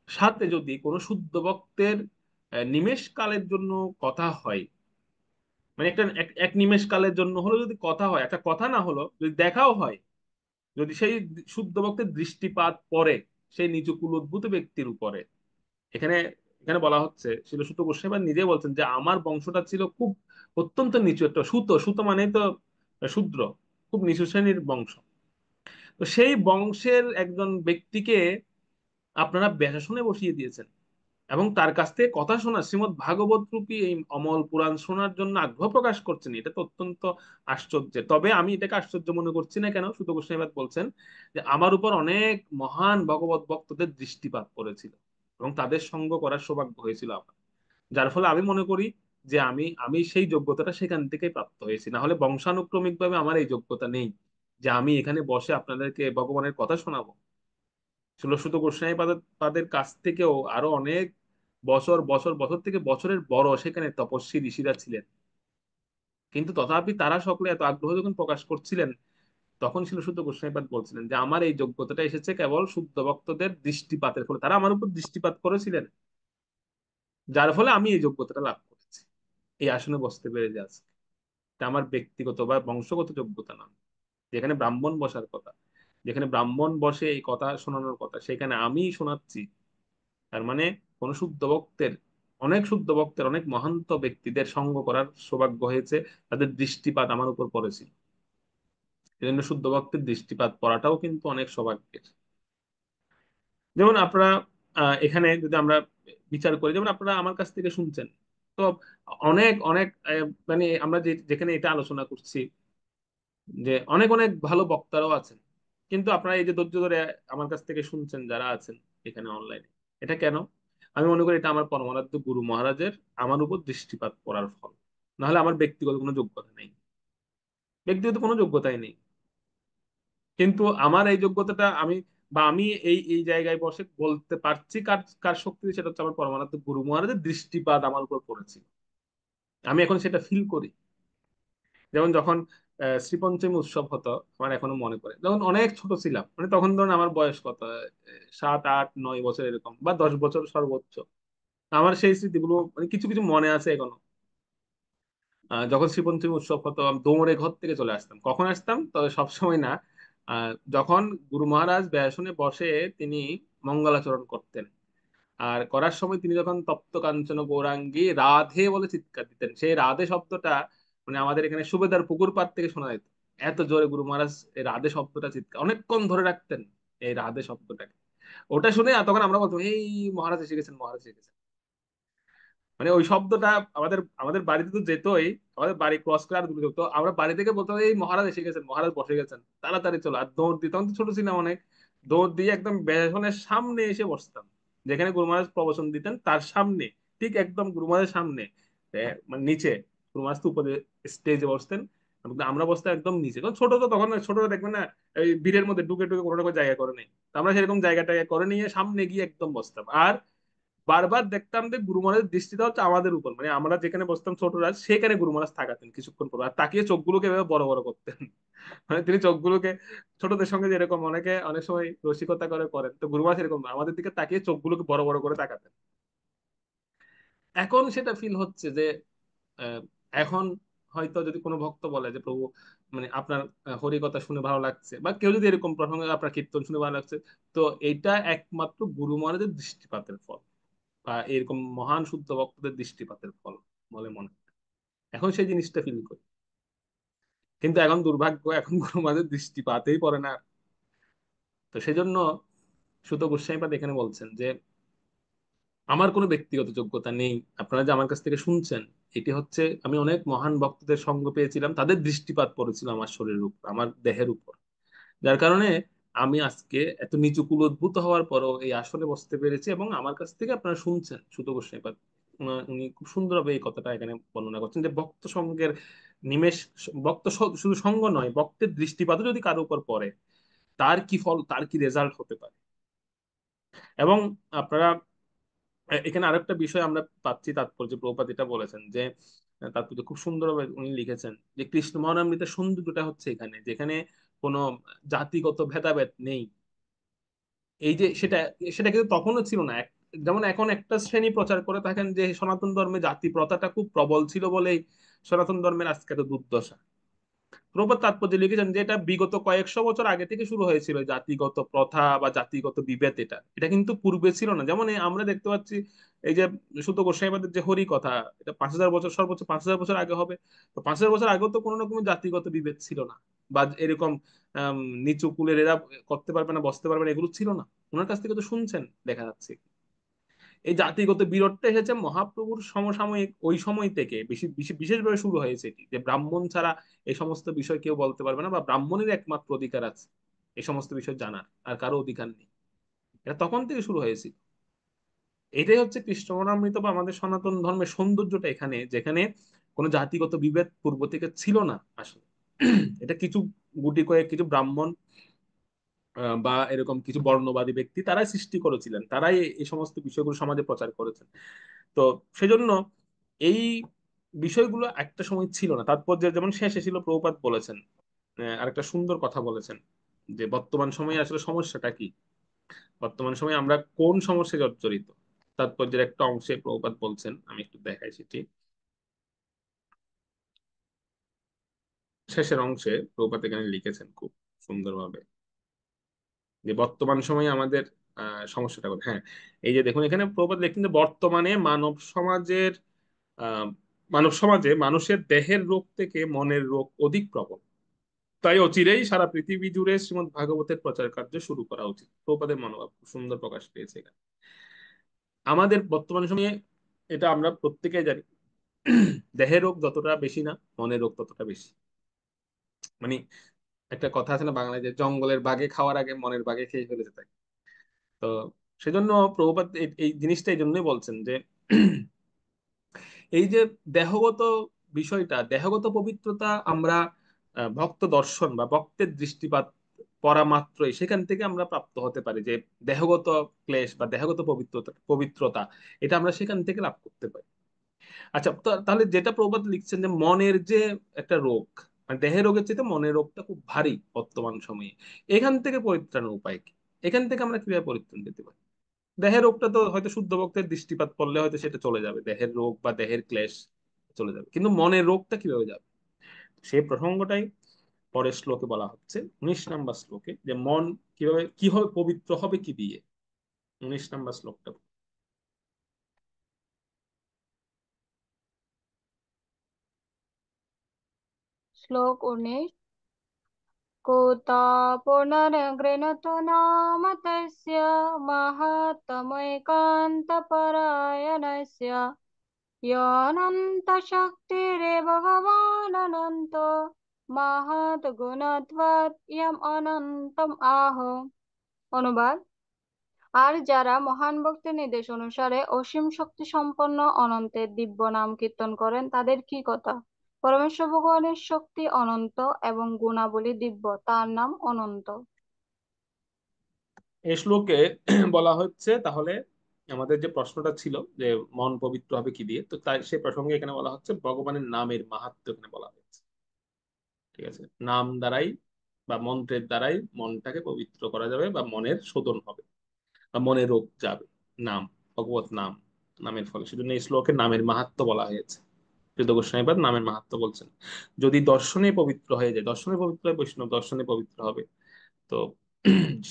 সাথে যদি কোনো শুদ্ধ ভক্তের নিমেষ কালের জন্য কথা হয়, মানে একটা এক নিমেষ কালের জন্য হলো যদি কথা হয়, একটা কথা না হলো যদি দেখাও হয়, যদি সেই শুদ্ধ ভক্তের দৃষ্টিপাত পড়ে সেই নিচু কুলোদ্ভূত ব্যক্তির উপরে, এখানে এখানে বলা হচ্ছে শিল সুত গোস্বামী নিজে বলছেন যে আমার বংশটা ছিল খুব অত্যন্ত নিচু একটা সুতো, সুতো মানে তো শূদ্র, খুব নিচু শ্রেণীর বংশ। তো সেই বংশের একজন ব্যক্তিকে আপনারা বেশাসনে বসিয়ে দিয়েছেন, এবং তার কাছ থেকে কথা শোনা শ্রীমৎ ভাগবত রূপী এই অমল পুরাণ শোনার জন্য আগ্রহ প্রকাশ করছেন, এটা তো অত্যন্ত আশ্চর্যের। তবে আমি এটাকে আশ্চর্য মনে করছি না, কেন সুত গোস্বামী বলছেন যে আমার উপর অনেক মহান ভগবত ভক্তদের দৃষ্টিপাত করেছিল এবং তাদের সঙ্গ করার সৌভাগ্য হয়েছিল আমার, যার ফলে আমি মনে করি যে আমি আমি সেই যোগ্যতাটা সেখান থেকেই প্রাপ্ত হয়েছি, না হলে বংশানুক্রমিক ভাবে আমার এই যোগ্যতা নেই যে আমি এখানে বসে আপনাদেরকে ভগবানের কথা শোনাবো। ষোলশত গোস্বামী পাদের কাছ থেকেও আরো অনেক বছর বছর বছর থেকে বছরের বড় সেখানে তপস্বী ঋষিরা ছিলেন, কিন্তু তথাপি তারা সকলে এত আগ্রহ যখন প্রকাশ করছিলেন, তখন ষোলশত গোস্বামী পাদ বলছিলেন যে আমার এই যোগ্যতাটা এসেছে কেবল শুদ্ধ ভক্তদের দৃষ্টিপাতের ফলে, তারা আমার উপর দৃষ্টিপাত করেছিলেন, যার ফলে আমি এই যোগ্যতাটা লাভ করেছি, এই আসনে বসতে পেরে যাচ্ছি। এটা আমার ব্যক্তিগত বা বংশগত যোগ্যতা নয়। যেখানে ব্রাহ্মণ বসার কথা, যেখানে ব্রাহ্মণ বসে এই কথা শোনানোর কথা, সেখানে আমি শোনাচ্ছি, তার মানে কোন শুদ্ধ ভক্তের, অনেক শুদ্ধ ভক্তের, অনেক মহান্ত ব্যক্তিদের সঙ্গ করার সৌভাগ্য হয়েছে, তাদের দৃষ্টিপাত আমার উপর পড়েছিল। এই জন্য শুদ্ধ ভক্তের দৃষ্টিপাত পড়াটাও কিন্তু অনেক সৌভাগ্যের। যেমন আপনারা এখানে যদি আমরা বিচার করি, যেমন আপনারা আমার কাছ থেকে শুনছেন, তো অনেক অনেক মানে আমরা যেখানে এটা আলোচনা করছি, যে অনেক অনেক ভালো বক্তারাও আছেন, কিন্তু আপনারা এই যে ধৈর্য ধরে আমার কাছ থেকে শুনছেন যারা আছেন এখানে অনলাইনে, এটা কেন? আমি মনে করি এটা আমার পরমারাধ্য গুরু মহারাজের আমার উপর দৃষ্টিপাত করার ফল, নাহলে আমার ব্যক্তিগত কোনো যোগ্যতা নেই, ব্যক্তিগত কোনো যোগ্যতাই নেই। কিন্তু আমার এই যোগ্যতাটা আমি, বা আমি এই এই জায়গায় বসে বলতে পারছি কার কার শক্তি, সেটা হচ্ছে আমার পরমানন্দ গুরু মহারাজের দৃষ্টিপাত আমার উপর পড়েছিল। আমি এখন সেটা ফিল করি। যেমন যখন শ্রীপঞ্চমী উৎসব হতো, আমার এখনো মনে পড়ে, যখন অনেক ছোট ছিলাম, মানে তখন ধরুন আমার বয়স কত, 7 8 9 বছর এরকম, বা 10 বছর সর্বোচ্চ। আমার সেই স্মৃতিগুলো মানে কিছু কিছু মনে আছে এখনো। যখন শ্রীপঞ্চমী উৎসব হতো আমি দৌড়ে ঘর থেকে চলে আসতাম। কখন আসতাম তবে সবসময় না, যখন গুরু মহারাজ ব্যাসনে বসে তিনি মঙ্গলাচরণ করতেন, আর করার সময় তিনি যখন তপ্ত কাঞ্চন গৌরাঙ্গী রাধে বলে চিৎকার দিতেন, সেই রাধে শব্দটা মানে আমাদের এখানে সুবেদার পুকুর পাড় থেকে শোনা যেত। এত জোরে গুরু মহারাজ এই রাধে শব্দটা চিৎকার অনেকক্ষণ ধরে রাখতেন, এই রাধে শব্দটাকে। ওটা শুনে আর তখন আমরা বলতাম এই মহারাজ এসে গেছেন, মহারাজ এসে গেছেন। মানে ওই শব্দটা আমাদের আমাদের বাড়িতে তো যেতই, আমাদের বাড়ি ক্রস করে আর দূরে যেত, আমরা বাড়ি থেকে বলতাম এই মহারাজ এসে গেছেন, মহারাজ বসে গেছেন, তাড়াতাড়ি চলো। আর দৌড় দিই, তখন তো ছোট ছিলাম অনেক, দৌড় দিয়ে একদম বেসনের সামনে এসে বসতাম, যেখানে গুরু মহারাজ প্রবচন দিতেন তার সামনে, ঠিক একদম গুরু মহারাজের সামনে। মানে নিচে, গুরু মহারাজ তো উপরে স্টেজে বসতেন, আমরা বসতাম একদম নিচে। কারণ ছোট তো তখন, ছোটরা দেখবেন না এই ভিড়ের মধ্যে ঢুকে ঢুকে কোনো রকম জায়গা করে নেই, তো আমরা সেরকম জায়গা টায়গা করে নিয়ে সামনে গিয়ে একদম বসতাম। আর বারবার দেখতাম যে গুরু মহারাজের দৃষ্টিটা হচ্ছে আমাদের উপর, মানে আমরা যেখানে বসতাম ছোটরা সেখানে গুরু মহারাজ তাকাতেন কিছুক্ষণ পর, আর তাকিয়ে চোখগুলোকে এভাবে বড় বড় করতেন। মানে তিনি চোখগুলোকে, ছোটদের সঙ্গে যেরকম অনেকে অনেক সময় রসিকতা করে করেন, তো গুরু মহারাজ এরকম না, আমাদের দিকে তাকিয়ে চোখগুলোকে বড় বড় করে তাকাতেন। এখন সেটা ফিল হচ্ছে যে আহ, এখন হয়তো যদি কোনো ভক্ত বলে যে প্রভু মানে আপনার হরি কথা শুনে ভালো লাগছে, বা কেউ যদি এরকম প্রসঙ্গে আপনার কীর্তন শুনে ভালো লাগছে, তো এটা একমাত্র গুরু মহারাজের দৃষ্টিপাতের ফল, বা এরকম মহান শুদ্ধ ভক্তদের দৃষ্টিপাতের ফল বলে মনে হয়। এখন সেই জিনিসটা ফিল করি। কিন্তু এখন দুর্ভাগ্য, এখন গুরু মহারাজের দৃষ্টিপাতেই পড়ে না। তো সেজন্য সুত গোস্বামীপাদ এখানে বলছেন যে আমার কোনো ব্যক্তিগত যোগ্যতা নেই, আপনারা যে আমার কাছ থেকে শুনছেন, এটি হচ্ছে আমি অনেক মহান ভক্তদের সঙ্গ পেয়েছিলাম, তাদের দৃষ্টিপাত পড়েছিল আমার শরীরের উপর, আমার দেহের উপর, যার কারণে আমি আজকে এত নিচু কুলোদ্ভূত হওয়ার পরও এই আসনে বসতে পেরেছি, এবং আমার কাছ থেকে আপনারা শুনছেন। সুত গোস্বামীপাদ উনি খুব সুন্দরভাবে এই কথাটা এখানে বর্ণনা করছেন যে ভক্ত সঙ্গের নিমেষ, শুধু সঙ্গ নয়, ভক্তের দৃষ্টিপাতও যদি কারো উপর পড়ে, তার কি ফল, তার কি রেজাল্ট হতে পারে। এবং আপনারা এখানে আরেকটা বিষয় আমরা পাচ্ছি তাৎপর্য, প্রভুপাদ এটা বলেছেন যে তাৎপর্য খুব সুন্দরভাবে উনি লিখেছেন যে কৃষ্ণ মহানামৃতের সৌন্দর্যটা হচ্ছে এখানে, যেখানে কোনো জাতিগত ভেদাভেদ নেই। এই যে সেটা, সেটা কিন্তু তখনও ছিল না। যেমন এখন একটা শ্রেণী প্রচার করে থাকেন যে সনাতন ধর্মে জাতি প্রথাটা খুব প্রবল ছিল বলেই সনাতন ধর্মের আজকে এত দুর্দশা। প্রভুপাদ তাৎপর্য লিখেছেন যে এটা বিগত কয়েকশো বছর আগে থেকে শুরু হয়েছিল, জাতিগত প্রথা বা জাতিগত বিভেদ, এটা এটা কিন্তু পূর্বে ছিল না। যেমন আমরা দেখতে পাচ্ছি এই যে সুত গোস্বামীপাদের যে হরি কথা, এটা 5,000 বছর, সর্বোচ্চ 5,000 বছর আগে হবে। তো 5,000 বছর আগেও তো কোনো রকম জাতিগত বিভেদ ছিল না, বা এরকম আহ নিচু কুলের এরা করতে পারবে না, বসতে পারবে না, এগুলো ছিল না। ওনার কাছ থেকে তো শুনছেন, দেখা যাচ্ছে। এই জাতিগত বিরোধটা এসেছে মহাপ্রভুর সমসাময়িক ওই সময় থেকে বেশি বিশেষভাবে শুরু হয়েছে এটি, যে ব্রাহ্মণ ছাড়া এই সমস্ত বিষয় কেউ বলতে পারবে না, বা ব্রাহ্মণের একমাত্র অধিকার আছে এই সমস্ত বিষয় জানার, আর কারো অধিকার নেই। এটা তখন থেকে শুরু হয়েছিল। এটাই হচ্ছে কৃষ্ণমৃত বা আমাদের সনাতন ধর্মের সৌন্দর্যটা এখানে, যেখানে কোনো জাতিগত বিভেদ পূর্ব থেকে ছিল না আসলে। এটা কিছু গুটি কয়েক কিছু ব্রাহ্মণ বা এরকম কিছু বর্ণবাদী ব্যক্তি তারাই সৃষ্টি করেছিলেন, তারাই এই সমস্ত বিষয়গুলো সমাজে প্রচার করেছেন। তো সেজন্য এই বিষয়গুলো একটা সময় ছিল না, তাৎপর্য যেমন শেষে ছিল। প্রভুপাদ বলেছেন আরেকটা সুন্দর কথা বলেছেন যে বর্তমান সময়ে আসলে সমস্যাটা কি, বর্তমান সময়ে আমরা কোন সমস্যায় জর্জরিত। তাৎপর্যের একটা অংশে প্রভুপাদ বলছেন, আমি একটু দেখাই সেটি। শেষের অংশে প্রভুপাদ এখানে লিখেছেন খুব সুন্দরভাবে যে বর্তমান সময়ে আমাদের সমস্যাটা কোথায়। হ্যাঁ, এই যে দেখুন এখানে প্রভুপাদ লিখছেন যে বর্তমানে আহ মানব সমাজে মানুষের দেহের রোগ থেকে মনের রোগ অধিক প্রবল। তাই অচিরেই সারা পৃথিবী জুড়ে শ্রীমদ্ ভাগবতের প্রচার কার্য শুরু করা উচিত। প্রভুপাদের মনোভাব খুব সুন্দর প্রকাশ পেয়েছে এখানে। আমাদের বর্তমান সময়ে, এটা আমরা প্রত্যেকেই জানি, দেহের রোগ যতটা বেশি না, মনের রোগ ততটা বেশি। মানে একটা কথা আছে না বাংলায়, যে জঙ্গলের বাঘে খাওয়ার আগে মনের বাঘে খেয়ে ফেলেছে তাই। তো সেজন্য প্রভুপাদ এই জিনিসটা এই জন্যই বলছেন যে এই যে দেহগত বিষয়টা, দেহগত পবিত্রতা আমরা ভক্ত দর্শন বা ভক্তের দৃষ্টিপাত পড়া মাত্রই সেখান থেকে আমরা প্রাপ্ত হতে পারি, যে দেহগত ক্লেশ বা দেহগত পবিত্রতা পবিত্রতা এটা আমরা সেখান থেকে লাভ করতে পারি। আচ্ছা, তাহলে যেটা প্রবাদ লিখছেন যে মনের যে একটা রোগ, মানে দেহের রোগের চেয়ে মনের রোগটা খুব ভারী বর্তমান সময়ে, এখান থেকে পরিত্রাণের উপায় কি? এখান থেকে আমরা কিভাবে পরিত্রাণ পেতে পারি? দেহের রোগটা তো হয়তো শুদ্ধ ভক্তের দৃষ্টিপাত করলে হয়তো সেটা চলে যাবে, দেহের রোগ বা দেহের ক্লেশ চলে যাবে, কিন্তু মনের রোগটা কিভাবে যাবে? সেই প্রসঙ্গটাই পরের শ্লোকে বলা হচ্ছে, 19 নম্বর শ্লোকে, যে মন কিভাবে পবিত্র হবে কি দিয়ে। 19 নম্বর শ্লোকটা। श्लोक 19। कोता पुनर्गृणतो नाम तस्य माहात्म्यैकान्तपरायणस्य योऽनन्तशक्तिरेव भगवानन्तो महत् गुणत्वात् यम् অনন্তম আহ। অনুবাদ। আর যারা মহান ভক্তের নির্দেশ অনুসারে অসীম শক্তি সম্পন্ন অনন্তের দিব্য নাম কীর্তন করেন তাদের কি কথা। পরমেশ্বর ভগবানের শক্তি অনন্ত এবং গুণাবলী দিব্য, তার নাম অনন্ত। এই শ্লোকে বলা হচ্ছে তাহলে আমাদের যে প্রশ্নটা ছিল যে মন পবিত্র হবে কি দিয়ে, তো তাই সে প্রসঙ্গে এখানে বলা হচ্ছে ভগবানের নামের মাহাত্ম্য এখানে বলা হয়েছে। ঠিক আছে, নাম দ্বারাই বা মন্ত্রের দ্বারাই মনটাকে পবিত্র করা যাবে বা মনের শোধন হবে বা মনের রোগ যাবে। নাম, ভগবত নাম, নামের ফলে, সেজন্য এই শ্লোকে নামের মাহাত্ম্য বলা হয়েছে। কৃত গোস্বামীপাদ নামের মাহাত্ম্য বলছেন। যদি দর্শনে পবিত্র হয়ে যায়, দর্শনে পবিত্র হয় বৈষ্ণব দর্শনে পবিত্র হবে, তো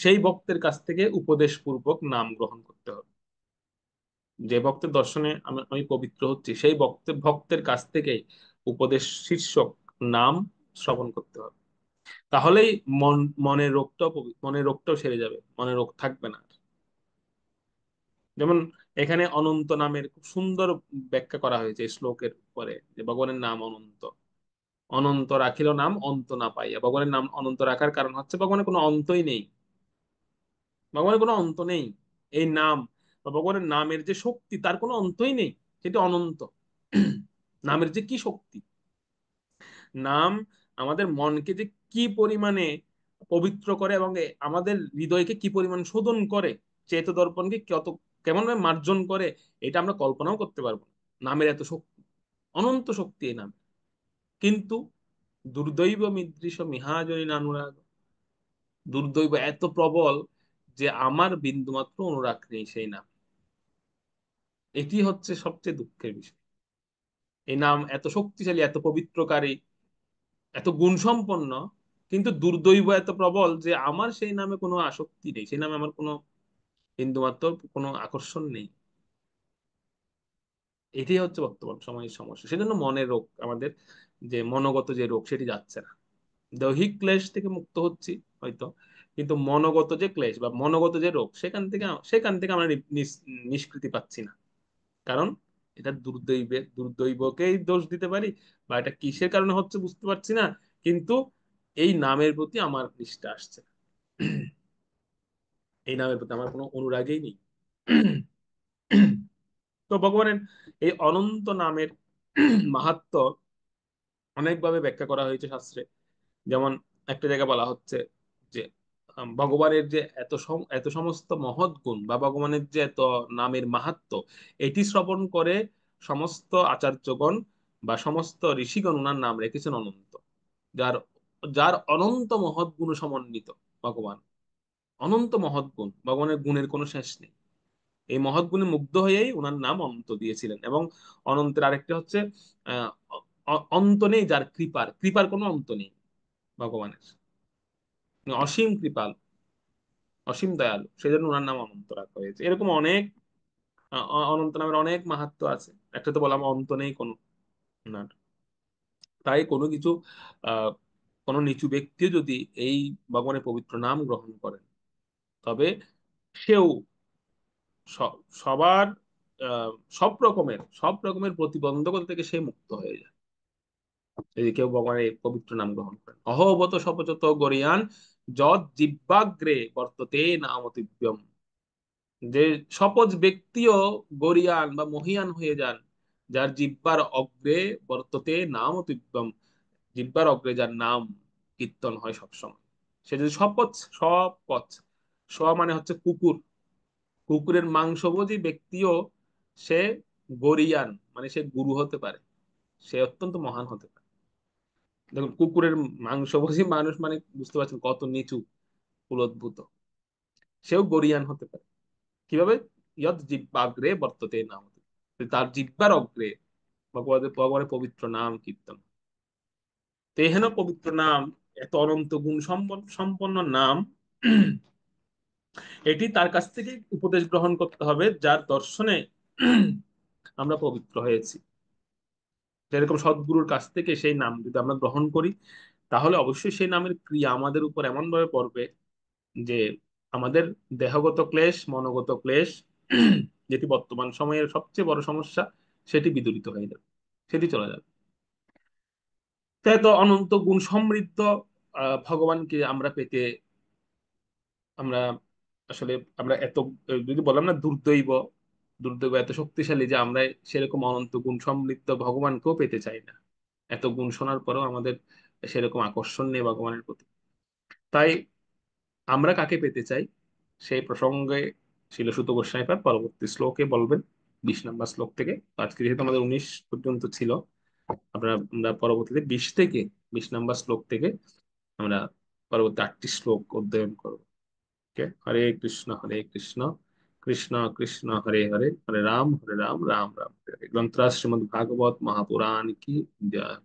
সেই ভক্তের কাছ থেকে উপদেশ পূর্বক নাম গ্রহণ করতে হবে। যে ভক্তের দর্শনে আমি পবিত্র হচ্ছি, সেই ভক্তের কাছ থেকেই উপদেশ শীর্ষক নাম শ্রবণ করতে হবে। তাহলেই মন মনের রোগটাও সেরে যাবে, মনের রোগ থাকবে না আর। যেমন এখানে অনন্ত নামের খুব সুন্দর ব্যাখ্যা করা হয়েছে এই শ্লোকের পরে, যে ভগবানের নাম অনন্ত। অনন্ত রাখিল নাম অন্ত না পাইয়া, ভগবানের নাম অনন্ত রাখার কারণ হচ্ছে ভগবানের কোনো অন্তই নেই। ভগবানের কোনো অন্ত নেই। এই নাম বা ভগবানের নামের যে শক্তি তার কোনো অন্তই নেই, সেটা অনন্ত। নামের যে কি শক্তি, নাম আমাদের মনকে যে কি পরিমাণে পবিত্র করে এবং আমাদের হৃদয়কে কি পরিমাণ শোধন করে, চেত দর্পণকে কত কেমন ভাবে মার্জন করে, এটা আমরা কল্পনাও করতে পারবো না। নামের এত শক্তি, অনন্ত শক্তি এই নাম। কিন্তু দুর্দৈব মিদৃশ মিহাজনী নানুরাগ, দুর্দৈব এত প্রবল যে আমার বিন্দুমাত্র অনুরাগ নেই সেই নাম। এটি হচ্ছে সবচেয়ে দুঃখের বিষয়। এই নাম এত শক্তিশালী, এত পবিত্রকারী, এত গুণসম্পন্ন, কিন্তু দুর্দৈব এত প্রবল যে আমার সেই নামে কোনো আসক্তি নেই, সেই নামে আমার কোনো বিন্দুমাত্র কোনো আকর্ষণ নেই। এটাই হচ্ছে বর্তমান সময়ের সমস্যা। সেজন্য মনের রোগ আমাদের, যে মনোগত যে রোগ সেটি যাচ্ছে না। দৈহিক ক্লেশ থেকে মুক্ত হচ্ছি হয়তো, কিন্তু মনোগত যে ক্লেশ বা মনোগত যে রোগ, সেখান থেকে আমরা নিষ্কৃতি পাচ্ছি না। কারণ এটা দুর্দৈবকেই দোষ দিতে পারি, বা এটা কিসের কারণে হচ্ছে বুঝতে পারছি না, কিন্তু এই নামের প্রতি আমার নিষ্ঠা আসছে না। এই নামের প্রতি আমার কোনো অনুরাগই নেই। তো ভগবানের এই অনন্ত নামের মাহাত্ম্য অনেকভাবে ব্যাখ্যা করা হয়েছে শাস্ত্রে। যেমন একটা জায়গায় বলা হচ্ছে যে ভগবানের যে এত সমস্ত মহৎ গুণ বা ভগবানের যে এত নামের মাহাত্ম্য, এটি শ্রবণ করে সমস্ত আচার্যগণ বা সমস্ত ঋষিগণ ওনার নাম রেখেছেন অনন্ত। যার যার অনন্ত মহৎ গুণ সমন্বিত ভগবান, অনন্ত মহৎ গুণ, ভগবানের গুণের কোনো শেষ নেই। এই মহৎ গুণে মুগ্ধ হয়েই ওনার নাম অনন্ত দিয়েছিলেন। এবং অনন্তের আরেকটা হচ্ছে আহ অন্ত নেই যার কৃপার, কৃপার কোনো অন্ত নেই ভগবানের। উনি অসীম কৃপাল, অসীম দয়ালু, সেজন্য ওনার নাম অনন্ত রাখা হয়েছে। এরকম অনেক অনন্ত নামের অনেক মাহাত্ম্য আছে। একটা তো বললাম অন্ত নেই কোনো ওনার। তাই কোনো কিছু আহ কোনো নিচু ব্যক্তিও যদি এই ভগবানের পবিত্র নাম গ্রহণ করেন, তবে সেও সবার সব রকমের প্রতিবন্ধকতা থেকে সে মুক্ত হয়ে যায় যদি কেউ ভগবানের পবিত্র নাম গ্রহণ করেন। অহবত সপচত গরিয়ান যৎ জিহ্বাগ্রে বর্ততে নামতিব্যম, যে সপজ ব্যক্তিও গরিয়ান বা মহিয়ান হয়ে যান যার জিহ্বার অগ্রে বর্ততে নামতিব্যম, জিহ্বার অগ্রে যার নাম কীর্তন হয় সবসময়, সে যদি সব পথ, স মানে হচ্ছে কুকুর, কুকুরের মাংসভোজী ব্যক্তিও সে গরিয়ান, মানে সে গুরু হতে পারে, সে অত্যন্ত মহান হতে পারে। দেখুন কুকুরের মাংসভোজী মানুষ মানে বুঝতে পারছেন কত নিচু, কুলদ্ভূত, সেও গরিয়ান হতে পারে। কিভাবে? ইয়ৎ জিহ্বাগ্রে বর্ততে নাম, তার জিহ্বার অগ্রে ভগবানের পবিত্র নাম কীর্তন। তো এহেন পবিত্র নাম, এত অনন্ত গুণ সম্পন্ন নাম, এটি তার কাছ থেকে উপদেশ গ্রহণ করতে হবে যার দর্শনে আমরা পবিত্র হয়েছি। যেরকম সদ্গুরুর কাছ থেকে সেই নাম যদি আমরা গ্রহণ করি, তাহলে অবশ্যই সেই নামের ক্রিয়া আমাদের উপর এমন ভাবে পড়বে যে আমাদের দেহগত ক্লেশ, মনোগত ক্লেশ, যেটি বর্তমান সময়ের সবচেয়ে বড় সমস্যা, সেটি বিদূরিত হয়ে যাবে, সেটি চলে যাবে। তাই তো অনন্ত গুণ সমৃদ্ধ ভগবানকে আমরা পেতে, আমরা আসলে আমরা এত, যদি বললাম না দুর্দৈব, দুর্দৈব এত শক্তিশালী যে আমরা সেরকম অনন্ত গুণ সমৃদ্ধ ভগবানকেও পেতে চাই না। এত গুণ শোনার পরেও আমাদের সেরকম আকর্ষণ নেই ভগবানের প্রতি। তাই আমরা কাকে পেতে চাই সেই প্রসঙ্গে শিল সুত গোস্বামীপাদ পরবর্তী শ্লোকে বলবেন, 20 নম্বর শ্লোক থেকে। তো আজকে যেহেতু আমাদের 19 পর্যন্ত ছিল, আমরা আমরা পরবর্তীতে 20 থেকে 20 নম্বর শ্লোক থেকে আমরা পরবর্তী 8টি শ্লোক অধ্যয়ন করব। ওকে, হরে কৃষ্ণ হরে কৃষ্ণ, কৃষ্ণ কৃষ্ণ হরে হরে, হরে রাম হরে রাম, রাম রাম হরে হরে। গ্রন্থরাজ শ্রীমদ্ ভাগবত মহাপুরাণ কি জয়।